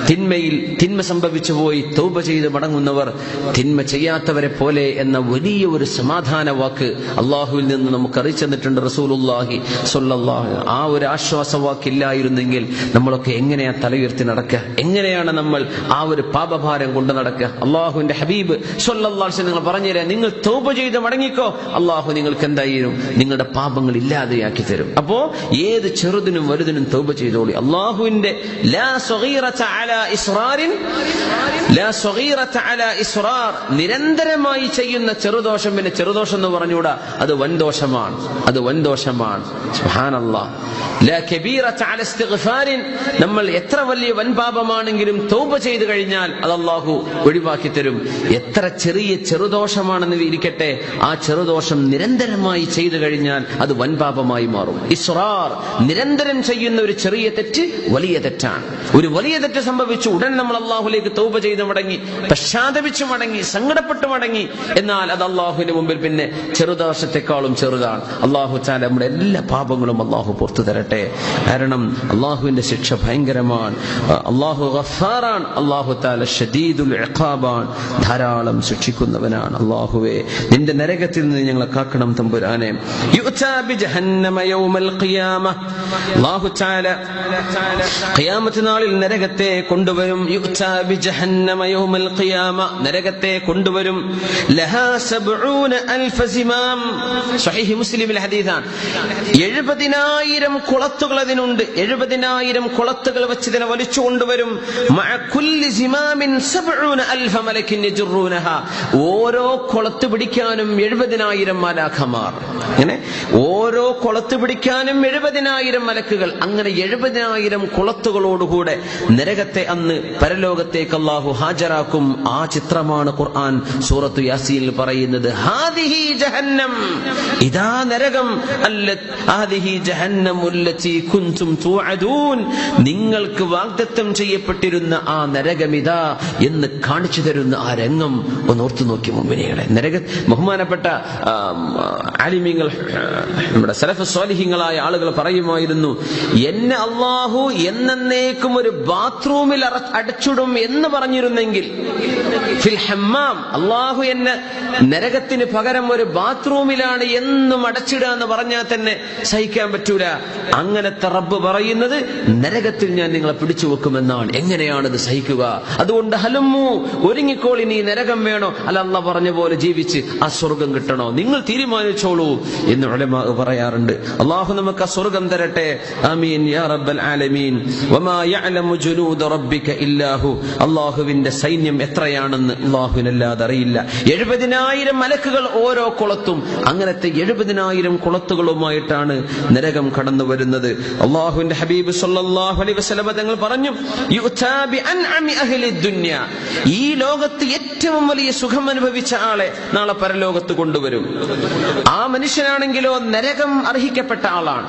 [SPEAKER 1] തിന്മയിൽ തിന്മ സംഭവിച്ചു പോയി തൗബ ചെയ്ത് മടങ്ങുന്നവർ തിന്മ ചെയ്യാത്തവരെ പോലെ എന്ന വലിയ ഒരു സമാധാന വാക്ക് അള്ളാഹുവിൽ നിന്ന് നമുക്ക് അറിയിച്ചു തന്നിട്ടുണ്ട് റസൂലുള്ളാഹി സ്വല്ലല്ലാഹു. ആ ഒരു ആശ്വാസവാക്കില്ലായിരുന്നെങ്കിൽ നമ്മളൊക്കെ എങ്ങനെയാ തലയുയർത്തി നടക്കുക? എങ്ങനെയാണ് നമ്മൾ ആ ഒരു പാപഭാരം കൊണ്ട് നടക്കുക? അള്ളാഹുവിന്റെ ഹബീബ് സ്വല്ലല്ലാഹു അലൈഹി വസല്ലം നിങ്ങൾ പറഞ്ഞുതരാം, നിങ്ങൾ തൗബ ചെയ്ത് മടങ്ങിക്കോ, അള്ളാഹു നിങ്ങൾക്ക് എന്തായിരുന്നു, നിങ്ങളുടെ പാപങ്ങൾ ഇല്ലാതെയാക്കി തരും. അപ്പോ ഏത് ചെറുതിനും വലുതിനും തൗബ ചെയ്തോളി. അള്ളാഹുവിന്റെ ലാ സഗീറത അലാ ഇസ്റാറിൻ, ലാ സഗീറത അലാ ഇസ്റാർ, നിരന്തരമായി ചെയ്യുന്ന ചെറുദോഷം, പിന്നെ ചെറുദോഷം എന്ന് പറഞ്ഞുകൂടാ, അത് വൻദോഷമാണ്, അത് വൻദോഷമാണ്. സുബ്ഹാനല്ലാഹ്. ലാ കബീറത അലാ ഇസ്തിഗ്ഫാരിൻ, നമ്മൾ എത്ര വലിയ വൻപാപമാണെങ്കിലും തൗബ ചെയ്തു കഴിഞ്ഞാൽ അത് അല്ലാഹു ഒഴിവാക്കി തരും. എത്ര ചെറിയ ചെറുദോഷമാണെന്ന് ഇരിക്കട്ടെ, ആ ചെറുദോഷം നിരന്തരമായി ചെയ്തു കഴിഞ്ഞാൽ അത് വൻപാപമായി മാറും. ഇസ്റാർ, നിരന്തരം ചെയ്യുന്ന ഒരു ചെറിയ തെറ്റ് വലിയ തെറ്റാണ്. ഒരു വലിയ തെറ്റ് സംഭവിച്ചു, ഉടൻ നമ്മൾ അള്ളാഹുലേക്ക് തൗബ ചെയ്ത് മടങ്ങി, പശ്ചാത്തപിച്ചു മടങ്ങി, സങ്കടപ്പെട്ടു മടങ്ങി, എന്നാൽ അത് അള്ളാഹുവിന്റെ മുമ്പിൽ പിന്നെ ചെറുദോഷത്തെക്കാളും ചെറുതാണ്. അള്ളാഹു തആല നമ്മുടെ എല്ലാ പാപങ്ങളും അള്ളാഹു പുറത്തു തരട്ടെ. കാരണം അള്ളാഹുവിന്റെ ശിക്ഷ ഭയങ്കരമാണ്. അള്ളാഹു ഗഫാറാണ്, അള്ളാഹു തആല ശദീദുൽ ഇഖാബാണ്, ധാരാളം ശിക്ഷിക്കുന്നവനാണ്. അള്ളാഹുവേ, നിന്റെ നരകത്തിൽ നിന്ന് ഞങ്ങളെ കാക്കണം തമ്പുരാനെ. യുഅ്താ ബിജഹന്നമ യൗമൽ ഖിയാമ, അല്ലാഹു തആല ഖിയാമത്ത് നാളിൽ നരകത്തെ കൊണ്ടുവരും. യുഅ്താ ബിജഹന്നമ യൗമൽ ഖിയാമ, നരകത്തെ കൊണ്ടുവരും. ലഹാ 70,000 സിമാം, സ്വഹീഹ് മുസ്ലിമിൽ ഹദീസാണ്. 70,000 കുളത്തുകൾ അതിനുണ്ട്. 70,000 കുളത്തുകൾ വെച്ച് ഇതിനെ വലിച്ചു കൊണ്ടുവരും. മഅ കുല്ലി സിമാമിൻ 70,000 മലക്കിൻ യജറൂനഹാ, ഓരോ കുളത്ത് പിടിക്കാനും 70,000 മാലാഖമാർ. അങ്ങനെ ഓരോ കുളത്ത് പിടിക്കാനും 70,000 മലക്കുകൾ. അങ്ങനെ 70,000 കുളത്തുകളോടുകൂടെ നരകത്തെ അന്ന് പരലോകത്തേക്ക് അല്ലാഹു ഹാജരാക്കും. ആ ചിത്രമാണ് ഖുർആൻ സൂറത്തു യാസീനിൽ പറയുന്നത്. ഹാദിഹി ജഹന്നം, ഇതാ നരകം, ഹാദിഹി ജഹന്നമുല്ലതി കുൻതും തുഅദൂൻ, നിങ്ങൾക്ക് വാഗ്ദത്തം ചെയ്യപ്പെട്ടിരുന്ന ആ നരകമിതാ എന്ന് കാണിച്ചു തരുന്ന ആ രംഗം ഒന്ന് ഓർത്തു നോക്കി മുഅ്മിനീങ്ങളെ. നരക ബഹുമാനപ്പെട്ട ആലിമീങ്ങൾ, നമ്മുടെ സലഫ് സ്വാലിഹീങ്ങളായ ആളുകൾ പറയുമായിരുന്നു, എന്നെ അല്ലാഹു എന്നേക്കും ഒരു ബാത്റൂമിൽ അടച്ചിടും എന്ന് പറഞ്ഞിരുന്നെങ്കിൽ, ഫിൽ ഹമ്മാം, അല്ലാഹു എന്നെ നരകത്തിന് പകരം ഒരു ബാത്റൂമിലാണ് എന്നും അടച്ചിടുക എന്ന് പറഞ്ഞാൽ തന്നെ സഹിക്കാൻ പറ്റൂല. അങ്ങനത്തെ റബ്ബ് പറയുന്നത് നരകത്തിൽ ഞാൻ നിങ്ങളെ പിടിച്ചു വെക്കുമെന്നാണ്. എങ്ങനെയാണിത് സഹിക്കുക? അതുകൊണ്ട് ഹലുമ്മു, ഒരുങ്ങിക്കോളി, നീ നരകം വേണോ അല്ല അല്ലാഹ് പറഞ്ഞ പോലെ ജീവിച്ച് ആ സ്വർഗം കിട്ടണോ, നിങ്ങൾ തീരുമാനിച്ചോളൂ എന്ന് ഉലമാ പറയാറുണ്ട്. അല്ലാഹു നമുക്ക് ആ സ്വർഗം തരട്ടെ. ആമീൻ യാ റബ്ബൽ ആലമീൻ. വമാ യഅലമു ജുനൂദ റബ്ബിക ഇല്ലാഹു, അല്ലാഹുവിന്റെ സൈന്യം എത്രയാണെന്ന് അല്ലാഹുവിനല്ലാതെ അറിയില്ല. 70,000 മലക്കുകൾ ഓരോ കുളത്തും. അങ്ങനത്തെ 70,000 കുളത്തുകളുമായിട്ടാണ് നരകം കടന്നു വരുന്നത്. അല്ലാഹുവിന്റെ ഹബീബ് സല്ലല്ലാഹു അലൈഹി വസല്ലം തങ്ങൾ പറഞ്ഞു, യുഅ്താ ബി അൻഅമി അഹ്ലി ദുനിയ, ഈ ലോകത്ത് ഏറ്റവും വലിയ സുഖം അനുഭവിച്ച ആളെ നാളെ പരലോകത്ത് കൊണ്ടുവരും. ആ മനുഷ്യനാണെങ്കിലോ നരകം അർഹിക്കപ്പെട്ട ആളാണ്.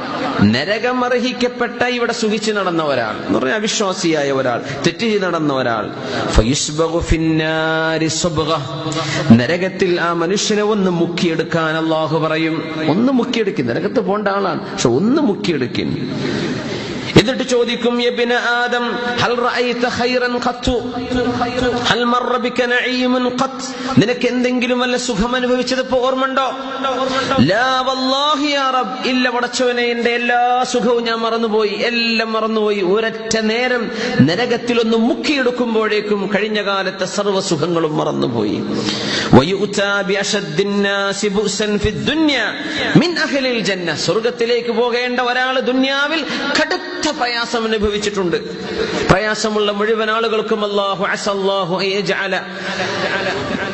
[SPEAKER 1] നരകം അർഹിക്കപ്പെട്ട ഇവിടെ സുഖിച്ച് നടന്ന ഒരാൾ എന്ന് പറഞ്ഞാൽ അവിശ്വാസിയായ ഒരാൾ, തെറ്റ് ചെയ്ത് നടന്ന ഒരാൾ. ഫയുസ്ബഗു ഫിന്നാരി സുബ്ഗ, നരകത്തിൽ ആ മനുഷ്യനെ ഒന്ന് മുക്കിയെടുക്കാൻ അല്ലാഹു പറയും. ഒന്ന് മുക്കിയെടുക്കും, നരകത്ത് പോണ്ട ആളാണ്, പക്ഷെ ഒന്ന് മുക്കിയെടുക്കും. എന്നിട്ട് ചോദിക്കും, യബ്ന ആദം ഹൽ റഅയ്ത ഖൈറൻ ഖത്തു ഹൽ മർറ ബിക നഈമുൻ ഖത്ത്, നിനക്ക് എന്തെങ്കിലും വല്ല സുഖം അനുഭവിച്ചത് ഇപ്പോൾ ഓർമ്മണ്ടോ? ലാ വല്ലാഹി യാ റബ്ബ്, ഇല്ല പടച്ചവനെ, എന്റെ എല്ലാ സുഖവും ഞാൻ മറന്നുപോയി, എല്ലാം മറന്നുപോയി. ഒരൊറ്റ നേരം നരകത്തിലൊന്ന് മുക്കിയെടുക്കുമ്പോഴേക്കും കഴിഞ്ഞ കാലത്തെ സർവ്വ സുഖങ്ങളും മറന്നുപോയി. വയുഅ്താ ബിഅശദ്ദിന്നാസി ബുഅ്സൻ ഫിദ്ദുനിയ മിൻ അഹ്ലിൽ ജന്ന, സ്വർഗ്ഗത്തിലേക്ക് പോകേണ്ട ഒരാൾ ദുനിയാവിൽ കടുത്ത പ്രയാസം അനുഭവിച്ചിട്ടുണ്ട്. പ്രയാസമുള്ള മുഴുവൻ ആളുകൾക്കും അല്ലാഹു അസല്ലാഹു അൻ യജ്അല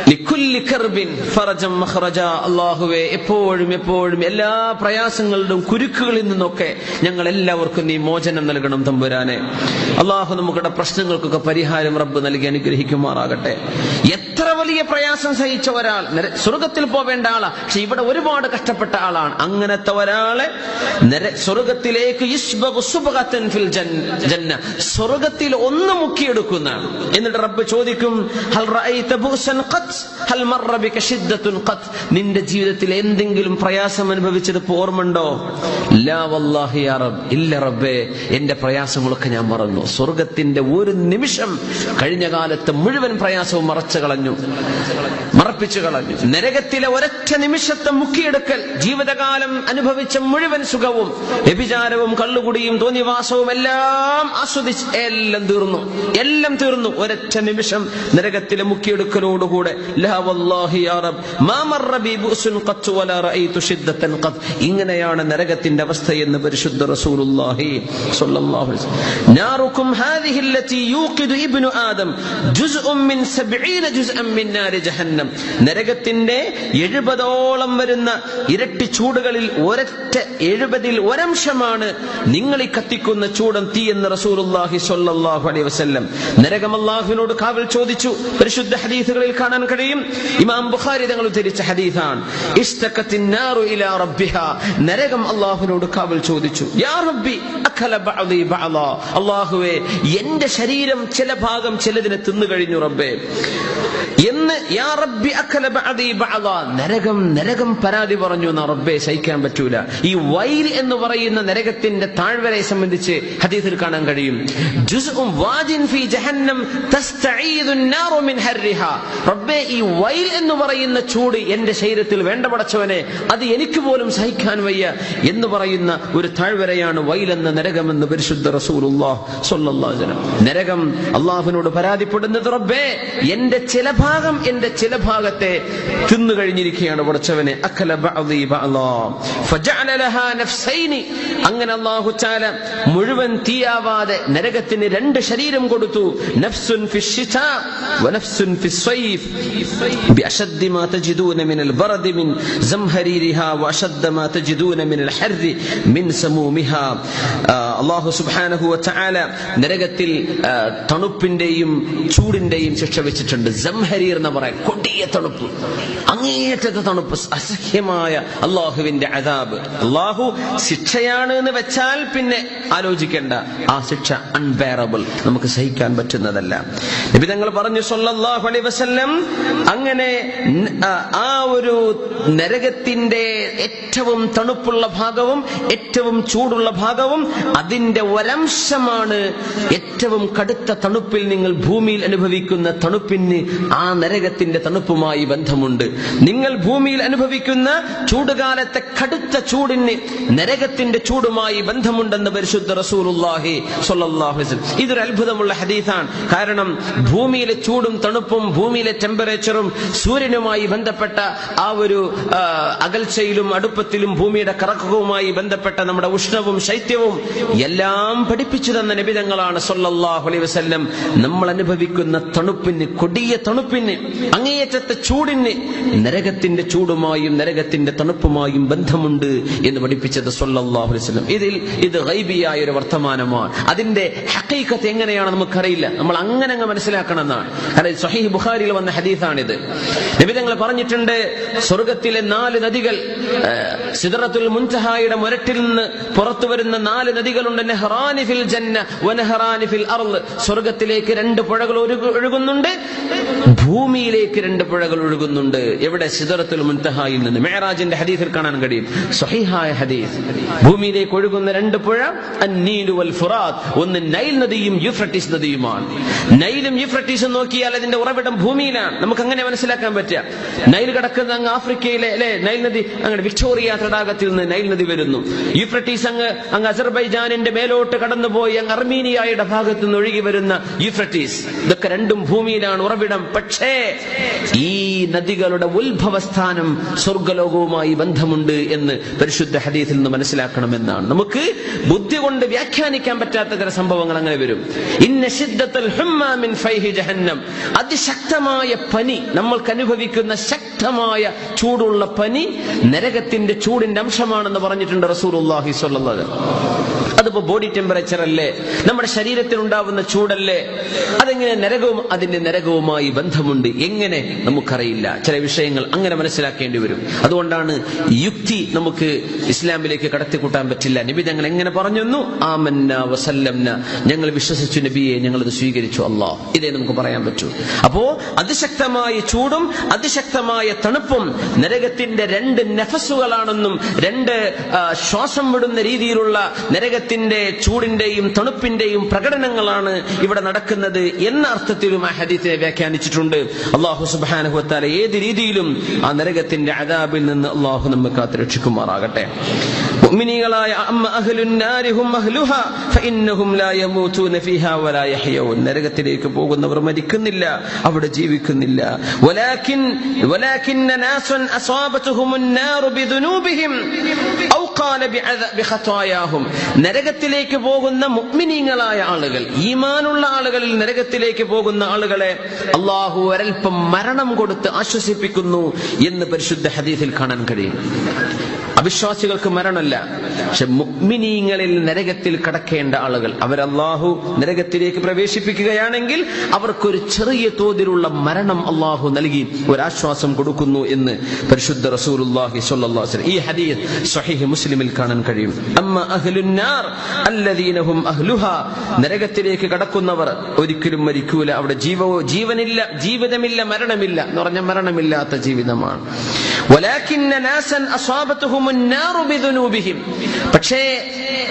[SPEAKER 1] ലിക്കുല്ലി കർബിൻ ഫറജം മഖ്റജ. അല്ലാഹുവേ, എപ്പോഴും എപ്പോഴും എല്ലാ പ്രയാസങ്ങളുടെയും കുരുക്കുകളിൽ നിന്നൊക്കെ ഞങ്ങൾ എല്ലാവർക്കും നീ മോചനം നൽകണം തമ്പുരാനെ. അല്ലാഹു നമ്മുടെ പ്രശ്നങ്ങൾക്കൊക്കെ പരിഹാരം റബ്ബ് നൽകി അനുഗ്രഹിക്കുമാറാകട്ടെ. എത്ര വലിയ പ്രയാസം സഹിച്ച ഒരാൾ സ്വർഗത്തിൽ പോവേണ്ട ആളാ, പക്ഷെ ഇവിടെ ഒരുപാട് കഷ്ടപ്പെട്ട ആളാണ്. അങ്ങനത്തെ ഒരാളെ സ്വർഗത്തിലേക്ക് സ്വർഗത്തിൽ ഒന്ന് മുക്കിയെടുക്കുന്നതാണ്. എന്നിട്ട് റബ്ബ് ചോദിക്കും, ഹൽ റഅയ്ത ബുഅസൻ ഖത്ത് ഹൽ മർറ ബിക ശിദ്ദത്തുൻ ഖത്ത്. നിന്റെ ജീവിതത്തിൽ എന്തെങ്കിലും പ്രയാസം അനുഭവിച്ചത് ഓർമ്മണ്ടോ? ലാ വല്ലാഹി യാ റബ്ബ്, ഇല്ല റബ്ബേ, എന്റെ പ്രയാസങ്ങളൊക്കെ ഞാൻ മറന്നു. സ്വർഗത്തിന്റെ ഒരു നിമിഷം കഴിഞ്ഞ കാലത്ത് മുഴുവൻ പ്രയാസവും മറപ്പിച്ചു കളഞ്ഞു. നരകത്തിലെ ഒരൊറ്റ നിമിഷത്തെ മുക്കിയെടുക്കൽ, ജീവിതകാലം അനുഭവിച്ച മുഴുവൻ സുഖവും വ്യഭിചാരവും കള്ളുകുടിയും തോന്നിവാസവും എല്ലാം ആസ്വദിച്ച് എല്ലാം തീർന്നു. ഒരൊറ്റ നിമിഷം നരകത്തിലെ മുക്കിയെടുക്കലോടുകൂടെ ലാ വല്ലാഹി യാ റബ്ബ് മാ മർറ ബി ബുഅസുൻ ഖത്ത് വലാ റഅയ്തു ശിദ്ദതൻ ഖത്ത്. ഇങ്ങനെയാണ് നരകത്തിന്റെ അവസ്ഥയെന്ന് പരിശുദ്ധ റസൂലുള്ളാഹി സ്വല്ലല്ലാഹു അലൈഹി വസല്ലം. നാറുകും ഹാദിഹി അല്ലതി യൂഖിദു ഇബ്നു ആദം ജുസ്ഉൻ മിൻ 70 ജുസ്അൻ മിൻ നാരി ജഹന്നം. നരകത്തിന്റെ 70ഓളം വരുന്ന ഇരട്ടി ചൂടുകളിൽ ഒരൊറ്റ 70ൽ ഒരംശമാണ് നിങ്ങൾ ഈ കത്തിക്കുന്ന ചൂടൻ തീ എന്ന് റസൂലുള്ളാഹി സ്വല്ലല്ലാഹു അലൈഹി വസല്ലം. നരകം അല്ലാഹുവിനോട് കാവൽ ചോദിച്ചു. പരിശുദ്ധ ഹദീസുകളിൽ കാണാൻ കഴിയും. ഇമാം ബുഖാരി തങ്ങൾ ഉദ്ധരിച്ച ഹദീസാണ്. ഇസ്തഖത്തിൻ നാറു ഇലാ റബ്ബിഹാ. നരകം അല്ലാഹുവിനോട് കാവൽ ചോദിച്ചു, യാ റബ്ബി അഖല ബഅദി ബഅദാ. അല്ലാഹുവേ, എന്റെ ശരീരം ചില ഭാഗം ചിലതിനെ തിന്നു കഴിഞ്ഞു റബ്ബേ എന്ന്. യാ റബ്ബി അഖല ബഅദി ബഅദാ. നരകം പരാതി പറഞ്ഞു, റബ്ബേ സഹിക്കാൻ പറ്റൂല. ഈ വൈൽ എന്ന് പറയുന്ന നരകത്തിന്റെ താഴ്വരയെ സംബന്ധിച്ച് ഹദീസിൽ കാണാൻ കഴിയും. ജുസ്ഉം വാജിൻ ഫീ ജഹന്നം തസ്തഈദു അൻ-നാറു മിൻ ഹർരിഹാ. റബ്ബേ, ഈ വൈൽ എന്ന് പറയുന്ന ചൂട് എന്റെ ശരീരത്തിൽ വേണ്ട പടച്ചവനെ, അത് എനിക്ക് പോലും സഹിക്കാൻ വയ്യ എന്ന് പറയുന്ന ഒരു താഴ്വരയാണ് വൈൽ എന്ന നരകമെന്ന് പരിശുദ്ധ റസൂലുള്ളാഹി സ്വല്ലല്ലാഹു അലൈഹി വസല്ലം. നരകം അല്ലാഹുവിനോട് പരാതിപ്പെടുന്നത്, റബ്ബേ, എന്റെ ചില ഭാഗത്തെ തിന്നു കഴിഞ്ഞിരിക്കുകയാണ് പടച്ചവനെ. അഖല ബഅദി ബഅദാ ഫജഅല ലഹാ നഫ്സൈനി. അങ്ങനെ അല്ലാഹു തആല മുഴുവൻ തീയാവാതെ നരകത്തിന് രണ്ട് ശരീരം കൊടുത്തു. നഫ്സുൻ ഫിശ്ശിതാ വനഫ്സുൻ ഫിസ്സൈഫ് ബിഅശദ്ദി മാ തജിദൂന മിനൽ ബർദി മിൻ സംഹരീരിഹാ വഅശദ്ദ മാ തജിദൂന മിനൽ ഹർരി മിൻ സമൂമിഹാ. അല്ലാഹു സുബ്ഹാനഹു വ തആല നരകത്തിൽ തണുപ്പിന്റെയും ചൂടിന്റെയും ശിക്ഷ വെച്ചിട്ടുണ്ട്. സംഹരീർ എന്ന് പറയാം, കൊടിയ തണുപ്പ്, അങ്ങേയറ്റത്തെ തണുപ്പ്, അസഹ്യമായ അല്ലാഹുവിന്റെ അദാബ്. അല്ലാഹു ശിക്ഷയാണ് എന്ന് വെച്ചാൽ പിന്നെ ആലോചിക്കേണ്ട, ആ ശിക്ഷ അൺബെയറബിൾ, നമുക്ക് സഹിക്കാൻ പറ്റുന്നതല്ല. നബി തങ്ങൾ പറഞ്ഞു സ്വല്ലല്ലാഹു അലൈഹി വസല്ലം, അങ്ങനെ ആ ഒരു നരകത്തിന്റെ ഏറ്റവും തണുപ്പുള്ള ഭാഗവും ഏറ്റവും ചൂടുള്ള ഭാഗവും അതിന്റെ ഒരംശമാണ്. ഏറ്റവും കടുത്ത തണുപ്പിൽ നിങ്ങൾ ഭൂമിയിൽ അനുഭവിക്കുന്ന തണുപ്പിന് ആ നരകത്തിന്റെ തണുപ്പുമായി ബന്ധമുണ്ട്. നിങ്ങൾ ഭൂമിയിൽ അനുഭവിക്കുന്ന ചൂടുകാലത്തെ കടുത്ത ചൂടിന് നരകത്തിന്റെ ചൂടുമായി ബന്ധമുണ്ടെന്ന് പരിശുദ്ധ റസൂലുള്ളാഹി സ്വല്ലല്ലാഹു അലൈഹി വസല്ലം. ഇതൊരു അത്ഭുതമുള്ള ഹദീസാണ്. കാരണം ഭൂമിയിലെ ചൂടും തണുപ്പും ഭൂമിയിലെ ടെമ്പറേച്ചറും സൂര്യനുമായി ബന്ധപ്പെട്ട ആ ഒരു അകൽച്ചയിലും അടുപ്പത്തിലും ഭൂമിയുടെ കറക്കവുമായി ബന്ധപ്പെട്ട നമ്മുടെ ഉഷ്ണവും ശൈത്യവും എല്ലാം പഠിപ്പിച്ചു തന്ന നബിതങ്ങളാണ് സ്വല്ലല്ലാഹു അലൈഹി വസല്ലം. നമ്മൾ അനുഭവിക്കുന്ന തണുപ്പിന്, കൊടിയ തണുപ്പിന്, അങ്ങേയറ്റത്തെ ചൂടിന് നരകത്തിന്റെ ചൂടുമായും നരകത്തിന്റെ തണുപ്പുമായും ബന്ധമുണ്ട് എന്ന് പഠിപ്പിച്ചത് സ്വല്ലല്ലാഹു അലൈഹി വസല്ലം. ഇത് ഗൈബിയായ ഒരു വർത്തമാനമാണ്. അതിന്റെ ഹഖീഖത്ത് എങ്ങനെയാണ് നമുക്കറിയില്ല. നമ്മൾ അങ്ങനെ മനസ്സിലാക്കണം എന്നാണ്. കാരണം സ്വഹീഹ് ബുഖാരിയിൽ വന്ന ഹദീസാണിത്. നബി തങ്ങൾ പറഞ്ഞിട്ടുണ്ട്, സ്വർഗത്തിലെ 4 നദികൾ, സിദ്റത്തുൽ മുൻതഹായുടെ മുരട്ടിൽ നിന്ന് പുറത്തു വരുന്ന 4 നദികളുണ്ട്. നഹ്റാനി ഫിൽ ജന്ന വനഹ്റാനി ഫിൽ അർള്. സ്വർഗത്തിലേക്ക് 2 പുഴകൾ ഒഴുകുന്നുണ്ട്, ഭൂമിയിലേക്ക് 2 പുഴകൾ ഒഴുകുന്നുണ്ട്. എവിടെ? സിദ്റത്തുൽ മുൻതഹായിൽ നിന്ന്. മിഅ്റാജിന്റെ ഹദീസിൽ കാണാൻ കഴിയും, സ്വഹീഹായ ഹദീസ്. ഭൂമിയിലേക്ക് ഒഴുകുന്ന 2 പുഴ അന്നീലു വൽ ഫുറാത്ത്. ഒന്ന് നൈൽ നദിയും യൂഫ്രട്ടീസ് നദിയുമാണ്. നൈലും യൂഫ്രട്ടീസും നോക്കിയാൽ അതിന്റെ ഉറവിടം ഭൂമിയിലാണ്. നമുക്ക് അങ്ങനെ മനസ്സിലാക്കാൻ പറ്റുക. നൈൽ കിടക്കുന്ന അങ്ങ് ആഫ്രിക്കയിലെ അല്ലെ നൈൽ നദി, അങ്ങനെ വിക്ടോറിയ തടാകത്തിൽ നിന്ന് നൈൽ നദി വരുന്നു. യൂഫ്രട്ടീസ് അങ്ങ് അസർബൈജാനിന്റെ മേലോട്ട് കടന്നുപോയി അങ്ങ് അർമീനിയയുടെ ഭാഗത്ത് നിന്ന് ഒഴുകി വരുന്ന യൂഫ്രട്ടീസ്. ഇതൊക്കെ രണ്ടും ഭൂമിയിലാണ് ഉറവിടം. പക്ഷേ ഈ നദികളുടെ ഉത്ഭവസ്ഥാനം സ്വർഗ്ഗലോകവുമായി ബന്ധമുണ്ട് എന്ന് പരിശുദ്ധ ഹദീസിൽ നിന്ന് മനസ്സിലാക്കണമെന്നാണ്. നമുക്ക് ബുദ്ധി കൊണ്ട് വ്യാഖ്യാനിക്കാൻ പറ്റാത്ത ചില സംഭവങ്ങൾ അങ്ങനെ വരും. ഇന്ന ശിദ്ദത്തുൽ ഹുമ്മാ മിൻ ഫൈഹി ജഹന്നം, അതിശക്തമായ പനി, നമ്മൾക്ക് അനുഭവിക്കുന്ന ശക്തമായ ചൂടുള്ള പനി നരകത്തിന്റെ ചൂടിന്റെ അംശമാണെന്ന് പറഞ്ഞിട്ടുണ്ട് റസൂലുള്ളാഹി സ്വല്ലല്ലാഹു അലൈഹി വസല്ലം. അതിപ്പോ ബോഡി ടെമ്പറേച്ചർ അല്ലേ, നമ്മുടെ ശരീരത്തിൽ ഉണ്ടാവുന്ന ചൂടല്ലേ, അതെങ്ങനെ അതിന്റെ നരകവുമായി ബന്ധമുണ്ട് എങ്ങനെ നമുക്കറിയില്ല. ചില വിഷയങ്ങൾ അങ്ങനെ മനസ്സിലാക്കേണ്ടി വരും. അതുകൊണ്ടാണ് യുക്തി നമുക്ക് ഇസ്ലാമിലേക്ക് കടത്തിക്കൂട്ടാൻ പറ്റില്ല. നബി ഞങ്ങൾ എങ്ങനെ പറഞ്ഞു, ആമന്ന വസല്ലംന, ഞങ്ങൾ വിശ്വസിച്ചു നബിയെ, ഞങ്ങളത് സ്വീകരിച്ചു അല്ലാഹ്, ഇതേ നമുക്ക് പറയാൻ പറ്റൂ. അപ്പോ അതിശക്തമായ ചൂടും അതിശക്തമായ തണുപ്പും നരകത്തിന്റെ രണ്ട് നഫസുകളാണെന്നും രണ്ട് ശ്വാസം വിടുന്ന രീതിയിലുള്ള നരകത്തിന്റെ ചൂടിന്റെയും തണുപ്പിന്റെയും പ്രകടനങ്ങളാണ് ഇവിടെ നടക്കുന്നത് എന്ന അർത്ഥത്തിലും ആ ഹദീസിനെ വ്യാഖ്യാനിച്ചിട്ടുണ്ട്. അല്ലാഹു സുബ്ഹാനഹു വ തആല ഏത് രീതിയിലും ആ നരകത്തിന്റെ അദാബിൽ നിന്ന് അല്ലാഹു നമ്മെ കാത്ത് രക്ഷിക്കുമാറാകട്ടെ. മുഅ്മിനീകളായ അമ്മ അഹ്ലുൻ നാരി ഹും അഹ്ലുഹാ ഫഇന്നഹും ലാ യമൂതൂന ഫീഹാ വലാ യഹ്യഊൻ, നരകത്തിലേക്ക് പോകുന്നവർ മരിക്കുന്നില്ല, അവിടെ ജീവിക്കുന്നില്ല. വലാകിന്ന നാസൻ അസ്വാബതുഹുമുൻ നാറു ബിദുനൂബിഹിം ഔ ഖാല ബിഖതായാഹും, നരകത്തിലേക്ക് പോകുന്ന മുഅ്മിനീങ്ങളായ ആളുകൾ, ഈമാനുള്ള ആളുകളിൽ നരകത്തിലേക്ക് പോകുന്ന ആളുകളെ അല്ലാഹു ഒരൽപ്പം മരണം കൊടുത്ത് ആശ്വസിപ്പിക്കുന്നു എന്ന് പരിശുദ്ധ ഹദീസിൽ കാണാൻ കഴിയും. അവിശ്വാസികൾക്ക് മരണമല്ല, പക്ഷെ മുഅ്മിനീങ്ങളിൽ നരകത്തിൽ കടക്കേണ്ട ആളുകൾ അവരല്ലാഹു നരകത്തിലേക്ക് പ്രവേശിപ്പിക്കുകയാണെങ്കിൽ അവർക്കൊരു ചെറിയ തോതിലുള്ള മരണം അല്ലാഹു നൽകി ഒരാശ്വാസം കൊടുക്കുന്നു എന്ന് പരിശുദ്ധ റസൂലുള്ളാഹി സ്വല്ലല്ലാഹു അലൈഹി വസല്ലം ഈ ഹദീസ് സ്വഹീഹ് മുസ്ലിമിൽ കാണാൻ കഴിയും. അമ്മ അഹ്ലുൻ നാർ അല്ലദീന ഹും അഹ്ലുഹാ, നരകത്തിലേക്ക് കടക്കുന്നവർ ഒരിക്കലും മരിക്കൂല, അവിടെ ജീവനില്ല, ജീവിതമില്ല, മരണമില്ല എന്ന് പറഞ്ഞ മരണമില്ലാത്ത ജീവിതമാണ്. വലാകിന്ന നാസൻ അസ്വാബതുഹുമുൻ നാറു ബിദുനൂബിഹിം, പക്ഷേ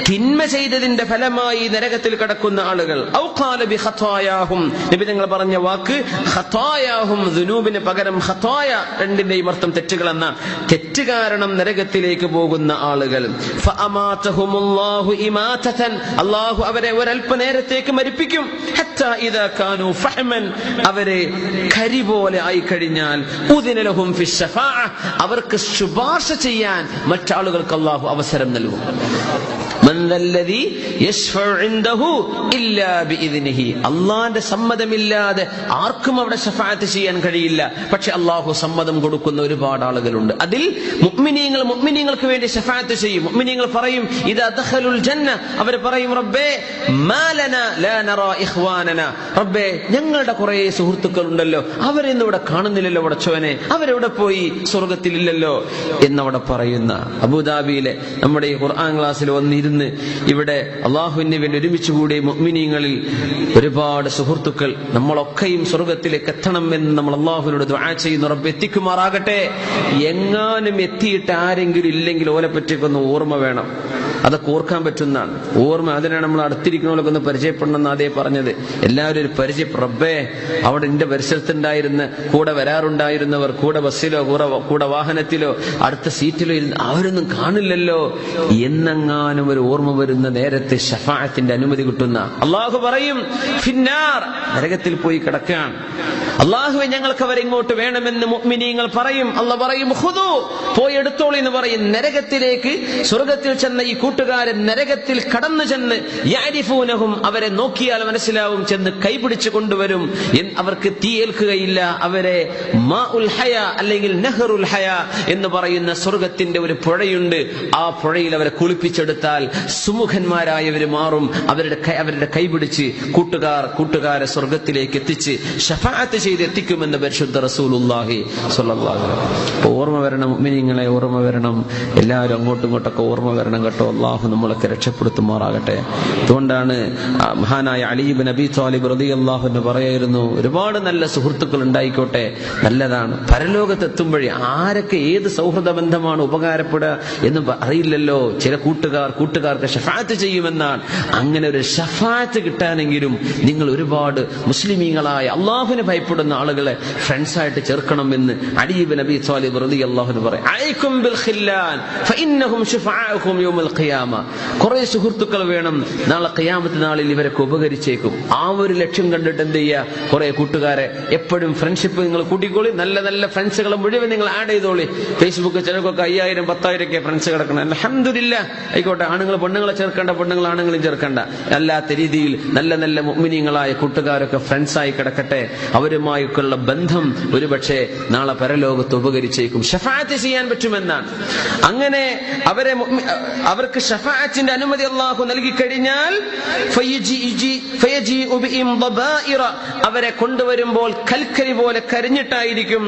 [SPEAKER 1] തിന്മ ചെയ്തതിന്റെ ഫലമായി നരകത്തിൽ കടക്കുന്ന ആളുകൾ ഔ ഖാല ബിഖതായാഹും, നബി തങ്ങൾ പറഞ്ഞ വാക്ക് ഖതായാഹും, ദുനൂബിന് പകരം ഖതായ, രണ്ടിന്റെയും അർത്ഥം തെറ്റുകൾ എന്ന, തെറ്റ് കാരണം നരകത്തിലേക്ക് പോകുന്ന ആളുകൾ ഫഅമാതഹുമുല്ലാഹു ഇമാതതൻ, അല്ലാഹു അവരെ ഒരൽപ്പ നേരത്തേക്ക് മരിപ്പിക്കും. ഹത്താ ഇദാ കാനൂ ഫഹ്മൻ, അവരെ കരി പോലെ ആയി കഴിഞ്ഞാൽ ഉദിന ലഹും ഫിശ്ശഫാഅ, അവർക്ക് ശുപാർശ ചെയ്യാൻ മറ്റാളുകൾക്ക് അല്ലാഹു അവസരം നൽകും. അള്ളാന്റെ സമ്മതമില്ലാതെ ആർക്കും അവിടെ ശഫാഅത്ത് ചെയ്യാൻ കഴിയില്ല. പക്ഷെ അള്ളാഹു സമ്മതം കൊടുക്കുന്ന ഒരുപാട് ആളുകളുണ്ട്. അതിൽ മുഅ്മിനീങ്ങൾക്ക് വേണ്ടി ശഫാഅത്ത് ചെയ്യും. മുഅ്മിനീങ്ങൾ പറയും ഇദാ ദഖലുൽ ജന്ന, അവർ പറയും റബ്ബേ മാ ലനാ ലാ നറാ ഇഖ്വാനനാ, റബ്ബേ ഞങ്ങളുടെ കുറെ സുഹൃത്തുക്കൾ ഉണ്ടല്ലോ, അവരെന്നും ഇവിടെ കാണുന്നില്ലല്ലോ, പടച്ചോനെ അവരെവിടെ പോയി, സ്വർഗത്തിലില്ലല്ലോ എന്നവിടെ പറയുന്ന അബൂദാബിയിലെ നമ്മുടെ ഈ ഖുർആൻ ക്ലാസ്സിൽ വന്നിരുന്ന് ഇവിടെ അള്ളാഹുവിന് വേണ്ടി ഒരുമിച്ച് കൂടി മുഅ്മിനീങ്ങളിൽ ഒരുപാട് സുഹൃത്തുക്കൾ, നമ്മളൊക്കെയും സ്വർഗത്തിലേക്ക് എത്തണം എന്ന് നമ്മൾ അള്ളാഹുവിനോട് ദുആ ചെയ്യുന്നു. റബ്ബ് എത്തിക്കുമാറാകട്ടെ. എങ്ങാനും എത്തിയിട്ട് ആരെങ്കിലും ഇല്ലെങ്കിൽ ഓലെ പറ്റിയൊക്കെ ഓർമ്മ വേണം, അതൊക്കെ ഓർക്കാൻ പറ്റുന്നതാണ് ഓർമ്മ. അതിനാണ് നമ്മൾ അടുത്തിരിക്കുന്നവരൊക്കെ ഒന്ന് പരിചയപ്പെടണമെന്ന് അതേ പറഞ്ഞത്. എല്ലാവരും ഒരു പരിചയം, റബ്ബേ അവിടെ എന്റെ പരിസരത്തുണ്ടായിരുന്ന കൂടെ വരാറുണ്ടായിരുന്നവർ, കൂടെ ബസ്സിലോ കൂടെ വാഹനത്തിലോ അടുത്ത സീറ്റിലോ ഇരുന്ന് അവരൊന്നും കാണില്ലല്ലോ എന്നെങ്ങാനും ഒരു ഓർമ്മ വരുന്ന നേരത്തെ ശഫാഅത്തിന്റെ അനുമതി കിട്ടുന്ന അള്ളാഹു പറയും ഫിന്നാർ, നരകത്തിൽ പോയി കിടക്കാൻ. അള്ളാഹുവെ ഞങ്ങൾക്ക് അവരിങ്ങോട്ട് വേണമെന്ന് മുഅ്മിനീങ്ങൾ പറയും. അള്ളാഹ് പറയും ഖുദൂ, പോയി എടുത്തോളൂ എന്ന് പറയും. നരകത്തിലേക്ക് സ്വർഗത്തിൽ ചെന്ന ഈ കൂട്ടുകാരൻ നരകത്തിൽ കടന്നു ചെന്ന് യഅരിഫൂനഹും, അവരെ നോക്കിയാൽ മനസ്സിലാവും, ചെന്ന് കൈപിടിച്ചു കൊണ്ടുവരും. അവർക്ക് തീ ഏൽക്കുകയില്ല. അവരെ മാഉൽ ഹയാ അല്ലെങ്കിൽ നഹറുൽ ഹയാ എന്ന് പറയുന്ന സ്വർഗത്തിന്റെ ഒരു പുഴയുണ്ട്. ആ പുഴയിൽ അവരെ കുളിപ്പിച്ചെടുത്താൽ സുമുഖന്മാരായവർ മാറും. അവരുടെ കൈപിടിച്ച് കൂട്ടുകാരെ സ്വർഗത്തിലേക്ക് എത്തിച്ച് ശഫാഅത്ത് ചെയ്ത് എത്തിക്കുമെന്ന് പരിശുദ്ധ റസൂലുള്ളാഹി സ്വല്ലല്ലാഹു അലൈഹി വസല്ലം. ഓർമ്മ വരണം മുഅ്മിനീങ്ങളെ, ഓർമ്മ വരണം. എല്ലാവരും അങ്ങോട്ടും ഇങ്ങോട്ടൊക്കെ ഓർമ്മ വരണം കേട്ടോ. അള്ളാഹു നമ്മളൊക്കെ രക്ഷപ്പെടുത്തുമാറാകട്ടെ. അതുകൊണ്ടാണ് മഹാനായ അലി ഇബ്നു അബീ ത്വാലിബ് റളിയല്ലാഹു അൻഹു പറയായിരുന്നു, ഒരുപാട് നല്ല സുഹൃത്തുക്കൾ ഉണ്ടായിക്കോട്ടെ, നല്ലതാണ്. പരലോകത്ത് എത്തുമ്പോഴേ ആരൊക്കെ ഏത് സൗഹൃദ ബന്ധമാണ് ഉപകാരപ്പെടുക എന്ന് അറിയില്ലല്ലോ. ചില കൂട്ടുകാർക്ക് ശഫാഅത്ത് ചെയ്യുമെന്നാണ്. അങ്ങനെ ഒരു ശഫാഅത്ത് കിട്ടാനെങ്കിലും നിങ്ങൾ ഒരുപാട് മുസ്ലിമീങ്ങളായ അള്ളാഹുവിനെ ഭയപ്പെടുന്ന ഇഷ്ടപ്പെടുന്ന ആളുകളെ ഫ്രണ്ട്സായിട്ട് ചേർക്കണം എന്ന് അലി ഇബ്നു അബീ ത്വാലിബ് റളിയല്ലാഹു അൻഹു പറയും. അലൈക്കും ബിൽ ഖില്ലാൻ ഫഇന്നഹും ശുഫാഉകും യൗമൽ ഖിയാമ. കുറേ സുഹൃത്തുക്കൾ വേണം, നാളെ ഖിയാമത്ത് നാളിൽ ഇവരൊക്കെ ഉപകരിച്ചേക്കും. ആ ഒരു ലക്ഷ്യം കണ്ടിട്ട് എന്ത് ചെയ്യുക, കുറെ കൂട്ടുകാരെ എപ്പോഴും ഫ്രണ്ട്ഷിപ്പ് നിങ്ങൾ കൂട്ടിക്കോളി. നല്ല നല്ല ഫ്രണ്ട്സുകളെ മുഴുവൻ നിങ്ങൾ ആഡ് ചെയ്തോളി. ഫേസ്ബുക്ക് ചിലർക്കൊക്കെ 5000 10,000 ഒക്കെ ഫ്രണ്ട്സ് കിടക്കണം. അൽഹംദുലില്ലാ, ആയിക്കോട്ടെ. ആണുങ്ങൾ പെണ്ണുങ്ങളെ ചേർക്കേണ്ട, പെണ്ണുങ്ങൾ ആണുങ്ങളും ചേർക്കേണ്ട. അല്ലാത്ത രീതിയിൽ നല്ല നല്ല മുഅ്മിനീങ്ങളായ കൂട്ടുകാരൊക്കെ ഫ്രണ്ട്സായി കിടക്കട്ടെ. അവരുമായൊക്കെയുള്ള ബന്ധം ഒരുപക്ഷെ നാളെ പരലോകത്ത് ഉപകരിച്ചേക്കും, ഷഫാഅത്ത് ചെയ്യാൻ പറ്റുമെന്നാണ്. അങ്ങനെ അവർക്ക് ഷഫാഅത്തിന്റെ അനുമതി അല്ലാഹു നൽകി കഴിഞ്ഞാൽ അവരെ കൊണ്ടുവരുമ്പോൾ കൽക്കരി പോലെ കരിഞ്ഞിട്ടായിരിക്കും.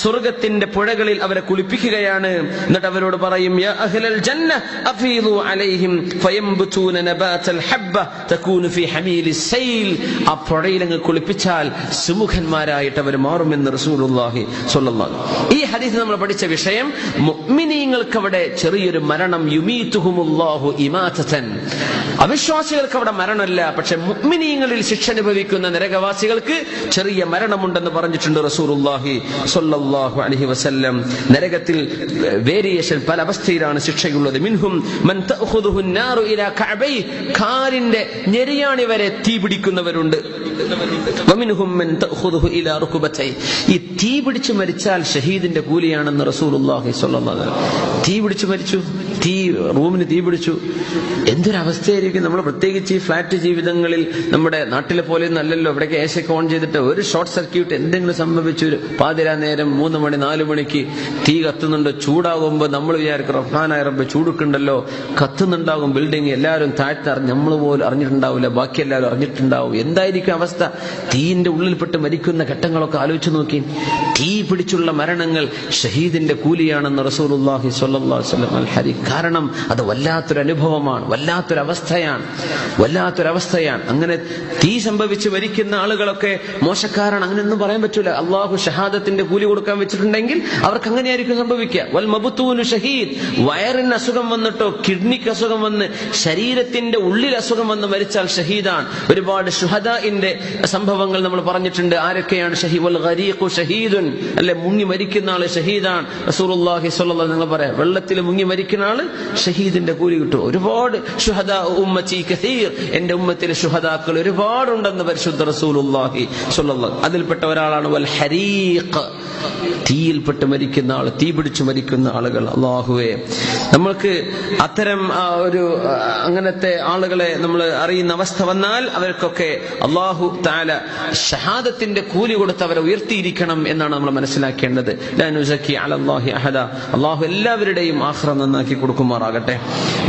[SPEAKER 1] സ്വർഗത്തിന്റെ പുഴകളിൽ അവരെ കുളിപ്പിക്കുകയാണ്. എന്നിട്ട് അവരോട് പറയും, യാ അഹ്ലൽ ജന്ന അഫീദു അലൈഹിം ഫയംബുതൂന നബാതൽ ഹബ്ബ തകൂനു ഫീ ഹമീലിസ് സൈൽ. ആ പുഴയിൽ അങ്ങ് കുളിപ്പിച്ചാൽ സുമുഖന്മാരായിട്ട് അവർ മാറുമെന്ന് റസൂലുള്ളാഹി സ്വല്ലല്ലാഹു അലൈഹി വസല്ലം. ഈ ഹദീസ് നമ്മൾ പഠിച്ച വിഷയം, മുഅ്മിനീങ്ങൾക്ക് അവിടെ ചെറിയൊരു മരണം, യുമീതുഹുമുല്ലാഹു ഇമാതതൻ. അവിശ്വാസികൾക്ക് അവിടെ മരണമല്ല, പക്ഷെ മുഅ്മിനീങ്ങളിൽ ശിക്ഷ അനുഭവിക്കുന്ന നരകവാസികൾക്ക് ചെറിയ മരണമുണ്ടെന്ന് പറഞ്ഞിട്ടുണ്ട് റസൂലുള്ളാഹി സ്വല്ലല്ലാഹു അലൈഹി വസല്ലം. നരകത്തിൽ വേരിയേഷൻ, പല അവസ്ഥയിലാണ് ശിക്ഷയുള്ളത്. മിൻഹും മൻ തഅഖുദുഹു അൻ-നാറു ഇലാ കഅബൈ, കാലിന്റെ ഞെരിയാണി വരെ തീ പിടിക്കുന്നവരുണ്ട്. വമിൻഹും മൻ തഅഖുദുഹു ഇലാ റുക്ബതൈ. ഈ തീ പിടിച്ച് മരിച്ചാൽ ഷഹീദിന്റെ കൂലിയാണെന്ന് റസൂലുള്ളാഹി സ്വല്ലല്ലാഹു അലൈഹി വസല്ലം. തീ പിടിച്ച് മരിച്ചു, റൂമിന് തീ പിടിച്ചു, എന്തൊരവസ്ഥയായിരിക്കും. നമ്മൾ പ്രത്യേകിച്ച് ഈ ഫ്ലാറ്റ് ജീവിതങ്ങളിൽ, നമ്മുടെ നാട്ടിലെ പോലെ നല്ലല്ലോ, ഇവിടേക്ക് AC ഓൺ ചെയ്തിട്ട് ഒരു ഷോർട്ട് സർക്യൂട്ട് എന്തെങ്കിലും സംഭവിച്ചു, പാതിരാ നേരം 3 മണി 4 മണിക്ക് തീ കത്തുന്നുണ്ട്. ചൂടാകുമ്പോൾ നമ്മൾ വിചാരിക്കും റഹ്മാനായ റബ്ബ് ചൂടുക്കുണ്ടല്ലോ, കത്തുന്നുണ്ടാകും ബിൽഡിംഗ്, എല്ലാവരും താഴ്ത്തറിഞ്ഞ് നമ്മൾ പോലും അറിഞ്ഞിട്ടുണ്ടാവില്ല, ബാക്കി എല്ലാവരും അറിഞ്ഞിട്ടുണ്ടാവും. എന്തായിരിക്കും അവസ്ഥ? തീയിന്റെ ഉള്ളിൽപ്പെട്ട് മരിക്കുന്ന ഘട്ടങ്ങളൊക്കെ ആലോചിച്ച് നോക്കി. തീ പിടിച്ചുള്ള മരണങ്ങൾ ഷഹീദിന്റെ കൂലിയാണെന്ന് റസൂലുള്ളാഹി സ്വല്ലല്ലാഹു അലൈഹി വസല്ലം അൽ ഹദീസ്. കാരണം അത് വല്ലാത്തൊരു അനുഭവമാണ്, വല്ലാത്തൊരവസ്ഥയാണ്. അങ്ങനെ തീ സംഭവിച്ച് മരിക്കുന്ന ആളുകളൊക്കെ മോശക്കാരാണ്, അങ്ങനെയൊന്നും പറയാൻ പറ്റൂല. അള്ളാഹു ഷഹാദത്തിന്റെ കൂലി കൊടുക്കാൻ വെച്ചിട്ടുണ്ടെങ്കിൽ അവർക്ക് അങ്ങനെയായിരിക്കും സംഭവിക്കുക. വൽ മബ്തൂനു ഷഹീദ്. വയറിന് അസുഖം വന്നിട്ടോ, കിഡ്നിക്ക് അസുഖം വന്ന്, ശരീരത്തിന്റെ ഉള്ളിൽ അസുഖം വന്ന് മരിച്ചാൽ ഷഹീദാണ്. ഒരുപാട് ശുഹദാഇന്റെ സംഭവങ്ങൾ നമ്മൾ പറഞ്ഞിട്ടുണ്ട്. ആരൊക്കെയാണ് ഷഹീദ്? വൽ ഗരീഖു ഷഹീദുൻ, അല്ലെ, മുങ്ങി മരിക്കുന്ന ആള് ഷഹീദാണ്. റസൂലുള്ളാഹി സ്വല്ലല്ലാഹു അലൈഹി വസല്ലം പറയാം, വെള്ളത്തിൽ മുങ്ങി മരിക്കുന്ന ആള് ഷഹീദിന്റെ കൂലി കിട്ടും. ഒരുപാട് ശുഹദാ ഉമ്മത്തി കസീർ, എന്റെ ഉമ്മത്തിലെ ശുഹദാക്കൾ ഒരുപാടുണ്ടെന്ന് പരിശുദ്ധ റസൂലുള്ളാഹി സ്വല്ലല്ലാഹു. അതിൽപ്പെട്ട ഒരാളാണ് വൽ ഹരീഖ്, തീയിൽപ്പെട്ട് മരിക്കുന്ന ആൾ, തീ പിടിച്ചു മരിക്കുന്ന ആളുകൾ. അല്ലാഹുവേ, നമ്മൾക്ക് അത്തരം അങ്ങനത്തെ ആളുകളെ നമ്മൾ അറിയുന്ന അവസ്ഥ വന്നാൽ അവർക്കൊക്കെ അല്ലാഹു തആല ഷഹാദത്തിന്റെ കൂലി കൊടുത്ത് അവരെ ഉയർത്തിയിരിക്കണം എന്നാണ് നമ്മൾ മനസ്സിലാക്കേണ്ടത്. ലാ നുസക്കി അലല്ലാഹി അഹദ. അല്ലാഹു എല്ലാവരുടെയും ആഖിറ നന്നാക്കി കൊടുക്കുമാറാകട്ടെ.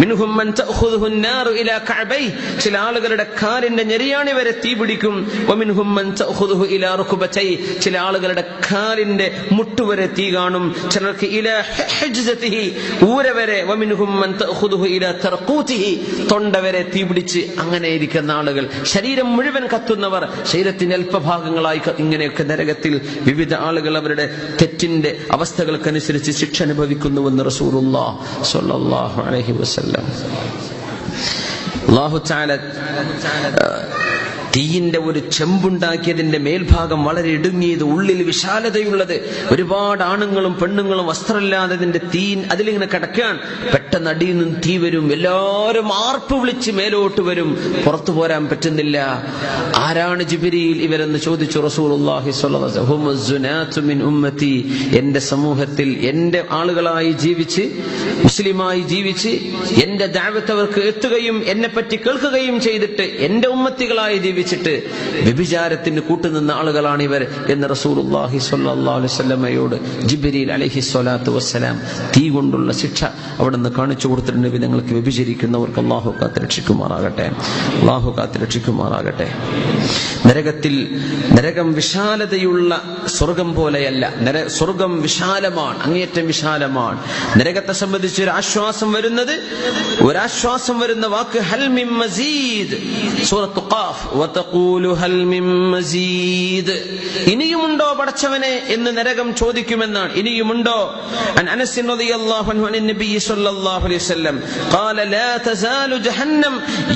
[SPEAKER 1] മിൻഹും മൻ തഅഖുദുഹു അൻ-നാറു ഇലാ കഅബൈ, ചില ആളുകളുടെ കാലിന്റെ ഞെരിയാണി വരെ തീ പിടിക്കും. വമിൻഹും മൻ തഅഖുദുഹു ഇലാ റുക്ബതൈ, ചില ആളുകളുടെ കാലിന്റെ മുട്ടുവരെ തീ കാണും. ചിലർക്ക് ഇലാ ഹിജ്സതിഹി, ഊര വരെ. വമിൻഹും മൻ തഅഖുദുഹു ഇലാ തർഖൂതിഹി, തൊണ്ട വരെ തീ പിടിച്ച് അങ്ങനെ ഇരിക്കുന്ന ആളുകൾ. ശരീരം മുഴുവൻ കത്തുന്നവർ, ശരീരത്തിന്റെ അല്പഭാഗങ്ങളായി ഇങ്ങനെയൊക്കെ നരകത്തിൽ വിവിധ ആളുകൾ അവരുടെ തെറ്റിന്റെ അവസ്ഥകൾക്കനുസരിച്ച് ശിക്ഷ അനുഭവിക്കുന്നുവെന്ന് റസൂലുള്ളാഹി സ്വല്ലല്ലാഹു അലൈഹി വസല്ലം. അല്ലാഹു തആല തീയിന്റെ ഒരു ചെമ്പുണ്ടാക്കിയതിന്റെ മേൽഭാഗം വളരെ ഇടുങ്ങിയത്, ഉള്ളിൽ വിശാലതയുള്ളത്. ഒരുപാട് ആണുങ്ങളും പെണ്ണുങ്ങളും വസ്ത്രമില്ലാത്തതിന്റെ തീ അതിലിങ്ങനെ കിടക്കാൻ, പെട്ടെന്ന് അടിയിൽ നിന്ന് തീ വരും. എല്ലാവരും ആർപ്പ് വിളിച്ച് മേലോട്ട് വരും, പുറത്തു പോരാൻ പറ്റുന്നില്ല. ആരാണ് ജിബ്രീൽ ഇവരെന്ന് ചോദിച്ചു റസൂലുള്ളാഹി സ്വല്ലല്ലാഹു അലൈഹി വസല്ലം. ഹുമുസ്സുനാതു മിൻ ഉമ്മത്തി, എന്റെ സമൂഹത്തിൽ എന്റെ ആളുകളായി ജീവിച്ച്, മുസ്ലിമായി ജീവിച്ച്, എന്റെ ദഅവത്ത് അവർക്ക് എത്തുകയും എന്നെ പറ്റി കേൾക്കുകയും ചെയ്തിട്ട് എന്റെ ഉമ്മത്തികളായി ജീവിച്ചിട്ട് വ്യഭിചാരത്തിന് കൂട്ടുനിന്ന ആളുകളാണ് ഇവർ എന്ന് റസൂലുള്ളാഹി സ്വല്ലല്ലാഹു അലൈഹി വസല്ലമയോട് ജിബ്രീൽ അലൈഹി സ്വലാത്തു വസ്സലാം തീ കൊണ്ടുള്ള ശിക്ഷ അവിടുന്ന് കാണിച്ചു കൊടുത്തിട്ടുണ്ട്. നിങ്ങൾക്ക് വ്യഭിചരിക്കുന്നവർക്ക് അല്ലാഹു കാത്തുരക്ഷിക്കുമാറാകട്ടെ, അല്ലാഹു കാത്തുരക്ഷിക്കുമാറാകട്ടെ. നരകം വിശാലതയുള്ള സ്വർഗം പോലെയല്ല. സ്വർഗം വിശാലമാണ്, അങ്ങേയറ്റം വിശാലമാണ്. നരകത്തെ സംബന്ധിച്ച് ഒരാശ്വാസം വരുന്ന വാക്ക് ഹൽ മിൻ മസീദ്. സൂറത്ത് ഖാഫ്. വതഖൂലു ഹൽ മിൻ മസീദ്, ഇനിയുമുണ്ടോ പടച്ചവനെ എന്ന് നരകം ചോദിക്കുമെന്നാണ്. ഇനിയുമുണ്ടോ? അൻ അനസ് റളിയല്ലാഹു അൻഹു അൻ നബി സ്വല്ലല്ലാഹു അലൈഹി വസല്ലം ഖാല ലാ തസാലു ജഹന്നം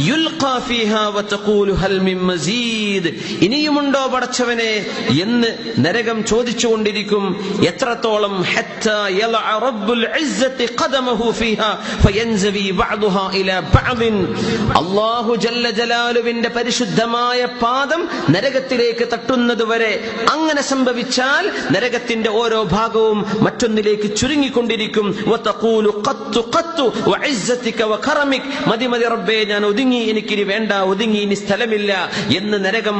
[SPEAKER 1] യുൽഖാ ഫീഹാ വതഖൂലു ഹൽ മിൻ മസീദ്, ഇനിയുമുണ്ടോ പടച്ചവനെ എന്ന് നരകം ചോദിച്ചുകൊണ്ടിരിക്കും. എത്രത്തോളം? ഹത്താ യലഅ റബ്ബുൽ ഇസ്സത്തി ഖദമഹു ഫീഹാ ഫയൻസവി ബഅദുഹാ ഇലാ ബഅദിൻ, അല്ലാഹു ജല്ല ജലാലുവിന്റെ പരിശുദ്ധമായ പാദം നരകത്തിലേക്ക് തട്ടുന്നതുവരെ അങ്ങനെ സംഭവിച്ചാൽ നരകത്തിന്റെ ഓരോ ഭാഗവും മറ്റൊന്നിലേക്ക് ചുരുങ്ങിക്കൊണ്ടിരിക്കും. വതഖൂലു ഖത്തു ഖത്തു വഇസ്സതിക വകറമിക, മതി മതി റബ്ബേ, ഞാൻ ഒതുങ്ങി, എനിക്കിനി വേണ്ട, ഒതുങ്ങി, ഇനി സ്ഥലമില്ല എന്ന് നരകം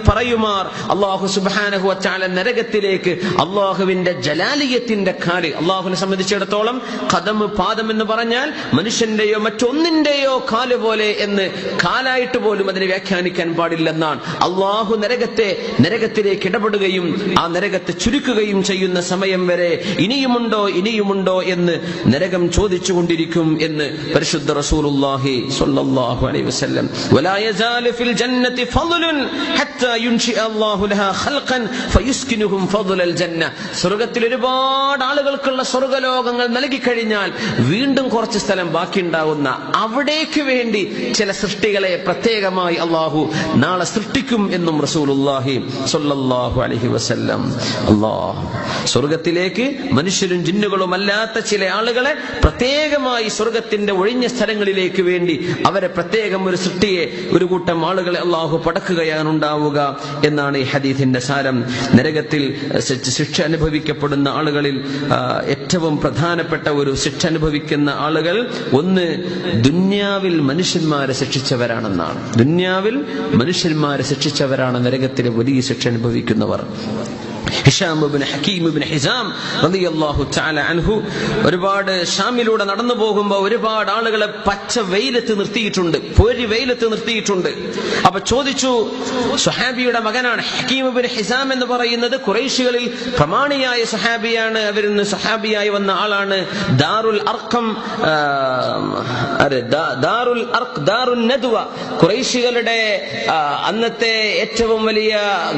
[SPEAKER 1] പറയുമാർ. അല്ലാഹു സുബ്ഹാനഹു വ തആല നരകത്തിലേക്ക് അല്ലാഹുവിന്റെ ജലാലിയത്തിന്റെ കാല്, അല്ലാഹുവിനെ സംബന്ധിച്ചിടത്തോളം ഖദം, പാദം എന്ന് പറഞ്ഞാൽ മനുഷ്യന്റെയോ മറ്റൊന്നിന്റെയോ കാല് പോലെ എന്ന് കാലായിട്ട് പോലും അതിനെ വ്യാഖ്യാനിക്കാൻ പാടില്ലെന്നാണ്. അല്ലാഹു നരകത്തിലേക്ക് ഇടപെടുകയും ആ നരകത്തെ ചുരുക്കുകയും ചെയ്യുന്ന സമയം വരെ ഇനിയുമുണ്ടോ ഇനിയുമുണ്ടോ എന്ന് നരകം ചോദിച്ചുകൊണ്ടിരിക്കും എന്ന് പരിശുദ്ധ റസൂലുള്ളാഹി സ്വല്ലല്ലാഹു അലൈഹി വസല്ലം. വലാ യസാലു ഫിൽ ജന്നതി ഫളലുൻ ഹത്താ യുൻശി അല്ലാഹു ലഹാ ഖൽഖൻ ഫയുസ്കിനുഹും ഫളൽ ജന്ന, സ്വർഗ്ഗത്തിൽ ഒരുപാട് ആളുകൾക്കുള്ള സ്വർഗ്ഗലോകങ്ങൾ നൽകി കഴിഞ്ഞാൽ വീണ്ടും കുറച്ച് സ്ഥലം ബാക്കിയുണ്ടാവുന്ന അവിടേക്ക് വേണ്ടി ചില സൃഷ്ടികളെ പ്രത്യേകമായി അല്ലാഹു നാളെ സൃഷ്ടിക്കും എന്നും റസൂലുള്ളാഹി സ്വല്ലല്ലാഹു അലൈഹി വസല്ലം. അല്ലാഹ് സ്വർഗ്ഗത്തിലേക്ക് മനുഷ്യരും ജിന്നുകളും അല്ലാത്ത ചില ആളുകളെ പ്രത്യേകമായി സ്വർഗ്ഗത്തിന്റെ ഒഴിഞ്ഞ സ്ഥലങ്ങളിലേക്ക് വേണ്ടി അവരെ പ്രത്യേകം ഒരു സൃഷ്ടിയെ, ഒരു കൂട്ടം ആളുകളെ അല്ലാഹു പടക്കുകയാണ് ഉണ്ടാവുക എന്നാണ് ഈ ഹദീസിന്റെ സാരം. നരകത്തിൽ ശിക്ഷ അനുഭവിക്കപ്പെടുന്ന ആളുകളിൽ ഏറ്റവും പ്രധാനപ്പെട്ട ഒരു ശിക്ഷ അനുഭവിക്കുന്ന ആളുകൾ, ഒന്ന് ദുന്യാവിൽ മനുഷ്യന്മാരെ ശിക്ഷിച്ചവരാണെന്നാണ്. ദുന്യാവിൽ മനുഷ്യന്മാരെ ശിക്ഷിച്ചവരാണ് നരകത്തിലെ വലിയ ശിക്ഷ അനുഭവിക്കുന്നവർ. ഹിഷാം ഇബ്നു ഹകീം ഇബ്നു ഹിസാം റളിയല്ലാഹു തആല അൻഹു ഒരുപാട് ഷാമിലൂടെ നടന്നു പോകുമ്പോൾ ഒരുപാട് ആളുകളെ പച്ച വെയിലത്ത് നിർത്തിയിട്ടുണ്ട്, പൊരി വെയിലത്ത് നിർത്തിയിട്ടുണ്ട്. അപ്പൊ ചോദിച്ചു, സ്വഹാബിയുടെ മകനാണ് ഹകീം ഇബ്നു ഹിസാം എന്ന് പറയുന്നത് ഖുറൈശികളിൽ പ്രമാണിയായ സ്വഹാബിയാണ്. അവരിൽ നിന്ന് സ്വഹാബിയായി വന്ന ആളാണ്. ദാറുൽ നദ്വ, ഖുറൈശികളുടെ അന്നത്തെ ഏറ്റവും വലിയ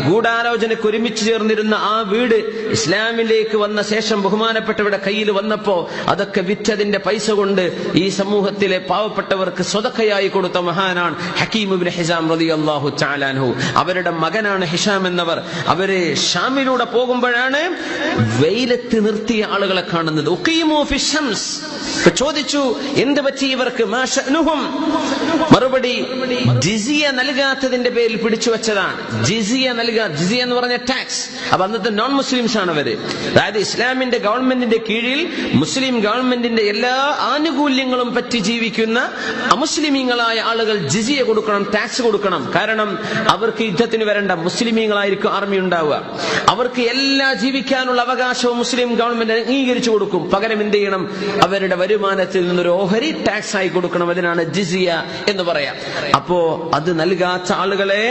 [SPEAKER 1] ഗൂഢാലോചനയ്ക്ക് ഒരുമിച്ച് ചേർന്നിരുന്ന ആ വീട് ഇസ്ലാമിലേക്ക് വന്ന ശേഷം ബഹുമാനപ്പെട്ടവരുടെ കയ്യിൽ വന്നപ്പോ അതൊക്കെ വിറ്റതിന്റെ പൈസ കൊണ്ട് ഈ സമൂഹത്തിലെ പാവപ്പെട്ടവർക്ക് സ്വതക്കയായി കൊടുത്ത മഹാനാണ് ഹകീം ഇബ്നു ഹിസാം റളിയല്ലാഹു തആല അൻഹു. അവരുടെ മകനാണ് ഹിഷാം എന്നവർ. അവര് ഷാമിലൂടെ പോകുമ്പോഴാണ് വെയിലത്ത് നിർത്തിയ ആളുകളെ കാണുന്നത്. ഉഖീമു ഫി ശംസ്. ചോദിച്ചു, എന്ത് പറ്റി ഇവർക്ക്? മാ ശഅനുഹും. മറുപടി, ജിസിയ നൽകാത്തതിന്റെ പേരിൽ പിടിച്ചു വെച്ചതാണ്. ജിസിയ എന്ന് പറഞ്ഞ ടാക്സ്. അപ്പൊ അന്നത്തെ നോൺ മുസ്ലിംസ് ആണ് അവര്. അതായത് ഇസ്ലാമിന്റെ ഗവൺമെന്റിന്റെ കീഴിൽ മുസ്ലിം ഗവൺമെന്റിന്റെ എല്ലാ ആനുകൂല്യങ്ങളും പറ്റി ജീവിക്കുന്ന അമുസ്ലിമീങ്ങളായ ആളുകൾ ജിസിയ കൊടുക്കണം, ടാക്സ് കൊടുക്കണം. കാരണം അവർക്ക് യുദ്ധത്തിന് വരേണ്ട, മുസ്ലിമീങ്ങളായിരിക്കും ആർമി ഉണ്ടാവുക. അവർക്ക് എല്ലാ ജീവിക്കാനുള്ള അവകാശവും മുസ്ലിം ഗവൺമെന്റ് അംഗീകരിച്ചു കൊടുക്കും. പകരം എന്ത് ചെയ്യണം? അവരുടെ വരുമാനത്തിൽ നിന്നൊരു ഓഹരി ടാക്സ് ആയി കൊടുക്കണം. അതിനാണ് ജിസിയ എന്ന് പറയാം. അപ്പോ അത് നൽകാത്ത ആളുകളെ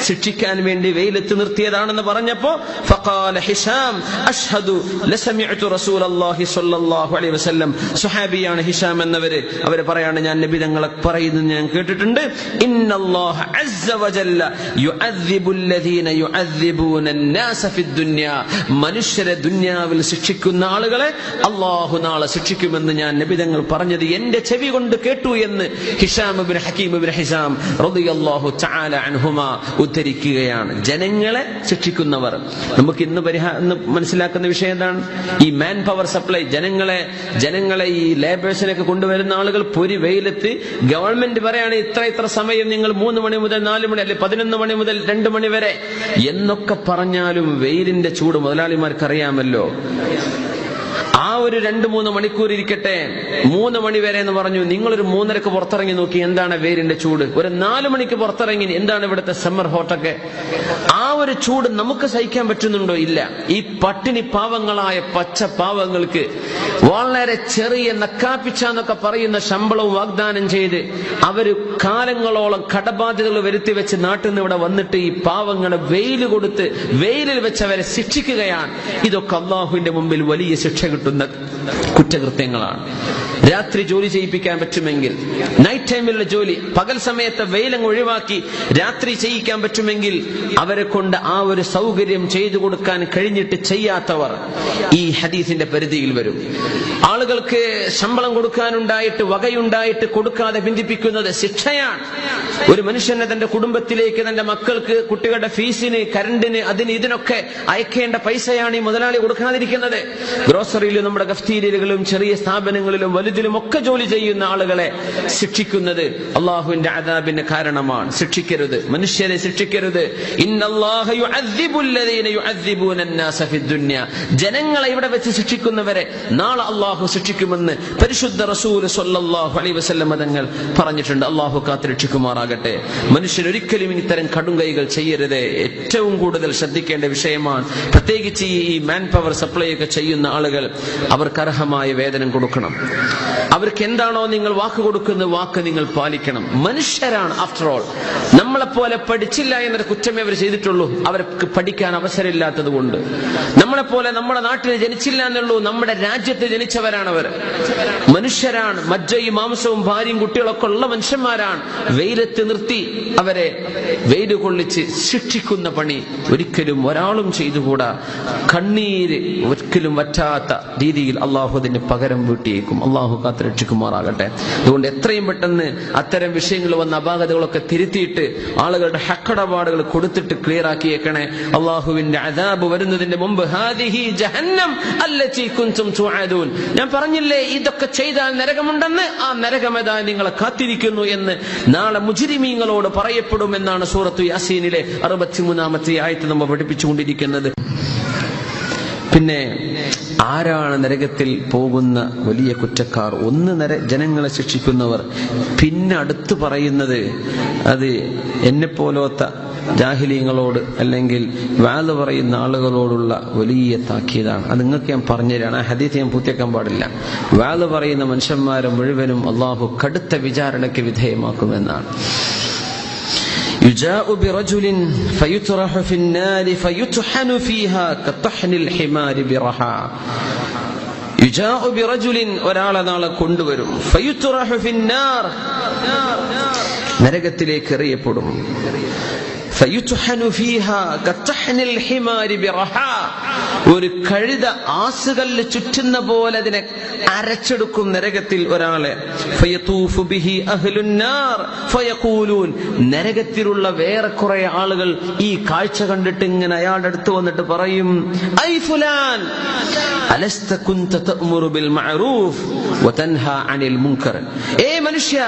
[SPEAKER 1] ശിക്ഷിക്കാൻ വേണ്ടി വെയിലത്ത് നിർത്തിയതാണെന്ന് പറഞ്ഞപ്പോ فقال هشام أشهد لسمعت رسول الله صلى الله عليه وسلم. സുഹാബിയാണ് ഹിഷാം എന്നവര്. അവര് പറയാണ്, ഞാൻ നബി തങ്ങളെ പറയുന്നത് ഞാൻ കേട്ടിട്ടുണ്ട്. ഇന്നല്ലാഹ അസ്സ വജല്ല യുഅദ്ദിബു അല്ലദീന യുഅദ്ദിബൂന الناس في الدنيا. മനുഷ്യരെ ദുനിയാവിൽ ശിക്ഷിക്കുന്ന ആളുകളെ അല്ലാഹു നാളെ ശിക്ഷിക്കുമെന്ന് ഞാൻ നബി തങ്ങൾ പറഞ്ഞത് എന്റെ ചെവി കൊണ്ട് കേട്ടു എന്ന് ഹിഷാം ഇബ്നു ഹകീം ഇബ്നു ഹിസാം റളിയല്ലാഹു തആല അൻഹുമാ ഉദ്ധരിക്കുകയാണ്. ജനങ്ങളെ ശിക്ഷിക്കുന്നവർ. നമുക്ക് ഇന്ന് മനസ്സിലാക്കുന്ന വിഷയം എന്താണ്? ഈ മാൻ പവർ സപ്ലൈ, ജനങ്ങളെ ഈ ലേബേഴ്സിനൊക്കെ കൊണ്ടുവരുന്ന ആളുകൾ പൊരി വെയിലത്ത് ഗവൺമെന്റ് പറയാണ് ഇത്ര സമയം നിങ്ങൾ 3 മണി മുതൽ 4 മണി, അല്ലെ 11 മണി മുതൽ 2 മണി വരെ എന്നൊക്കെ പറഞ്ഞാലും വെയിലിന്റെ ചൂട് മുതലാളിമാർക്ക് അറിയാമല്ലോ. ആ ഒരു 2-3 മണിക്കൂർ ഇരിക്കട്ടെ, 3 മണി വരെ എന്ന് പറഞ്ഞു. നിങ്ങളൊരു 3:30 പുറത്തിറങ്ങി നോക്കി, എന്താണ് വെയിലിന്റെ ചൂട്. ഒരു 4 മണിക്ക് പുറത്തിറങ്ങി, എന്താണ് ഇവിടുത്തെ സമ്മർ ഹോട്ടൊക്കെ. ആ ഒരു ചൂട് നമുക്ക് സഹിക്കാൻ പറ്റുന്നുണ്ടോ? ഇല്ല. ഈ പട്ടിണി പാവങ്ങളായ പച്ച പാവങ്ങൾക്ക് വളരെ ചെറിയ നക്കാപ്പിച്ചെന്നൊക്കെ പറയുന്ന ശമ്പളവും വാഗ്ദാനം ചെയ്ത് അവര് കാലങ്ങളോളം കടബാധ്യതകൾ വരുത്തി വെച്ച് നാട്ടിൽ നിന്ന് ഇവിടെ വന്നിട്ട് ഈ പാവങ്ങളെ വെയിൽ കൊടുത്ത് വെയിലിൽ വെച്ച് അവരെ ശിക്ഷിക്കുകയാണ്. ഇതൊക്കെ അള്ളാഹുവിന്റെ മുമ്പിൽ വലിയ ശിക്ഷകൾ കിട്ടുന്ന കുറ്റകൃത്യങ്ങളാണ്. രാത്രി ജോലി ചെയ്യിപ്പിക്കാൻ പറ്റുമെങ്കിൽ, നൈറ്റ് ടൈമിലുള്ള ജോലി, പകൽ സമയത്ത് വെയിലങ്ങ് ഒഴിവാക്കി രാത്രി ചെയ്യിക്കാൻ പറ്റുമെങ്കിൽ അവരെ കൊണ്ട് ആ ഒരു സൗകര്യം ചെയ്തു കൊടുക്കാൻ കഴിഞ്ഞിട്ട് ചെയ്യാത്തവർ ഈ ഹദീസിന്റെ പരിധിയിൽ വരും. ആളുകൾക്ക് ശമ്പളം കൊടുക്കാനുണ്ടായിട്ട് വകയുണ്ടായിട്ട് കൊടുക്കാതെ ബന്ധിപ്പിക്കുന്നത് ശിക്ഷയാണ്. ഒരു മനുഷ്യനെ തന്റെ കുടുംബത്തിലേക്ക്, തന്റെ മക്കൾക്ക്, കുട്ടികളുടെ ഫീസിന്, കരണ്ടിന്, അതിന് ഇതിനൊക്കെ അയക്കേണ്ട പൈസയാണ് ഈ മുതലാളി കൊടുക്കാതിരിക്കുന്നത്. ഗ്രോസറിയിലും നമ്മുടെ കഫ്തീരിയകളിലും ചെറിയ സ്ഥാപനങ്ങളിലും വലുതിലും ഒക്കെ ജോലി ചെയ്യുന്ന ആളുകളെ ശിക്ഷിക്കുന്നത് അള്ളാഹുവിന്റെ അദാബിന് കാരണമാണ്. ശിക്ഷിക്കരുത്, മനുഷ്യരെ ശിക്ഷിക്കരുത്. ഇന്നല്ലാഹ യുഅദ്ദിബുല്ലദീന യുഅദ്ദിബൂന അന്നാസ ഫിദ്ദുനിയ. ജനങ്ങളെ ഇവിടെ വെച്ച് ശിക്ഷിക്കുന്നവരെ നാളെ അള്ളാഹു ശിക്ഷിക്കുമെന്ന് പരിശുദ്ധ റസൂൽ സ്വല്ലല്ലാഹു അലൈഹി വസല്ലം തങ്ങൾ പറഞ്ഞിട്ടുണ്ട്. അള്ളാഹു കാത്തുരക്ഷിക്കുമാറാകട്ടെ. മനുഷ്യൻ ഒരിക്കലും ഇത്തരം കടുംകൈകൾ ചെയ്യരുത്. ഏറ്റവും കൂടുതൽ ശ്രദ്ധിക്കേണ്ട വിഷയമാണ്. പ്രത്യേകിച്ച് ഈ മാൻ പവർ സപ്ലൈ ഒക്കെ ചെയ്യുന്ന ആളുകൾ, അവർക്ക് അർഹമായ വേതനം കൊടുക്കണം. അവർക്ക് എന്താണോ നിങ്ങൾ വാക്ക് കൊടുക്കുന്നത്, വാക്ക് നിങ്ങൾ പാലിക്കണം. മനുഷ്യരാണ് ആഫ്റ്റർ ഓൾ. നമ്മളെപ്പോലെ പഠിച്ചില്ല എന്നൊരു കുറ്റമേ അവർ ചെയ്തിട്ടുള്ളൂ. അവർക്ക് പഠിക്കാൻ അവസരമില്ലാത്തത് കൊണ്ട്. നമ്മളെപ്പോലെ നമ്മുടെ നാട്ടിൽ ജനിച്ചില്ല എന്നുള്ളൂ, നമ്മുടെ രാജ്യത്ത് ജനിച്ചവരാണ് അവർ. മനുഷ്യരാണ്. മജ്ജയും മാംസവും ഭാര്യയും കുട്ടികളൊക്കെ ഉള്ള മനുഷ്യന്മാരാണ്. വെയിലത്ത് നിർത്തി അവരെ വെയിൽ കൊള്ളിച്ച് ശിക്ഷിക്കുന്ന പണി ഒരിക്കലും ഒരാളും ചെയ്തുകൂടാ. കണ്ണീര് ഒരിക്കലും വറ്റാത്ത രീതിയിൽ അള്ളാഹു അതിന് പകരം വീട്ടിയേക്കും. അള്ളാഹു കാത്തുരക്ഷിക്കുമാറാകട്ടെ. അതുകൊണ്ട് എത്രയും പെട്ടെന്ന് അത്തരം വിഷയങ്ങൾ വന്ന അപാകതകളൊക്കെ തിരുത്തിയിട്ട് ആളുകളുടെ ഹക്കടപാടുകൾ കൊടുത്തിട്ട് ക്ലിയർ ആക്കിയേക്കണേ. അള്ളാഹുവിന്റെ അദാബ് വരുന്നതിന്റെ മുമ്പ് ഹാദിഹി ജഹന്നം അല്ലതി കുൻതും തുഅദൂൻ. ഞാൻ പറഞ്ഞില്ലേ ഇതൊക്കെ ചെയ്താൽ നരകമുണ്ടെന്ന്, ആ നരകമേതാ നിങ്ങളെ കാത്തിരിക്കുന്നു എന്ന് നാളെ മുജ്രിമീങ്ങളോട് പറയപ്പെടുമെന്നാണ് സൂറത്തു യാസീനിലെ 63-ാമത്തെ ആയത്ത് നമ്മൾ പഠിപ്പിച്ചുകൊണ്ടിരിക്കുന്നത്. പിന്നെ ആരാണ് നരകത്തിൽ പോകുന്ന വലിയ കുറ്റക്കാർ? ഒന്ന് ജനങ്ങളെ ശിക്ഷിക്കുന്നവർ. പിന്നെ അടുത്ത് പറയുന്നത് അത് എന്നെപ്പോലത്തെ ജാഹിലീങ്ങളോട് അല്ലെങ്കിൽ വാല് പറയുന്ന ആളുകളോടുള്ള വലിയ താക്കീതാണ്. അത് നിങ്ങൾക്ക് ഞാൻ പറഞ്ഞുതരാണ്. ആ ഹദീസ് ഞാൻ പൂർത്തിയാക്കാൻ പാടില്ല. വാല് പറയുന്ന മനുഷ്യന്മാരെ മുഴുവനും അള്ളാഹു കടുത്ത വിചാരണയ്ക്ക് വിധേയമാക്കുമെന്നാണ്. يجاء برجل فيطرح في النار فيطحن فيها كطحن الحمار برحى. يجاء برجل ഒരാളെ നാളെ കൊണ്ടുവരും. فيطرح في النار നരകത്തിലേക്ക് എറിയപ്പെടും. فيطحن فيها كطحن الحمار برحى. ഒരു കഴുത ആസുകല്ല് ചുറ്റുന്ന പോലെ അതിനെ അരച്ചെടുക്കും നരകത്തിൽ ഒരാളെ. فيطوف به أهل النار فيقولون. നരകത്തിലുള്ള വേറെ കുറെ ആളുകൾ ഈ കാഴ്ച കണ്ടിട്ട് ഇങ്ങനെ അയാളുടെ അടുത്ത് വന്നിട്ട് പറയും, ഐ ഫുലാൻ അലസ്ത കുന്ത തഅ്മുറു ബിൽ മഅറൂഫ് വതൻഹാ അനിൽ മുൻകർ. മനുഷ്യ,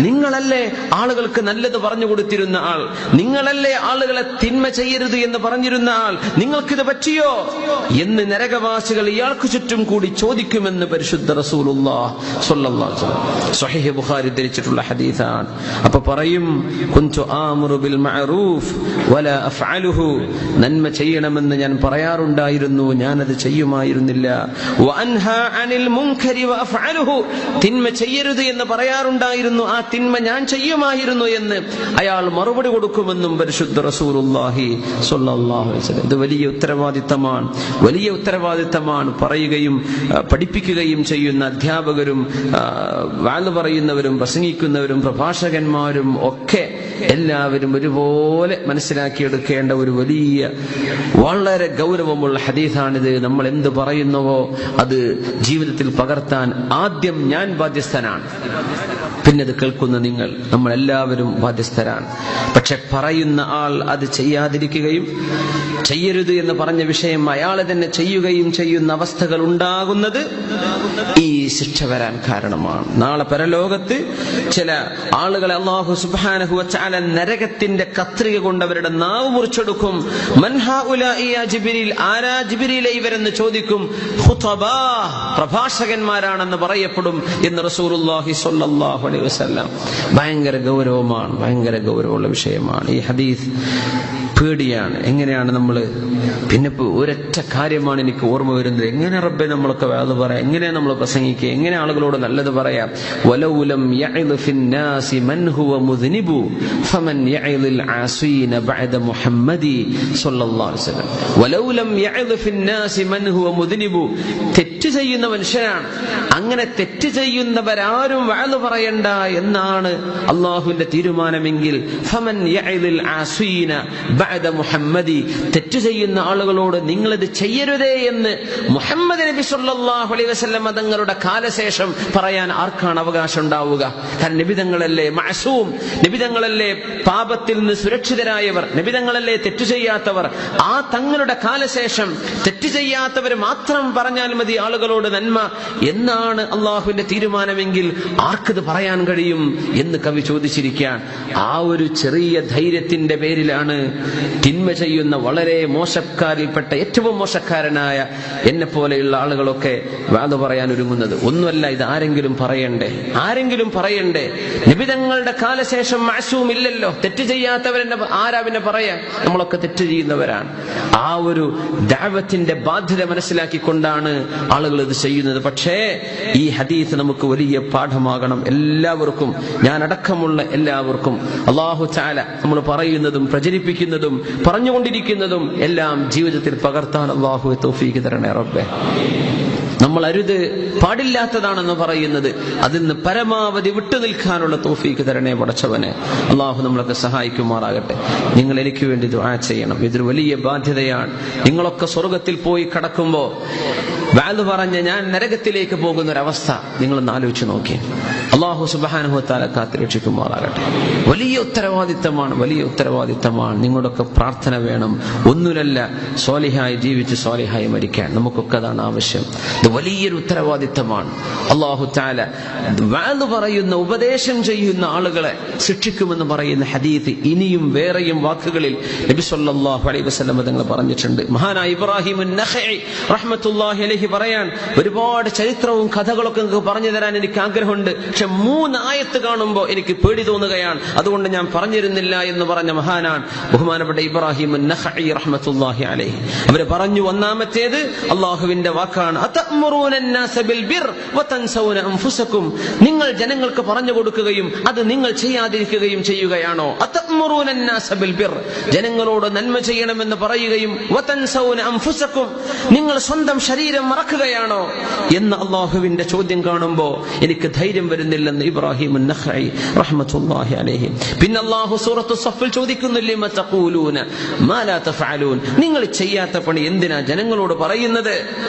[SPEAKER 1] നിങ്ങളല്ലേ ആളുകൾക്ക് നല്ലത് പറഞ്ഞു കൊടുത്തിരുന്ന ആൾ? നിങ്ങളല്ലേ ആളുകളെ തിന്മ ചെയ്യരുത് എന്ന് പറഞ്ഞിരുന്ന ആൾ? നിങ്ങൾക്കിത് പറ്റിയോ എന്ന് നരകവാസികൾ ഇയാൾക്ക് ചുറ്റും കൂടി ചോദിക്കുമെന്ന് പരിശുദ്ധ റസൂലുള്ളാഹി സ്വല്ലല്ലാഹു അലൈഹി വസല്ലം സ്വഹീഹ് ബുഖാരി ധരിച്ചിട്ടുള്ള ഹദീസാണ്. അപ്പൊ പറയും, കുൻതു ആമുറു ബിൽ മഅറൂഫ് വലാ അഫ്അലുഹു. നന്മ ചെയ്യണമെന്ന് ഞാൻ പറയാറുണ്ടായിരുന്നു, ഞാനത് ചെയ്യുമായിരുന്നില്ല. വഅൻഹാ അനിൽ മുൻകരി വഅഫ്അലുഹു. തിന്മ ചെയ്യരുത് എന്ന് പറയാറുണ്ടായിരുന്നു, ആ തിന്മ ഞാൻ ചെയ്യുമായിരുന്നു എന്ന് അയാൾ മറുപടി കൊടുക്കുമെന്നും പരിശുദ്ധ റസൂലുള്ളാഹി സ്വല്ലല്ലാഹു അലൈഹി വസല്ലം. ഇത് വലിയ ഉത്തരവാദിത്തമാണ്, വലിയ ഉത്തരവാദിത്തമാണ്. പറയുകയും പഠിപ്പിക്കുകയും ചെയ്യുന്ന അധ്യാപകരും വാല് പറയുന്നവരും പ്രസംഗിക്കുന്നവരും പ്രഭാഷകന്മാരും ഒക്കെ എല്ലാവരും ഒരുപോലെ മനസ്സിലാക്കിയെടുക്കേണ്ട ഒരു വലിയ വളരെ ഗൗരവമുള്ള ഹദീസാണിത്. നമ്മൾ എന്ത് പറയുന്നുവോ അത് ജീവിതത്തിൽ പകർത്താൻ ആദ്യം ഞാൻ ബാധ്യസ്ഥനാണ്, പിന്നെ അത് കേൾക്കുന്ന നിങ്ങൾ, നമ്മളെല്ലാവരും ബാധ്യസ്ഥരാണ്. പക്ഷെ പറയുന്ന ആൾ അത് ചെയ്യാതിരിക്കുകയും ചെയ്യരുത് എന്ന് പറഞ്ഞ വിഷയം അയാളെ തന്നെ ചെയ്യുകയും ചെയ്യുന്ന അവസ്ഥകൾ ഉണ്ടാകുന്നത് ഈ ശിക്ഷ വരാൻ കാരണമാണ്. നാളെ പരലോകത്ത് ചില ആളുകളെ അല്ലാഹു സുബ്ഹാനഹു വ തആല നരകത്തിന്റെ കത്രിക കൊണ്ട് അവരുടെ നാവ് മുറിച്ചെടുക്കും. മൻ ഹൗലാഇ യാ ജിബ്രീൽ, ആരാ ജിബ്രീലേ ഇവരെന്ന് ചോദിക്കും. ഖുതബാ, പ്രഭാഷകന്മാരാണെന്ന് പറയപ്പെടും എന്ന് റസൂലുള്ളാഹി സ്വല്ലല്ലാഹു അലൈഹി വസല്ലം. ഭയങ്കര ഗൗരവമാണ്, ഭയങ്കര ഗൗരവമുള്ള വിഷയമാണ് ഈ ഹദീസ്. പേടിയാണ്. എങ്ങനെയാണ് നമ്മൾ, പിന്നെ ഒരൊറ്റ കാര്യമാണ് എനിക്ക് ഓർമ്മ വരുന്നത്, എങ്ങനെ റബ്ബെ നമ്മളൊക്കെ വാദ് പറയാം, എങ്ങനെ നമ്മൾ പ്രസംഗിക്കുക, എങ്ങനെ ആളുകളോട് നല്ലത് പറയാം. വലൗലം യഅ്ലു ഫിന്നാസി മൻ ഹുവ മുദ്നിബു ഫമൻ യഅ്ലിൽ ആസീന ബഅദ മുഹമ്മദി സ്വല്ലല്ലാഹു അലൈഹി വസല്ലം. വലൗലം യഅ്ലു ഫിന്നാസി മൻ ഹുവ മുദ്നിബു. തെറ്റ് ചെയ്യുന്ന മനുഷ്യനാണ്. അങ്ങനെ തെറ്റ് ചെയ്യുന്നവരാരും വഅദ് പറയണ്ട എന്നാണ് അള്ളാഹുവിന്റെ തീരുമാനമെങ്കിൽ ഫമൻ യഅദിൽ ആസീന ബഅദ മുഹമ്മദി, തെറ്റ് ചെയ്യുന്ന ആളുകളോട് നിങ്ങളിത് ചെയ്യരുതേ എന്ന് മുഹമ്മദ് നബി സല്ലല്ലാഹു അലൈഹി വസല്ലം തങ്ങളുടെ കാലശേഷം പറയാൻ ആർക്കാണ് അവകാശം ഉണ്ടാവുക? കാരണം നബിതങ്ങളല്ലേ മഅസൂം, നബിതങ്ങളല്ലേ പാപത്തിൽ നിന്ന് സുരക്ഷിതരായവർ, നബിതങ്ങളല്ലേ തെറ്റു ചെയ്യാത്തവർ. ആ തങ്ങളുടെ കാലശേഷം തെറ്റ് ചെയ്യാത്തവർ മാത്രം പറഞ്ഞാൽ മതി ആളുകളോട് നന്മ എന്നാണ് അള്ളാഹുവിന്റെ തീരുമാനമെങ്കിൽ ആർക്കത് പറയാൻ കഴിയും എന്ന് കവി ചോദിച്ചിരിക്കുകയാണ്. ആ ഒരു ചെറിയ ധൈര്യത്തിന്റെ പേരിലാണ് തിന്മ ചെയ്യുന്ന വളരെ മോശക്കാരിൽപ്പെട്ട ഏറ്റവും മോശക്കാരനായ എന്നെ പോലെയുള്ള ആളുകളൊക്കെ വാദ പറയാൻ ഒരുങ്ങുന്നത്. ഒന്നുമല്ല, ഇത് ആരെങ്കിലും പറയണ്ടേ? നബിതങ്ങളുടെ കാലശേഷം മഅസൂം ഇല്ലല്ലോ, തെറ്റ് ചെയ്യാത്തവരെന്നെ ആരാ പിന്നെ പറയാ? നമ്മളൊക്കെ തെറ്റ് ചെയ്യുന്നവരാണ്. ആ ഒരു ദഅവത്തിന്റെ ബാധ്യത മനസ്സിലാക്കിക്കൊണ്ടാണ് ആളുകൾ ഇത് ചെയ്യുന്നത്. പക്ഷേ ഈ ഹദീസ് നമുക്ക് വലിയ പാഠമാകണം. എല്ലാവർക്കും, ഞാൻ അടക്കമുള്ള എല്ലാവർക്കും അല്ലാഹു തആല നമ്മൾ പറയുന്നതും പ്രചരിപ്പിക്കുന്നതും പറഞ്ഞുകൊണ്ടിരിക്കുന്നതും എല്ലാം ജീവിതത്തിൽ പകർത്താൻ അല്ലാഹു തൗഫീഖ് തരണേ റബ്ബേ. നമ്മൾ അരുത്, പാടില്ലാത്തതാണെന്ന് പറയുന്നത് അതിൽ നിന്ന് പരമാവധി വിട്ടുനിൽക്കാനുള്ള തൗഫീഖ് തരണേ പടച്ചവനെ. അള്ളാഹു നമ്മളൊക്കെ സഹായിക്കുമാറാകട്ടെ. നിങ്ങൾ എനിക്ക് വേണ്ടി ദുആ ചെയ്യണം. ഇതൊരു വലിയ ബാധ്യതയാണ്. നിങ്ങളൊക്കെ സ്വർഗത്തിൽ പോയി കടക്കുമ്പോ വഅദ് പറഞ്ഞ ഞാൻ നരകത്തിലേക്ക് പോകുന്നൊരവസ്ഥ നിങ്ങളൊന്ന് ആലോചിച്ച് നോക്കി. അല്ലാഹു സുബ്ഹാനഹു വ തആല കാത്തുരക്ഷിക്കുമാറാകട്ടെ. വലിയ ഉത്തരവാദിത്തമാണ്. നിങ്ങളുടെയൊക്കെ പ്രാർത്ഥന വേണം. ഒന്നുമല്ല, സ്വാലിഹായി ജീവിച്ച് സ്വാലിഹായി മരിക്കാൻ. നമുക്കൊക്കെ അതാണ് ആവശ്യം. ഇത് വലിയൊരു ഉത്തരവാദിത്തമാണ്. അല്ലാഹു തആല വഅദ് പറയുന്ന, ഉപദേശം ചെയ്യുന്ന ആളുകളെ ശിക്ഷിക്കുമെന്ന് പറയുന്ന ഹദീസ് ഇനിയും വേറെയും വാക്കുകളിൽ നബി സല്ലല്ലാഹു അലൈഹി വസല്ലം തങ്ങൾ പറഞ്ഞിട്ടുണ്ട്. മഹാനായ ഇബ്രാഹിം അൻ-നഖഈ റഹ്മത്തുള്ളാഹി അലൈഹി പറയാൻ, ഒരുപാട് ചരിത്രവും കഥകളൊക്കെ നിങ്ങൾക്ക് പറഞ്ഞു തരാൻ എനിക്ക് ആഗ്രഹമുണ്ട്. പക്ഷെ 3 ആയത്ത് കാണുമ്പോൾ എനിക്ക് പേടി തോന്നുകയാണ്, അതുകൊണ്ട് ഞാൻ പറഞ്ഞിരുന്നില്ല എന്ന് പറഞ്ഞ മഹാനാണ് ബഹുമാനപ്പെട്ട ഇബ്രാഹിം അൻ-നഖഈ റഹ്മത്തുള്ളാഹി അലൈഹി. അവർ പറഞ്ഞു, ഒന്നാമത്തേത് അല്ലാഹുവിന്റെ വാക്കാണ്, അതഅ്മുറൂന അൻ-നാസ ബിൽ ബിർ വതൻസൗന അൻഫുസകും. നിങ്ങൾ ജനങ്ങൾക്ക് പറഞ്ഞു കൊടുക്കുകയും അത് നിങ്ങൾ ചെയ്യാതിരിക്കുകയും ചെയ്യുകയാണോ? അതഅ്മുറൂന അൻ-നാസ ബിൽ ബിർ, ജനങ്ങളോട് നന്മ ചെയ്യണമെന്ന് പറയുകയും വതൻസൗന അൻഫുസകും, നിങ്ങൾ സ്വന്തം ശരീരം മറക്കുകയാണോ എന്ന് അല്ലാഹുവിന്റെ ചോദ്യം കാണുമ്പോൾ എനിക്ക് ധൈര്യം വരുന്നില്ലെന്ന് ഇബ്രാഹിം അൻ-നഖഈ റഹ്മത്തുള്ളാഹി അലൈഹി. പിന്നെ അല്ലാഹു സൂറത്തു സഫിൽ ചോദിക്കുന്നു, ലിമ തഖൂലൂന മാ ലാ തഫഅലൂൻ, നിങ്ങൾ ചെയ്യാത്ത പണി എന്തിനാ ജനങ്ങളോട് പറയുന്നത്?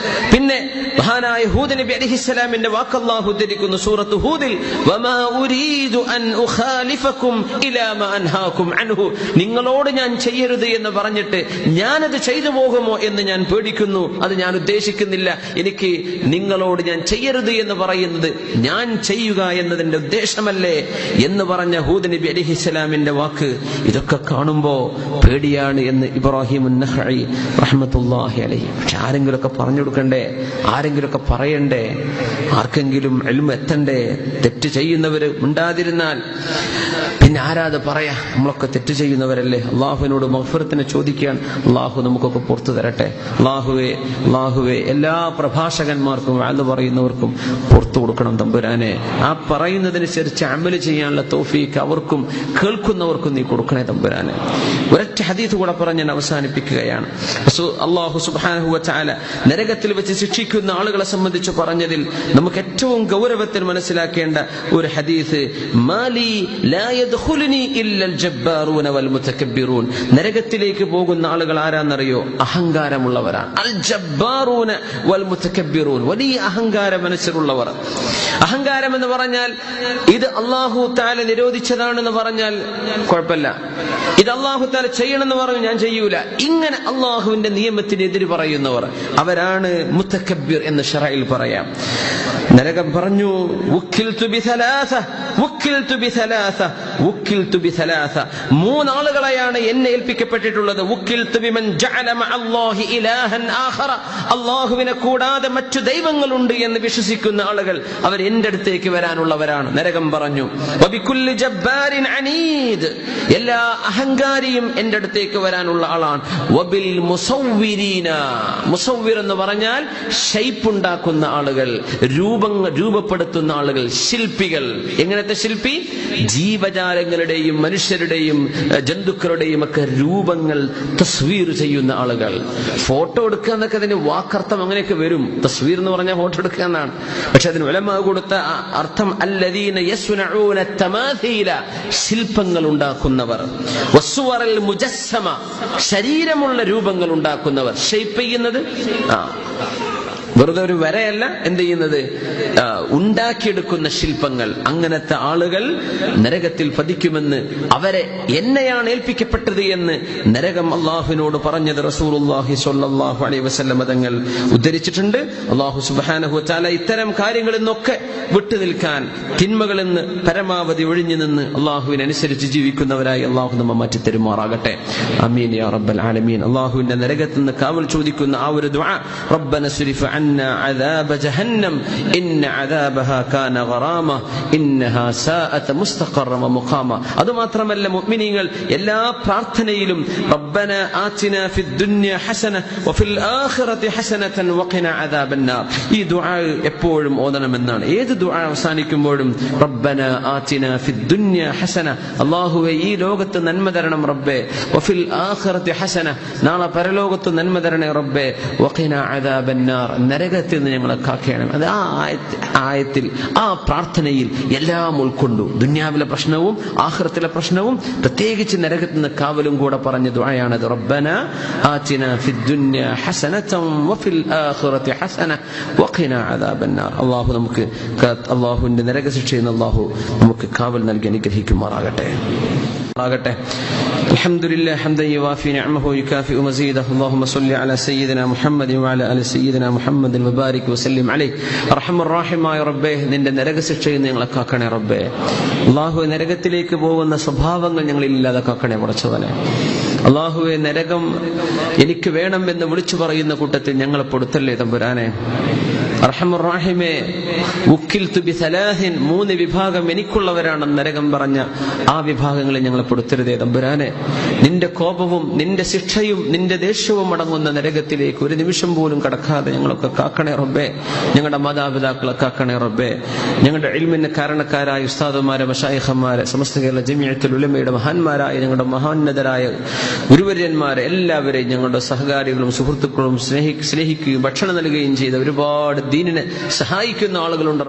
[SPEAKER 1] പിന്നെ മഹാനായ ഹൂദ് നബി അലൈഹിസ്സലാമിന്റെ വാക്ക് അല്ലാഹു ഉദ്ധരിക്കുന്നു സൂറത്തു ഹൂദിൽ, വമാ ഉരീദു അൻ ഉഖാലിഫകും ഇലാ മാ അൻഹാകും അൻഹു, നിങ്ങളോട് ഞാൻ ചെയ്യരുത് എന്ന് പറഞ്ഞിട്ട് ഞാനത് ചെയ്തു പോകുമോ എന്ന് ഞാൻ പേടിക്കുന്നു. അത് ഞാൻ ഉദ്ദേശിക്കുന്നില്ല. എനിക്ക് നിങ്ങളോട് ഞാൻ ചെയ്യരുത് എന്ന് പറയുന്നത് ഞാൻ ചെയ്യുക എന്നതിന്റെ ഉദ്ദേശമല്ലേ എന്ന് പറഞ്ഞ ഹൂദ് നബി അലൈഹിസ്സലാമിന്റെ വാക്ക്. ഇതൊക്കെ കാണുമ്പോ പേടിയാണ് എന്ന് ഇബ്രാഹിം അൻ-നഖഈ റഹ്മത്തുള്ളാഹി അലൈഹി. പക്ഷെ ആരെങ്കിലുമൊക്കെ പറഞ്ഞു കൊടുക്കണ്ടേ, ആരെങ്കിലുമൊക്കെ പറയണ്ടേ, ആർക്കെങ്കിലും ഇൽമു എത്തണ്ടേ? തെറ്റ് ചെയ്യുന്നവര് മിണ്ടാതിരുന്നാൽ പിന്നെ ആരാത് പറയാ? നമ്മളൊക്കെ തെറ്റ് ചെയ്യുന്നവരല്ലേ. അള്ളാഹുവിനോട് മഗ്ഫിറത്തിനെ ചോദിക്കാൻ അള്ളാഹു നമുക്കൊക്കെ പുറത്തു തരട്ടെ. അള്ളാഹുവേ എല്ലാ പ്രഭാഷകന്മാർക്കും വഅദ് പറയുന്നവർക്കും പുറത്തു കൊടുക്കണം തമ്പുരാനെ. ആ പറയുന്നതനുസരിച്ച് അമല് ചെയ്യാനുള്ള തൗഫീഖ് അവർക്കും കേൾക്കുന്നവർക്കും നീ കൊടുക്കണേ തമ്പുരാനെ. ഒരൊറ്റ ഹദീസ് കൂടെ പറഞ്ഞ് ഞാൻ അവസാനിപ്പിക്കുകയാണ്. അല്ലാഹു സുബ്ഹാനഹു വ തആല നരകത്തിൽ വെച്ച് ശിക്ഷിക്കുന്ന ആളുകളെ സംബന്ധിച്ച് പറഞ്ഞതിൽ നമുക്ക് ഏറ്റവും ഗൗരവത്തിൽ മനസ്സിലാക്കേണ്ട ഒരു ഹദീസ്, മാലി ലാ യദ്ഖുലുനി ഇല്ലൽ ജബ്ബാറൂന വൽ മുതകബ്ബിറൂൻ. നരകത്തിലേക്ക് പോകുന്ന ആളുകൾ ആരാന്നറിയോ? അഹങ്കാരമുള്ളവരാണ്. അൽ ജബ്ബാറൂന വൽ മുതകബ്ബിറൂൻ, വലിയ അഹങ്കാര മനസ്സിലുള്ളവർ. അഹങ്കാരം എന്ന് പറഞ്ഞാൽ ഇത് അല്ലാഹു തആല നിരോധിച്ചതാണെന്ന് പറഞ്ഞാൽ കുഴപ്പമില്ല, ഇത് അല്ലാഹു തആല ചെയ്യണമെന്ന് പറഞ്ഞു ഞാൻ ചെയ്യൂല, ഇങ്ങനെ അല്ലാഹുവിന്റെ നിയമത്തിനെതിരെ പറയുന്നവർ അവരാണ് മുതകബ്ബിർ എന്ന് ശറഇൽ പറയാം. നരകം പറഞ്ഞു, വക്കിൽതു ബിസലാസ, 3 ആളുകളെയാണ് എന്നെ ഏൽപ്പിക്കപ്പെട്ടിട്ടുള്ളത്. വക്കിൽതു ബിമൻ ജഅല മഅല്ലാഹി ഇലാഹൻ ആഖറ, അല്ലാഹുവിനെ കൂടാതെ മറ്റു ദൈവങ്ങളുണ്ട് എന്ന് വിശ്വസിക്കുന്ന ആളുകൾ അവർ എന്റെ അടുത്തേക്ക് വരാനുള്ളവരാണ്. നരകം പറഞ്ഞു, വബികുല്ലി ജബ്ബാരിൻ അനീദ്, എല്ലാ അഹങ്കാരിയും എന്റെ അടുത്തേക്ക് വരാനുള്ള ആളാണ്. വബിൽ മുസവ്വിരീന, മുസവ്വിർ എന്ന് പറഞ്ഞാൽ ഷൈപ്പ് ഉണ്ടാക്കുന്ന ആളുകൾ, രൂപം രൂപപ്പെടുത്തുന്ന ആളുകൾ, ശില്പികൾ. എങ്ങനത്തെ ശില്പി? ജീവജാലങ്ങളുടെയും മനുഷ്യരുടെയും ജന്തുക്കളുടെയും ഒക്കെ രൂപങ്ങൾ തസ്വീർ ചെയ്യുന്ന ആളുകൾ. ഫോട്ടോ എടുക്കുക എന്നൊക്കെ അതിന് വാക്കർത്ഥം അങ്ങനെയൊക്കെ വരും. തസ്വീർ എന്ന് പറഞ്ഞാൽ ഫോട്ടോ എടുക്കുക എന്നാണ്. പക്ഷെ അതിന് ഉലമാ കൊടുത്ത അർത്ഥം അല്ലദീന യസ്നഊന തമാഥീല, ശില്പങ്ങൾ ഉണ്ടാക്കുന്നവർ. വസ്സുവറൽ മുജസ്സമ, ശരീരമുള്ള രൂപങ്ങൾ ഉണ്ടാക്കുന്നവർ. ഷേപ്പ് ചെയ്യുന്നത് വെറുതെ ഒരു വരയല്ല, എന്ത് ചെയ്യുന്നത്? ഉണ്ടാക്കിയെടുക്കുന്ന ശില്പങ്ങൾ. അങ്ങനത്തെ ആളുകൾ നരകത്തിൽ പതിക്കുമെന്ന്, അവരെ എന്നെയാണ് ഏൽപ്പിക്കപ്പെട്ടത് എന്ന് നരകം അള്ളാഹുവിനോട് പറഞ്ഞത് റസൂലുള്ളാഹി സ്വല്ലല്ലാഹു അലൈഹി വസല്ലം തങ്ങൾ ഉദ്ധരിച്ചിട്ടുണ്ട്. അള്ളാഹു സുബ്ഹാനഹു വ തആല ഇത്തരം കാര്യങ്ങളിൽ നിന്നൊക്കെ വിട്ടുനിൽക്കാൻ, തിന്മകളിൽ നിന്ന് പരമാവധി ഒഴിഞ്ഞു നിന്ന് അള്ളാഹുവിനനുസരിച്ച് ജീവിക്കുന്നവരായി അള്ളാഹു നമ്മെ മാറ്റി തരുമാറാകട്ടെ. ആമീൻ യാ റബ്ബൽ ആലമീൻ. അള്ളാഹുവിന്റെ നരകത്തിൽ നിന്ന് കാവൽ ചോദിക്കുന്ന ആ ഒരു ദുആ, റബ്ബന സുരിഫ് അന്നാ അദാബ ജഹന്നം ഇന്ന അദാബഹാ കാന ഗറാമ ഇന്നഹാ സാഅത മുസ്തഖറ വ മുഖാമ. അതുമാത്രമല്ല, മുഅ്മിനീങ്ങൾ എല്ലാ പ്രാർത്ഥനയിലും റബ്ബന ആതിനാ ഫിദ് ദുനിയ ഹസന വഫിൽ ആഖിറതി ഹസനതൻ വഖിന അദാബന്നാർ. ഈ ദുആ എപ്പോഴും ഓതണമെന്നാണ്. ഏത് ദുആ അവസാനിക്കുമ്പോഴും റബ്ബന ആതിനാ ഫിദ് ദുനിയ ഹസന, അല്ലാഹുവേ ഈ ലോകത്ത് നന്മ തരണം റബ്ബേ, വഫിൽ ആഖിറതി ഹസന, നാളെ പരലോകത്ത് നന്മ തരണേ റബ്ബേ, വഖിന അദാബന്നാർ, നരകത്തിൽ നിന്ന് ഞങ്ങളെ കാക്കണം. അത് ആ ആയത്തിൽ, ആ പ്രാർത്ഥനയിൽ എല്ലാം ഉൾക്കൊണ്ടു. ദുനിയാവിലെ പ്രശ്നവും ആഖിറത്തിലെ പ്രശ്നവും പ്രത്യേകിച്ച് നരകത്തിൽ നിന്ന് കാവലും കൂടെ പറഞ്ഞ ദുആയാണത്. റബ്ബന ആതിനാ ഫിദ് ദുനിയ ഹസനതൻ വഫിൽ ആഖിറതി ഹസന വഖിന അദാബന്നാർ. അല്ലാഹു നമുക്ക് അല്ലാഹുവിന്റെ നരകശിക്ഷയിൽ നിന്ന് അല്ലാഹു നമുക്ക് കാവൽ നൽകി അനുഗ്രഹിക്കുമാറാകട്ടെ. അൽഹംദുലില്ലാഹി ഹംദൻ യുവാഫി നിഅമഹു യുകാഫിഉ മസീദഹു. അല്ലാഹുമ്മ സ്വല്ലി അലാ സയ്യിദിനാ മുഹമ്മദിൻ വഅലാ ആലി സയ്യിദിനാ മുഹമ്മദിൻ വബാരിക് വസല്ലിം അലൈഹി. അർഹമർ റഹീമായ റബ്ബേ, നിന്റെ നരകശിക്ഷയിൽ നിന്ന് ഞങ്ങളെ കാക്കണേ റബ്ബേ. അല്ലാഹുവേ, നരകത്തിലേക്ക് പോകുന്ന സ്വഭാവങ്ങൾ ഞങ്ങളിൽ ഇല്ലാതെ കാക്കണേ പടച്ചവനെ. അല്ലാഹുവേ, നരകം എനിക്ക് വേണം എന്ന് വിളിച്ചു പറയുന്ന കൂട്ടത്തിൽ ഞങ്ങളെ പെടുത്തല്ലേ തമ്പുരാനെ. അർഹമർ റഹീമേ, ഉക്കിൽതു ബിസലാഹിൻ, 3 വിഭാഗം എനിക്കുള്ളവരാണ് നരകം പറഞ്ഞ ആ വിഭാഗങ്ങളെ ഞങ്ങളെ പെടുത്തരുതേ തമ്പുരാനെ. നിന്റെ കോപവും നിന്റെ ശിക്ഷയും നിന്റെ ദേഷ്യവും അടങ്ങുന്ന നരകത്തിലേക്ക് ഒരു നിമിഷം പോലും കടക്കാതെ ഞങ്ങളൊക്കെ കാക്കണേ റബ്ബേ. ഞങ്ങളുടെ മാതാപിതാക്കളെ കാക്കണേ റബ്ബേ. ഞങ്ങളുടെ ഇൽമിന് കാരണക്കാരായ ഉസ്താദുമാരെ, മശായിഖന്മാരെ, സമസ്ത കേരള ജമിഅത്തുൽ ഉലമയുടെ മഹാന്മാരായ ഞങ്ങളുടെ മഹാന്നതരായ ഗുരുവര്യന്മാരെ എല്ലാവരെയും ഞങ്ങളുടെ സഹകാരികളും സുഹൃത്തുക്കളും സ്നേഹിക്കുകയും ഭക്ഷണം നൽകുകയും ചെയ്ത ഒരുപാട് ദീനിനെ സഹായിക്കുന്ന ആളുകളുണ്ട്.